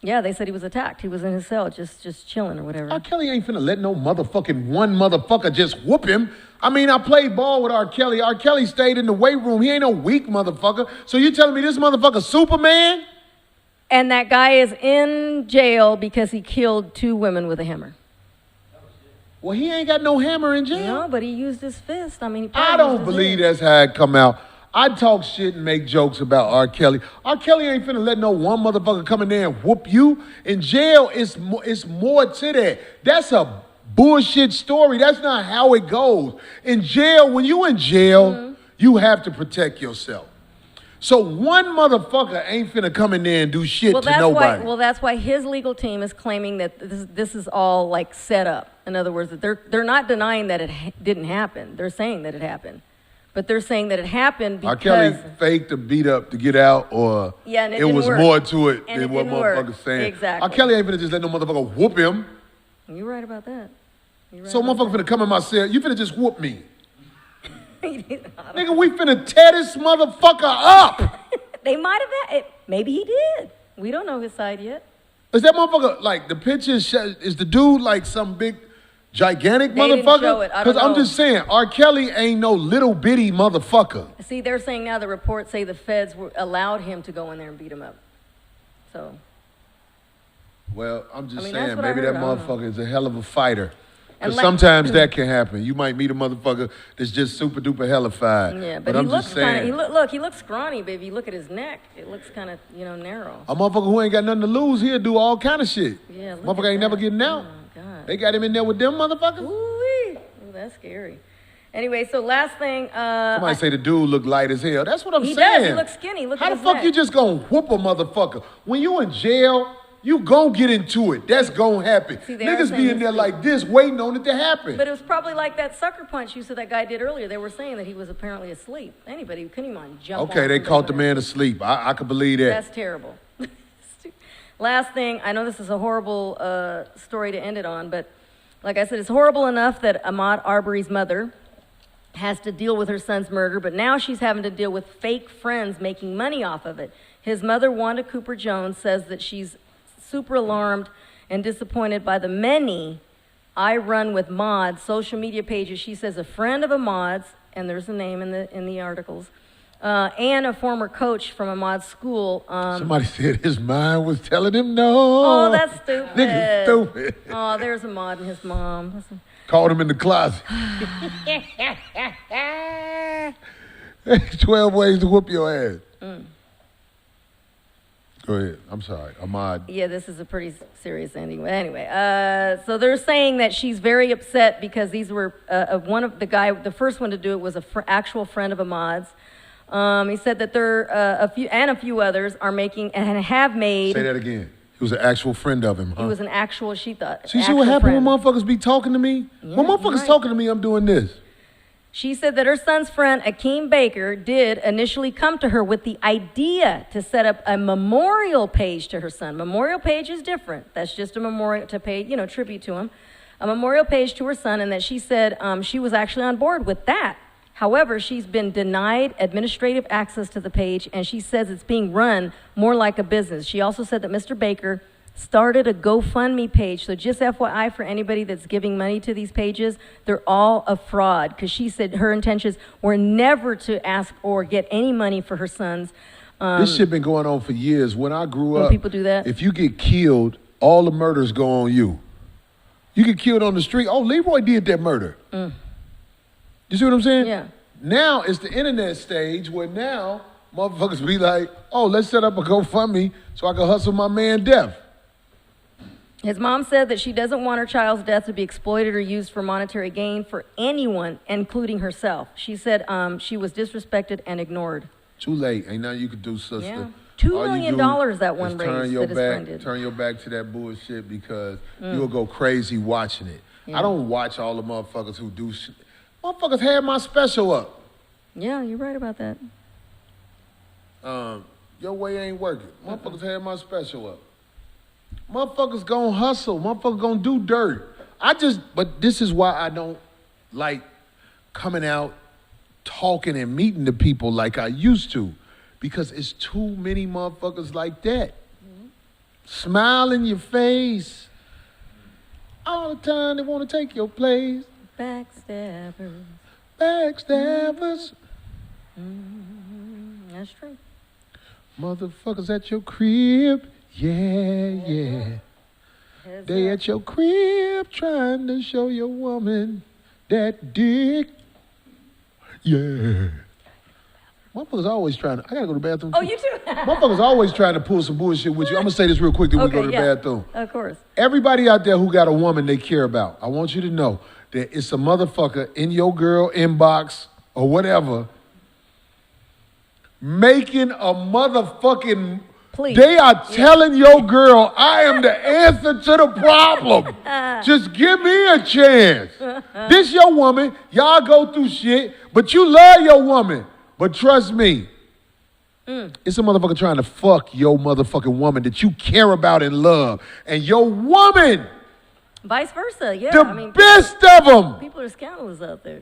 Yeah, they said he was attacked. He was in his cell just chilling or whatever. R. Kelly ain't finna let no one motherfucker just whoop him. I mean, I played ball with R. Kelly. R. Kelly stayed in the weight room. He ain't no weak motherfucker. So you telling me this motherfucker Superman? And that guy is in jail because he killed 2 women with a hammer. Well, he ain't got no hammer in jail. No, but he used his fist. I mean, I don't believe that's how it come out. I talk shit and make jokes about R. Kelly. R. Kelly ain't finna let no one motherfucker come in there and whoop you. In jail, it's more to that. That's a bullshit story. That's not how it goes. In jail, when you in jail, you have to protect yourself. So one motherfucker ain't finna come in there and do shit to nobody. That's why his legal team is claiming that this is all like set up. In other words, that they're not denying that it didn't happen. They're saying that it happened. But they're saying that it happened because... R. Kelly faked the beat up to get out, or and it was work. more to it And than it what didn't work. motherfuckers saying. Exactly. R. Kelly ain't finna just let no motherfucker whoop him. You're right about that. So motherfucker finna come in my cell. You finna just whoop me. Nigga, we finna tear this motherfucker up. They might have... Maybe he did. We don't know his side yet. Is that motherfucker, like, the picture, is the dude like some big... gigantic they motherfucker? Didn't show it. I don't know. I'm just saying, R. Kelly ain't no little bitty motherfucker. See, they're saying now the reports say the feds allowed him to go in there and beat him up. So Well, I'm just I mean, that's saying, what I maybe that heard. I don't know. motherfucker is a hell of a fighter. And Because like- sometimes that can happen. You might meet a motherfucker that's just super duper hellified. Yeah, but he I'm looks just saying, kind of. He looks scrawny, but if you look at his neck, it looks kind of narrow. a motherfucker who ain't got nothing to lose, he'll do all kind of shit. Yeah, look Motherfucker at ain't never that. getting out. Oh, God. They got him in there with them motherfuckers. Ooh-wee. Ooh, that's scary. Anyway, so last thing. Somebody say the dude look light as hell. That's what I'm He saying. does. He looks skinny. Look How at the his fuck neck. you just gonna whoop a motherfucker? When you in jail, you gon' get into it. That's gonna happen. See, they are Niggas saying be in there this like this, waiting on it to happen. But it was probably like that sucker punch you said that guy did earlier. They were saying that he was apparently asleep. Anybody couldn't even jump on Okay, they somebody caught the with man asleep. I could believe that. That's terrible. Last thing, I know this is a horrible story to end it on, but like I said, it's horrible enough that Ahmaud Arbery's mother has to deal with her son's murder, but now she's having to deal with fake friends making money off of it. His mother, Wanda Cooper Jones, says that she's super alarmed and disappointed by the many I Run with Mods social media pages. She says a friend of Ahmaud's, and there's a name in the articles, and a former coach from Ahmaud's school. Somebody said his mind was telling him no. Oh, that's stupid. Nigga stupid. Oh, there's Ahmaud and his mom. Listen. Called him in the closet. 12 ways to whoop your ass. Go ahead. I'm sorry. Ahmaud. Yeah, this is a pretty serious ending. But anyway, so they're saying that she's very upset because these were one of the first one to do it was actual friend of Ahmaud's. He said that there a few others are making and have made. Say that again. He was an actual friend of him, huh? He was an actual. She thought. See what happened friend. when motherfuckers be talking to me? Yeah, when motherfuckers you're right. talking to me, I'm doing this. She said that her son's friend, Akeem Baker, did initially come to her with the idea to set up a memorial page to her son. Memorial page is different. That's just a memorial to pay, tribute to him. A memorial page to her son, and that she said she was actually on board with that. However, she's been denied administrative access to the page, and she says it's being run more like a business. She also said that Mr. Baker started a GoFundMe page. So just FYI for anybody that's giving money to these pages, they're all a fraud, because she said her intentions were never to ask or get any money for her sons. This shit been going on for years. When I grew up, people do that? If you get killed, all the murders go on you. You get killed on the street. Oh, Leroy did that murder. You see what I'm saying? Yeah. Now it's the internet stage where now motherfuckers be like, oh, let's set up a GoFundMe so I can hustle my man death. His mom said that she doesn't want her child's death to be exploited or used for monetary gain for anyone, including herself. She said she was disrespected and ignored. Too late. Ain't nothing you can do, sister. Yeah. $2 All you million do that one is raised that his friend did. Turn your back to that bullshit because you'll go crazy watching it. Yeah. I don't watch all the motherfuckers who do shit. Motherfuckers had my special up. Yeah, you're right about that. Your way ain't working. Motherfuckers had my special up. Motherfuckers gonna hustle. Motherfuckers gonna do dirt. But this is why I don't like coming out, talking and meeting the people like I used to. Because it's too many motherfuckers like that. Smile in your face. All the time they want to take your place. Backstabbers. Backstabbers. That's true. Motherfuckers at your crib. Yeah. They at your crib trying to show your woman that dick. Yeah. Motherfuckers always trying to, I gotta go to the bathroom. Oh, you too? Motherfuckers always trying to pull some bullshit with you. I'm gonna say this real quick, then we go to the bathroom. Of course. Everybody out there who got a woman they care about, I want you to know that it's a motherfucker in your girl inbox or whatever making a motherfucking... Please. They are telling your girl, I am the answer to the problem. Just give me a chance. This your woman. Y'all go through shit, but you love your woman. But trust me, it's a motherfucker trying to fuck your motherfucking woman that you care about and love. And your woman, Vice versa, yeah. the best of them, People are scandalous out there.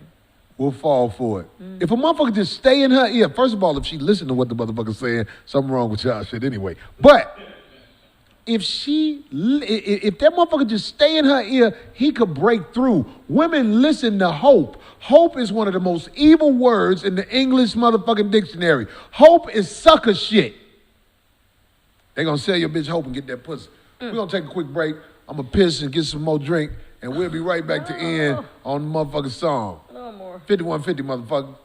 will fall for it. If a motherfucker just stay in her ear, first of all, if she listen to what the motherfucker's saying, something wrong with y'all shit anyway. But if that motherfucker just stay in her ear, he could break through. Women listen to hope. Hope is one of the most evil words in the English motherfucking dictionary. Hope is sucker shit. They gonna sell your bitch hope and get that pussy. We're going to take a quick break. I'm going to piss and get some more drink, and we'll be right back to end on the motherfucking song. No more. 5150, motherfucker.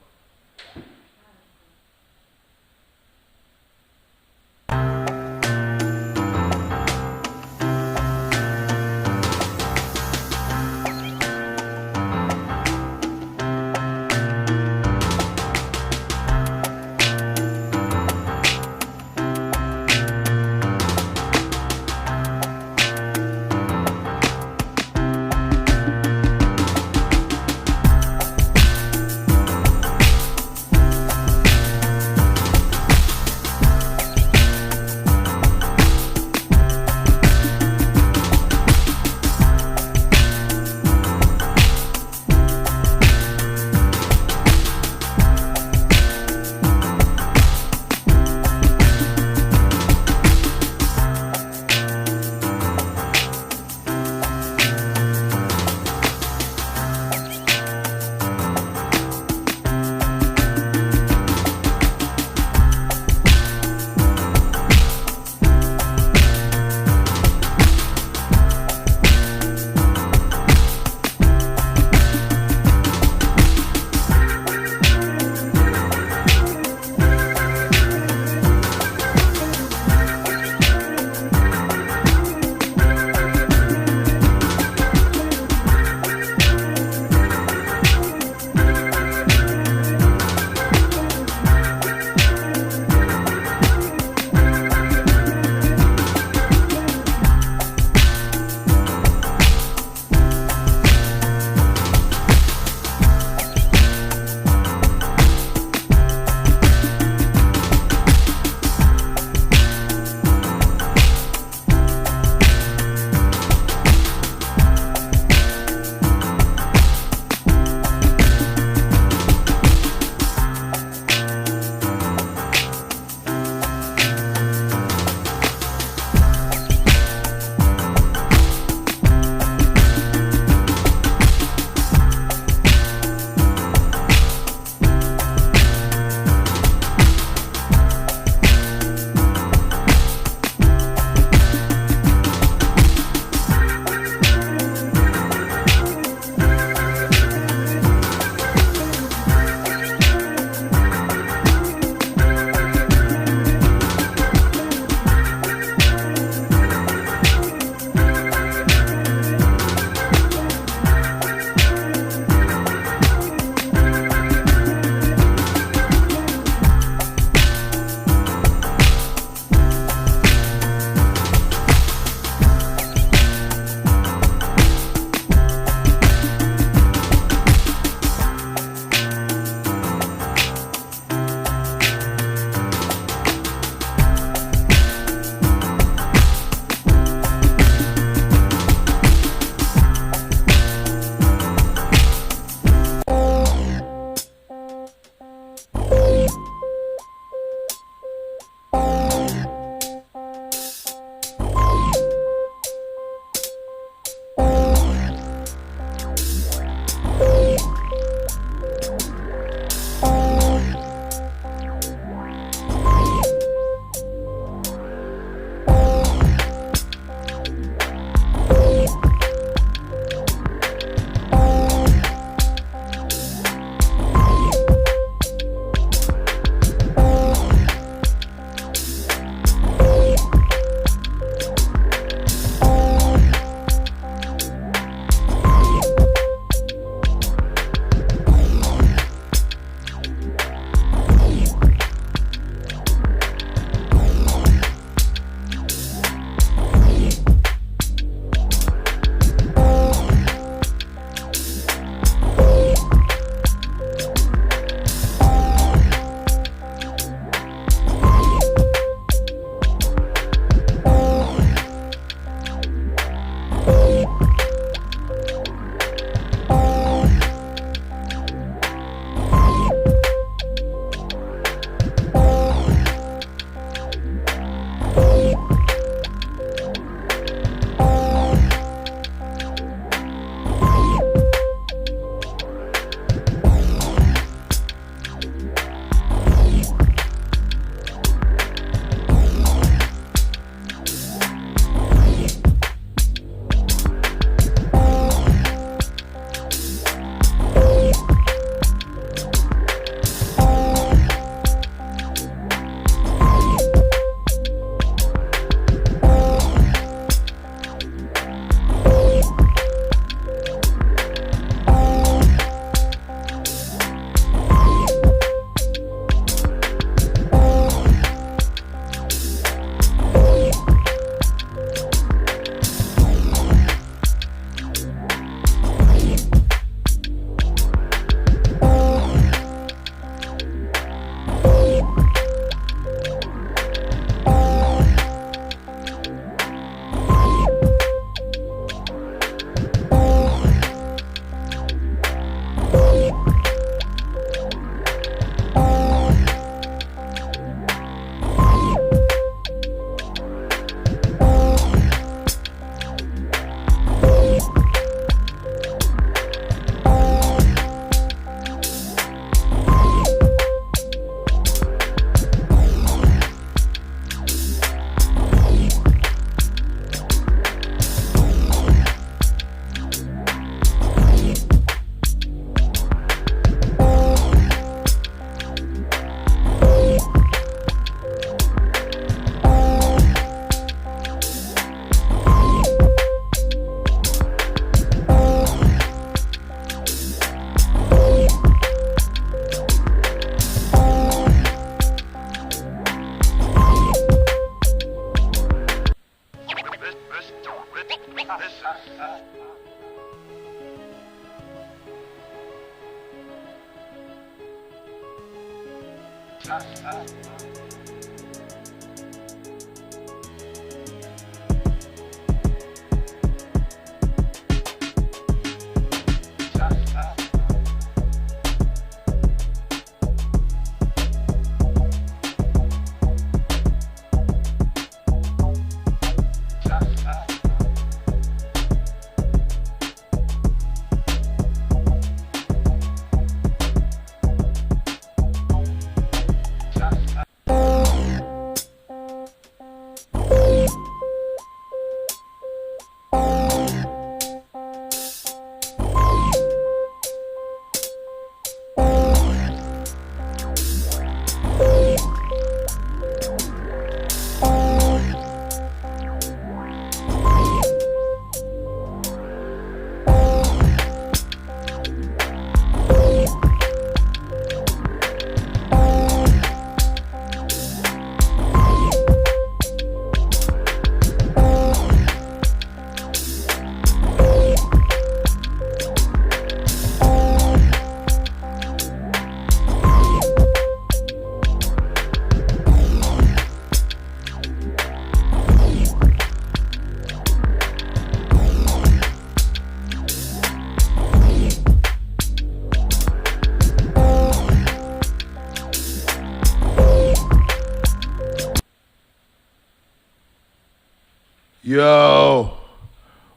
Yo,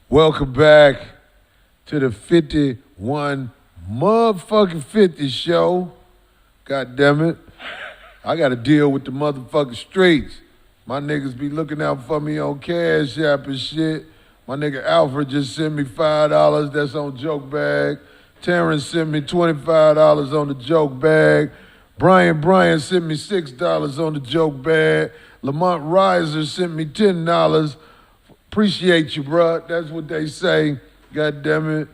welcome back to the 51 motherfucking 50 show. God damn it. I got to deal with the motherfucking streets. My niggas be looking out for me on Cashapp and shit. My nigga Alfred just sent me $5. That's on JokeBag. Terrence sent me $25 on the JokeBag. Brian sent me $6 on the JokeBag. Lamont Riser sent me $10. Appreciate you, bruh. That's what they say. God damn it.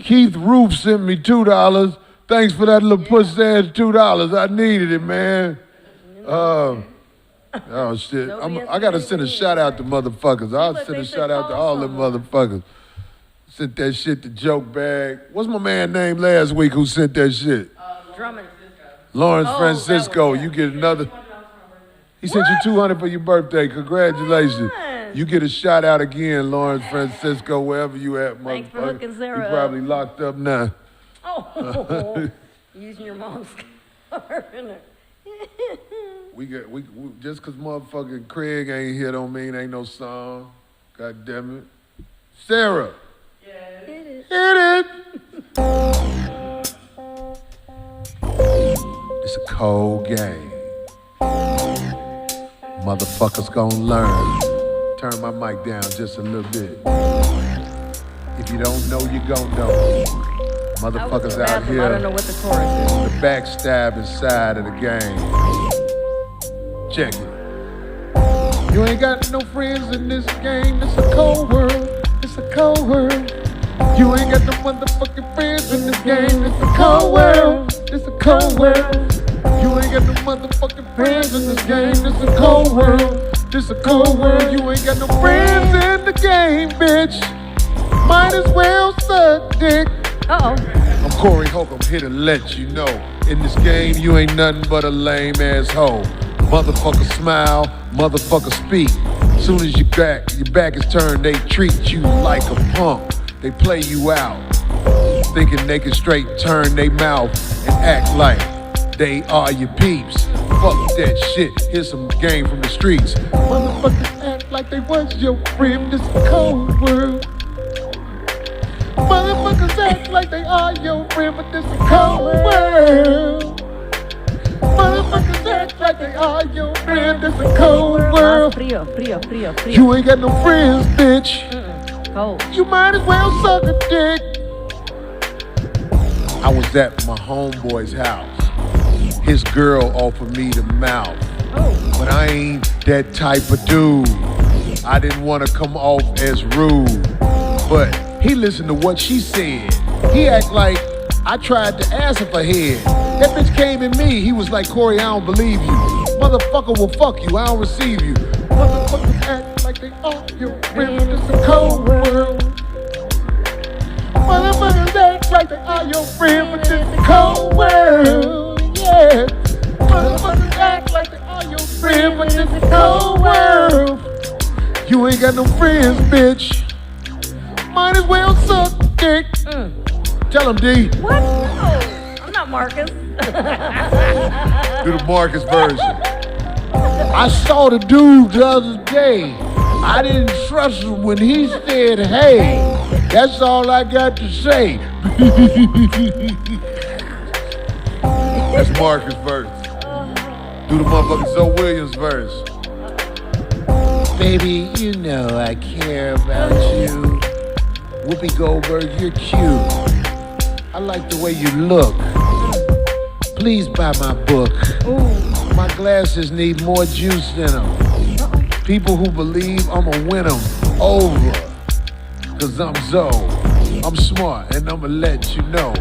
Keith Roof sent me $2. Thanks for that little pussy ass $2. I needed it, man. Oh shit. I gotta send a shout out to motherfuckers. I'll send a shout out to all them motherfuckers. Sent that shit to JokeBag. What's my man name last week who sent that shit? Drummond. Lawrence Francisco. You get another. He sent you $200 for your birthday. Congratulations. You get a shout out again, Lawrence Francisco, wherever you at, motherfucker. Thanks for hooking Sarah You probably locked up now. Oh, using your mom's car. we just cause motherfucking Craig ain't here don't mean ain't no song. God damn it. Sarah. Yeah. Hit it. It's a cold game. Motherfuckers gonna learn. Turn my mic down just a little bit. If you don't know, you gon' know. Motherfuckers out here, I don't know what the chorus is. The backstabbing side of the game. Check it. You ain't got no friends in this game. It's a cold world. It's a cold world. You ain't got no motherfucking friends in this game. It's a cold world. It's a cold world. You ain't got no motherfucking friends in this game. It's a cold world. It's a cold world. You ain't got no friends in the game, bitch. Might as well suck dick. Uh-oh. I'm Corey Holcomb, here to let you know. In this game, you ain't nothing but a lame ass hoe. Motherfucker smile, motherfucker speak. Soon as your back is turned, they treat you like a punk. They play you out, thinking they can straight turn they mouth and act like they are your peeps. Fuck that shit, here's some game from the streets. Motherfuckers act like they was your friend, this a cold world. Motherfuckers act like they are your friend, but this a cold world. Motherfuckers act like they are your friend, this a cold world. Frio. You ain't got no friends, bitch. Cold. You might as well suck a dick. I was at my homeboy's house. His girl offered me the mouth. But I ain't that type of dude. I didn't want to come off as rude. But he listened to what she said. He act like I tried to ask her for head. That bitch came at me. He was like, Corey, I don't believe you. Motherfucker will fuck you. I don't receive you. Motherfuckers act like they are your friend. It's a cold world. Motherfuckers act like they are your friend, but it's a cold world. yeah. Motherfuckers act like they are your friend, but it's a cold world. You ain't got no friends, bitch. Might as well suck dick. Tell him, D. What? No, I'm not Marcus. Do the Marcus version. I saw the dude the other day. I didn't trust him when he said, hey. That's all I got to say. That's Marcus' verse. Do the motherfucking Zoe Williams verse. Baby, you know I care about you. Whoopi Goldberg, you're cute. I like the way you look. Please buy my book. My glasses need more juice in them. People who believe I'ma win them over. Cause I'm Zoe. I'm smart and I'ma let you know.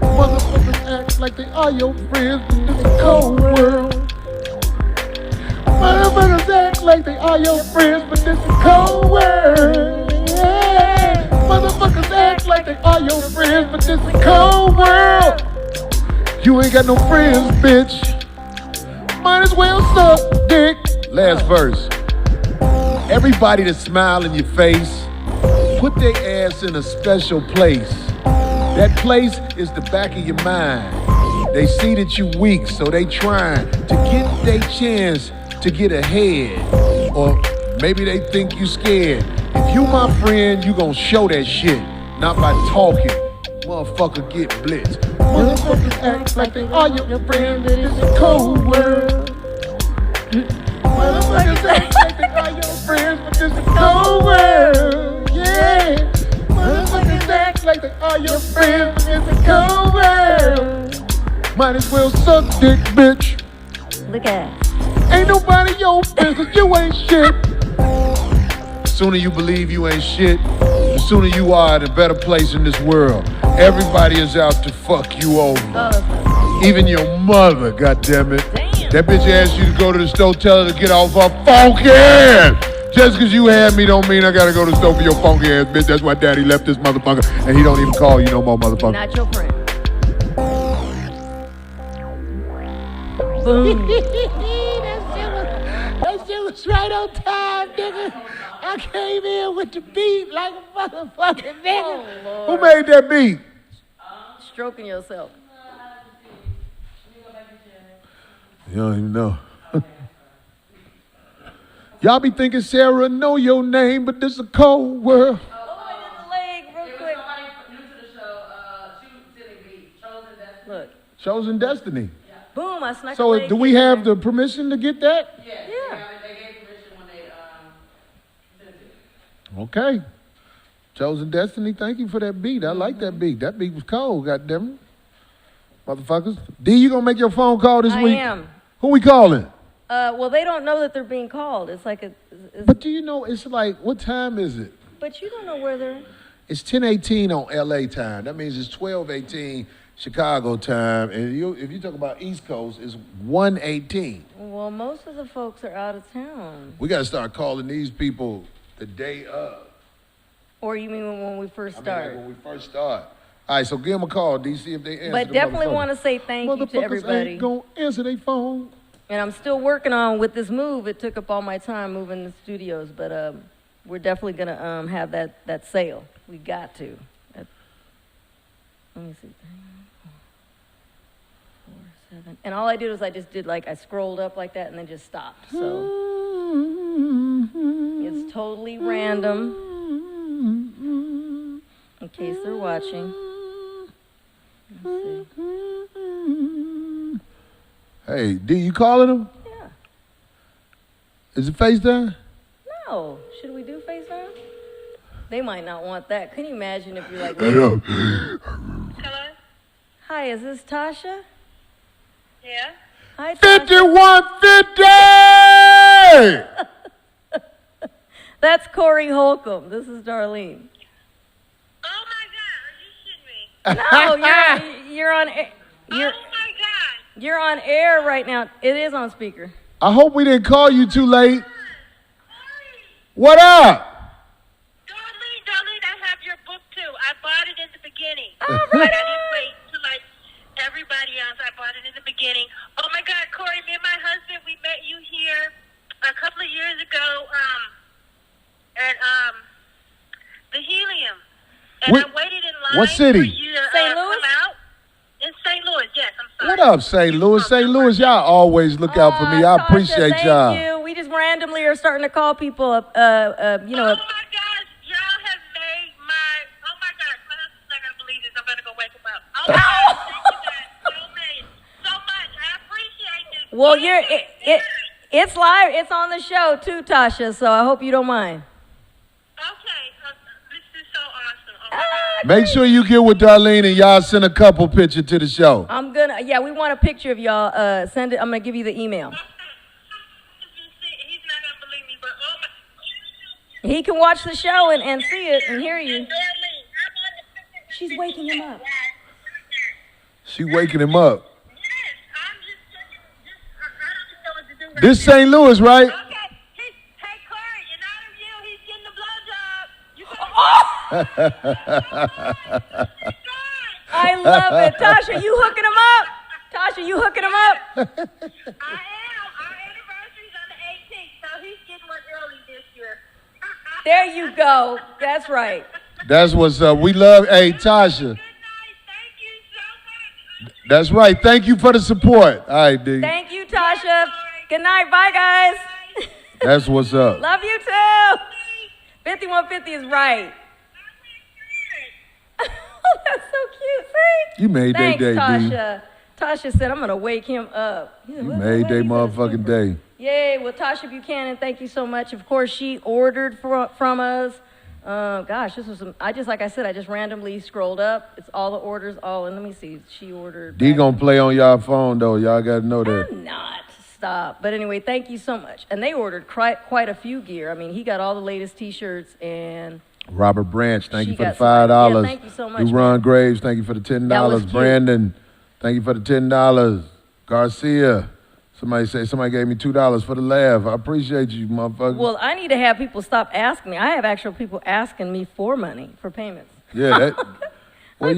Motherfuckers act like they are your friends, but it's a cold world. Motherfuckers act like they are your friends, but it's a cold world. Yeah. Motherfuckers act like they are your friends, but it's a cold world. You ain't got no friends, bitch. Might as well suck dick. Last verse. Everybody that smile in your face, put their ass in a special place. That place is the back of your mind. They see that you weak, so they trying to get their chance to get ahead. Or maybe they think you scared. If you my friend, you gon' show that shit, not by talking. Motherfucker get blitzed. Motherfuckers act like they are your friend, but it's a cold world. Motherfuckers act like they are your friends, but it's a cold world. Yeah. Motherfuckers act like they are your friends, but it's a cold world. Might as well suck dick, bitch. Look at it. Ain't nobody your business, you ain't shit. The sooner you believe you ain't shit, the sooner you are at a better place in this world. Everybody is out to fuck you over. Even your mother, goddammit. Damn. That bitch asked you to go to the store, tell her to get off her funky ass. Just cause you had me don't mean I gotta go to the store for your funky ass, bitch. That's why daddy left this motherfucker and he don't even call you no more, motherfucker. Not your friend. Boom. That shit was right on time, nigga. I came in with the beat like a motherfucking nigga. Oh, Who made that beat? Stroking yourself. You don't even know. Y'all be thinking Sarah know your name, but this is a cold world. Oh, I did the leg real quick. Somebody new to the show, silly beat, Chosen Destiny. Look. Chosen Destiny. Boom, I snuck a So leg do we in have there. the permission to get that? Yeah. Yeah. They gave permission when they sent it. Okay. Chosen Destiny, thank you for that beat. I like that beat. That beat was cold, goddammit. Motherfuckers. D, you gonna make your phone call this week? I am. Who we calling? Well, they don't know that they're being called. It's like But do you know, it's like, what time is it? but you don't know where they're. It's 10:18 on LA time. That means it's 12:18 Chicago time. And if you talk about East Coast, it's 1:18. Well, most of the folks are out of town. We got to start calling these people the day of. Or you mean when we first I mean, start? like when we first start. All right, so give them a call, DC, if they answer. But definitely want to say thank you to Motherfuckers everybody. ain't gonna answer their phone. And I'm still working on with this move. It took up all my time moving the studios, but we're definitely gonna have that sale. We got to. Let me see. 4, 7. And all I did was I just did I scrolled up like that and then just stopped. So it's totally random. In case they're watching. Let's see. Hey, D, you calling them? Yeah. Is it FaceTime? No. Should we do FaceTime? They might not want that. Can you imagine if you're like, Hello. Hello? hi, is this Tasha? Yeah? Hi, Tasha. 5150! That's Corey Holcomb. This is Darlene. Oh my God, are you shitting me? No, you're on air. Oh my God. You're on air right now. It is on speaker. I hope we didn't call you too late. Corey, What up? Darlene, I have your book too. I bought it in the beginning. All But right. I didn't wait till everybody else. I bought it in the beginning. beginning. Oh my God, Corey, me and my husband, we met you here a couple of years ago at the Helium. And I waited in line what city? for you to St. Louis? come out. In St. Louis, yes, I'm sorry. What up, St. Louis? St. Louis, y'all always look out for me. I Tasha, appreciate thank y'all. you. We just randomly are starting to call people up, Oh my gosh, y'all have made my, oh my gosh, my husband's not going to believe this. I'm going to go wake him up. Oh my gosh, thank you guys so much. I appreciate this. Well, it's live. It's on the show too, Tasha. So I hope you don't mind. Okay, this is so awesome. Oh my God. Make sure you get with Darlene and y'all send a couple pictures to the show. I'm gonna. Yeah, we want a picture of y'all. Send it. I'm gonna give you the email. He's not going to believe me, but oh my. He can watch the show and see it and hear you. Darlene, I'm on the She's waking him up. She waking him up. Yes, I'm I don't even know what to do right This now. St. Louis, right? Okay, hey Corey, in honor of you, he's getting the blowjob. I love it, Tasha. You hooking him up? Tasha, you hooking him up? I am. Our anniversary's on the 18th, so he's getting one early this year. There you go. That's right. That's what's up. We love, hey, Tasha. Good night. Thank you so much. That's right. Thank you for the support. All right, D. Thank you, Tasha. Good night. Bye, guys. That's what's up. Love you too. 5150 is right. Oh, that's so cute. See? You made Thanks, their day, D. Tasha. Tasha said, I'm going to wake him up. You made their motherfucking day. Yay. Well, Tasha Buchanan, thank you so much. Of course, she ordered from us. Gosh, this was like I said, I just randomly scrolled up. It's all the orders, and let me see. She ordered. D gonna play on y'all phone, though. Y'all got to know that. I'm not. Stop. But anyway, thank you so much. And they ordered quite a few gear. I mean, he got all the latest T-shirts and... Robert Branch, thank She you for the got some- $5. yeah, thank you so much, Ron man. Graves, thank you for the That was $10. cute. Brandon, thank you for the $10. Garcia, somebody gave me $2 for the laugh. I appreciate you, motherfucker. Well, I need to have people stop asking me. I have actual people asking me for money, for payments. Yeah, that. Well,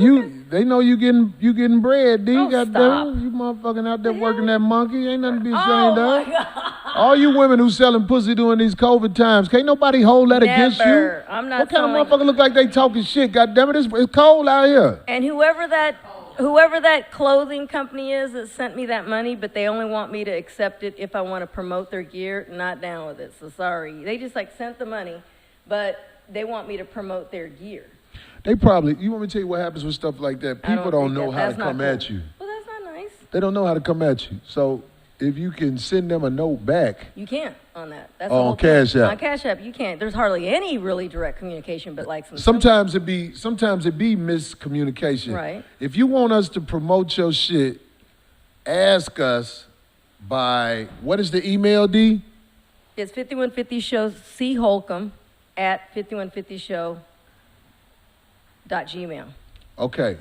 they know you getting bread, D. Oh, Goddamn, stop. you motherfucking out there working that monkey. Ain't nothing to be Oh, ashamed my of. God. All you women who selling pussy during these COVID times, can't nobody hold that against you. Never. I'm not What kind of selling- motherfucker look like they talking shit? Goddamn it, it's cold out here. And whoever that clothing company is that sent me that money, but they only want me to accept it if I want to promote their gear, not down with it. So sorry. They just sent the money, but they want me to promote their gear. They probably. You want me to tell you what happens with stuff like that? I People don't think know how to that's not come cool. at you. Well, that's not nice. They don't know how to come at you. So if you can send them a note back. You can't on that. That's Oh, the on whole thing. Cash App. On Cash App, you can't. There's hardly any really direct communication, but some. Sometimes it be miscommunication. Right. If you want us to promote your shit, ask us by what is the email, D? It's 5150 show C Holcomb at 5150show.gmail. Okay.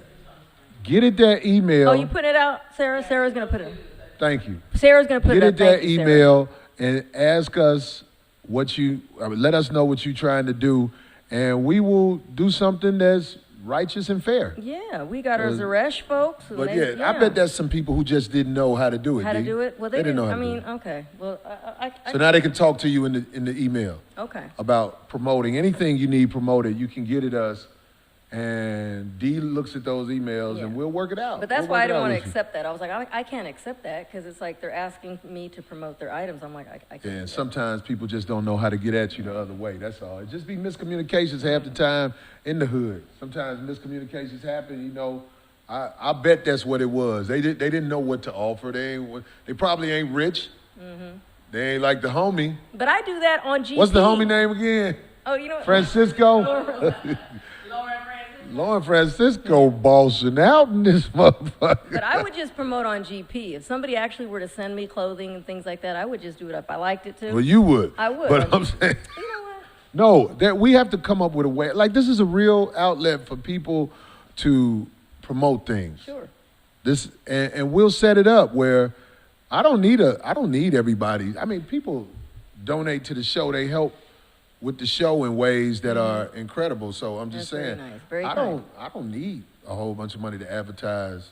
Get it that email. Oh, you put it out, Sarah? Sarah's going to put it. Thank you. Sarah's going to put Get it it up. that Thank you, Sarah. email and ask us let us know what you're trying to do, and we will do something that's righteous and fair. Yeah, we got our Zeresh folks. and But they- I bet that's some people who just didn't know how to do it. How to D. do it? Well, they didn't know how I to do mean, it. okay. Well, I So now they can talk to you in the email okay. about promoting anything you need promoted. You can get it us, and D looks at those emails, Yeah. and we'll work it out. But that's We'll why I work it didn't out want to with you. accept that. I was like, I can't accept that because it's like they're asking me to promote their items. I'm like, I can't. Yeah, do and that. sometimes people just don't know how to get at you the other way. That's all. It just be miscommunications half the time in the hood. Sometimes miscommunications happen. You know, I bet that's what it was. They didn't know what to offer. They probably ain't rich. Mm-hmm. They ain't like the homie. But I do that on GP. What's the homie name again? Oh, you know what? Francisco. Lauren Francisco bossing out in this motherfucker. But I would just promote on GP. If somebody actually were to send me clothing and things like that, I would just do it if I liked it to. Well, you would. I would. But I'm saying. You know what? No, that we have to come up with a way. Like, this is a real outlet for people to promote things. Sure. This and we'll set it up where I don't need everybody. I mean, people donate to the show. They help with the show in ways that are incredible. So I'm just That's very saying, nice. Very I kind. don't need a whole bunch of money to advertise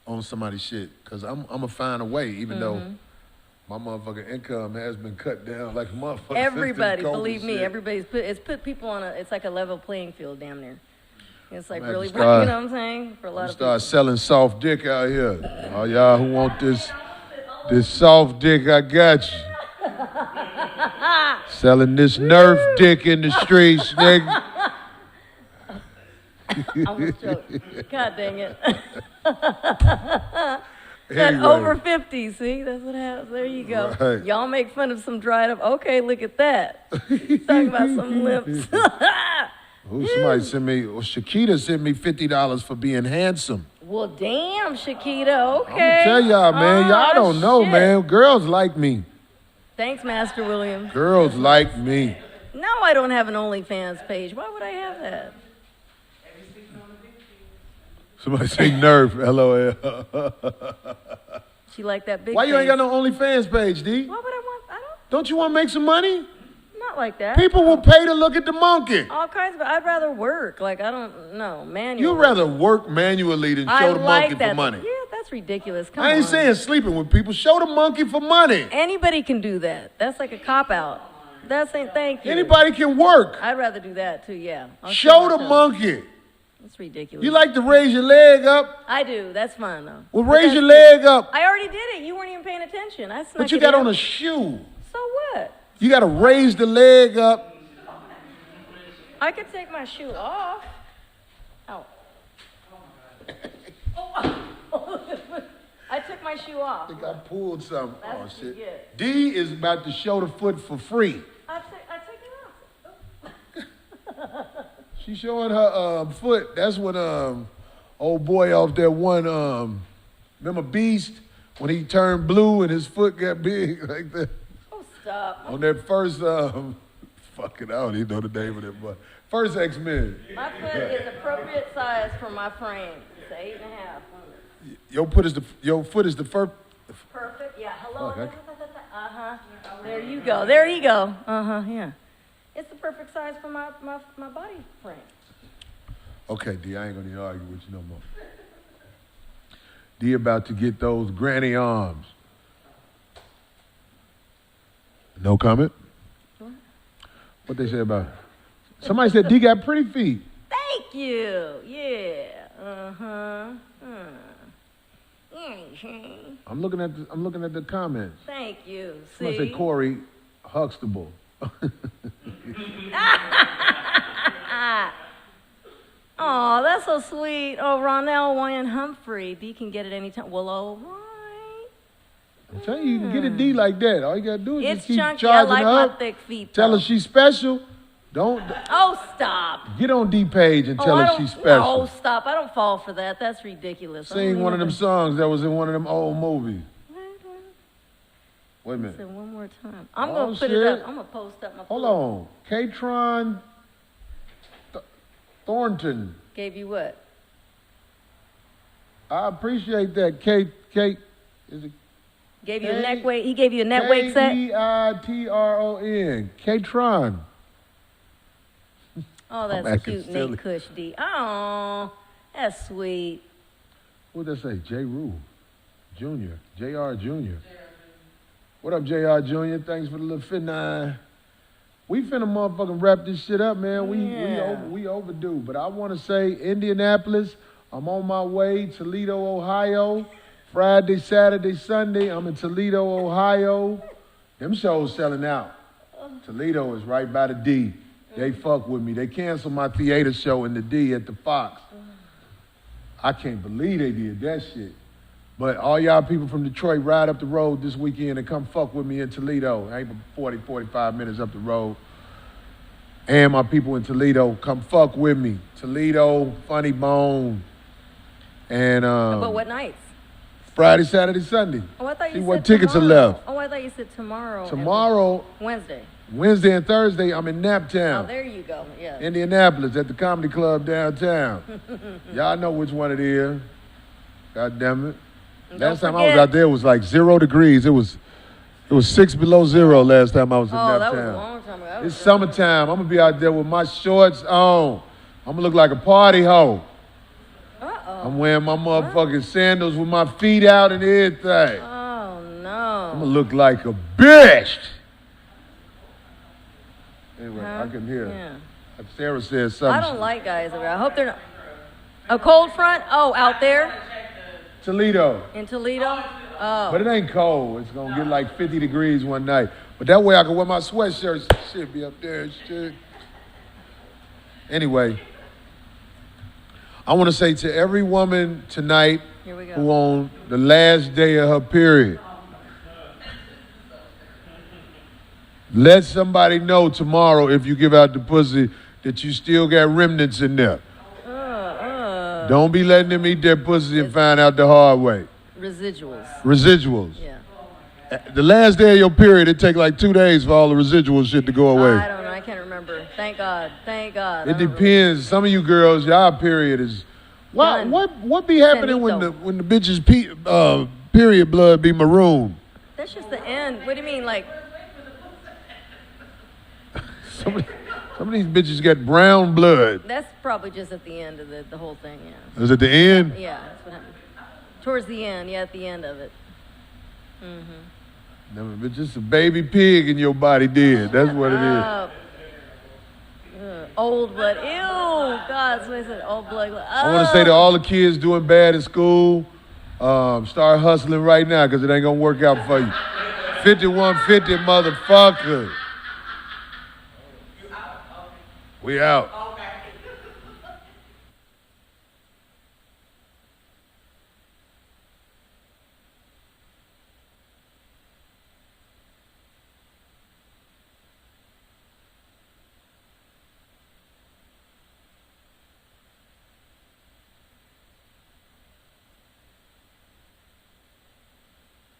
on somebody's shit because I'm going to find a way, even though my motherfucking income has been cut down like a motherfucker. Everybody, since this COVID believe me, shit. everybody's put people on it's like a level playing field down there. It's like I'm gonna really, have to start- you know what I'm saying? For a lot of people. Start selling soft dick out here. All y'all who want this soft dick, I got you. Selling this Nerf dick in the streets, nigga. I almost choked. God dang it. That Anyway. over 50, see? That's what happens. There you go. Right. Y'all make fun of some dried up. Okay, look at that. Talking about some lips. Somebody sent me, Shakita sent me $50 for being handsome. Well, damn, Shakita. Okay. I'm gonna tell y'all, man, y'all don't know, shit. man. Girls like me. Thanks, Master William. Girls like me. No, I don't have an OnlyFans page. Why would I have that? Somebody say Nerf, LOL. She like that big Why you ain't face. got no OnlyFans page, D? Why would I want? I Don't you want to make some money? not like that. People will pay to look at the monkey. All kinds of. I'd rather work. Like I don't know, manual. You'd rather work manually than I show the like monkey that. for money. Yeah, that's ridiculous. Come I ain't on. saying sleeping with people. Show the monkey for money. Anybody can do that. That's like a cop out. That's ain't thank you. Anybody can work. I'd rather do that too. Yeah. I'll Show the myself. monkey. That's ridiculous. You like to raise your leg up? I do. That's fun though. Well, But raise that's your it. leg up. I already did it. You weren't even paying attention. I snuck But you it got in. on a shoe. So what? You got to raise the leg up. I could take my shoe off. Ow. I took my shoe I off. think I pulled something. That's Oh, what you shit. get. D is about to show the foot for free. I took it off. She showing her foot. That's when old boy off that one, remember Beast? When he turned blue and his foot got big like that. Oh, stop. On that first, fuck it, I don't even know the name of that boy. First X-Men. My foot is appropriate size for my frame. It's 8.5. Your foot is the first. Perfect. Yeah. Hello. Okay. Uh-huh. There you go. There you go. Uh-huh. Yeah. It's the perfect size for my body frame. Okay, D, I ain't gonna even argue with you no more. D about to get those granny arms. No comment? What they say about it? Somebody said D got pretty feet. Thank you. Yeah. Uh-huh. I'm looking at the comments. Thank you. Somebody See? said Corey Huxtable. Oh, that's so sweet. Oh, Ronell Wyan Humphrey. D can get it anytime. Well, all right. I'm telling you, you can get a D like that. All you gotta do is It's just keep chunky. I charging like her my up. thick feet. Tell her though. she's special. Don't Oh, stop. get on D page and tell I her don't, she's special. No, stop. I don't fall for that. That's ridiculous. I Sing don't one of them even- songs that was in one of them old movies. Wait a Say minute. one more time. I'm Oh, going to put it shit. up. I'm going to post up my Hold foot. on. Katron Thornton. Gave you what? I appreciate that. Kate, is it Gave you a K- neck weight. He gave you a neck weight set. Keitron. Katron. Oh, I'm that's acting cute, silly. Nate Cush D. Oh, that's sweet. What did that say? J. Rue Jr. J.R. Jr. What up, J.R. Jr.? Thanks for the little fit nine. We finna motherfucking wrap this shit up, man. We overdue. But I want to say Indianapolis, I'm on my way. Toledo, Ohio. Friday, Saturday, Sunday, I'm in Toledo, Ohio. Them shows selling out. Toledo is right by the D. They fuck with me. They canceled my theater show in the D at the Fox. I can't believe they did that shit. But all y'all people from Detroit, ride up the road this weekend and come fuck with me in Toledo. I ain't but 40, 45 minutes up the road. And my people in Toledo, come fuck with me. Toledo, Funny Bone. And But what nights? Friday, Saturday, Sunday. Oh, I thought you See said what tickets are tomorrow. left. Oh, I thought you said tomorrow. and Tomorrow, Wednesday. Wednesday and Thursday, I'm in Oh, Naptown, there you go. Yeah. Indianapolis, at the Comedy Club downtown. Y'all know which one it is. God damn it. And Last don't time I was forget- out there, it was like 0 degrees. It was 6 below zero last time I was in Oh, that was a Naptown. long time ago. That It's was- summertime. I'm going to be out there with my shorts on. I'm going to look like a party hoe. Uh-oh. I'm wearing my motherfucking sandals with my feet out and everything. Oh, no. I'm gonna look like a bitch. Anyway, I can hear. Yeah. Sarah said something. I don't like guys around. I hope they're not. A cold front? Oh, out there? Toledo. In Toledo? Oh. But it ain't cold. It's gonna get like 50 degrees one night. But that way I can wear my sweatshirts and shit, be up there and shit. Anyway, I want to say to every woman tonight Here we go. who on the last day of her period, let somebody know tomorrow if you give out the pussy that you still got remnants in there. Don't be letting them eat their pussy and find out the hard way. Residuals. Residuals. Yeah. The last day of your period, it take like 2 days for all the residual shit to go away. I don't know. I can't remember. Thank God. Thank God. It depends. Some of you girls, y'all period is. Done. What be happening when the Finito. bitches period blood be maroon? That's just the end. What do you mean, like? Some of these bitches got brown blood. That's probably just at the end of the whole thing. Yeah. Is it the end? Yeah. That's what happened. Towards the end. Yeah, at the end of it. Mm-hmm. No, but just a baby pig in your body did. That's what it is. Old blood. Ew. God, somebody said old blood. I want to say to all the kids doing bad in school, start hustling right now because it ain't going to work out for you. 5150, motherfucker. We out.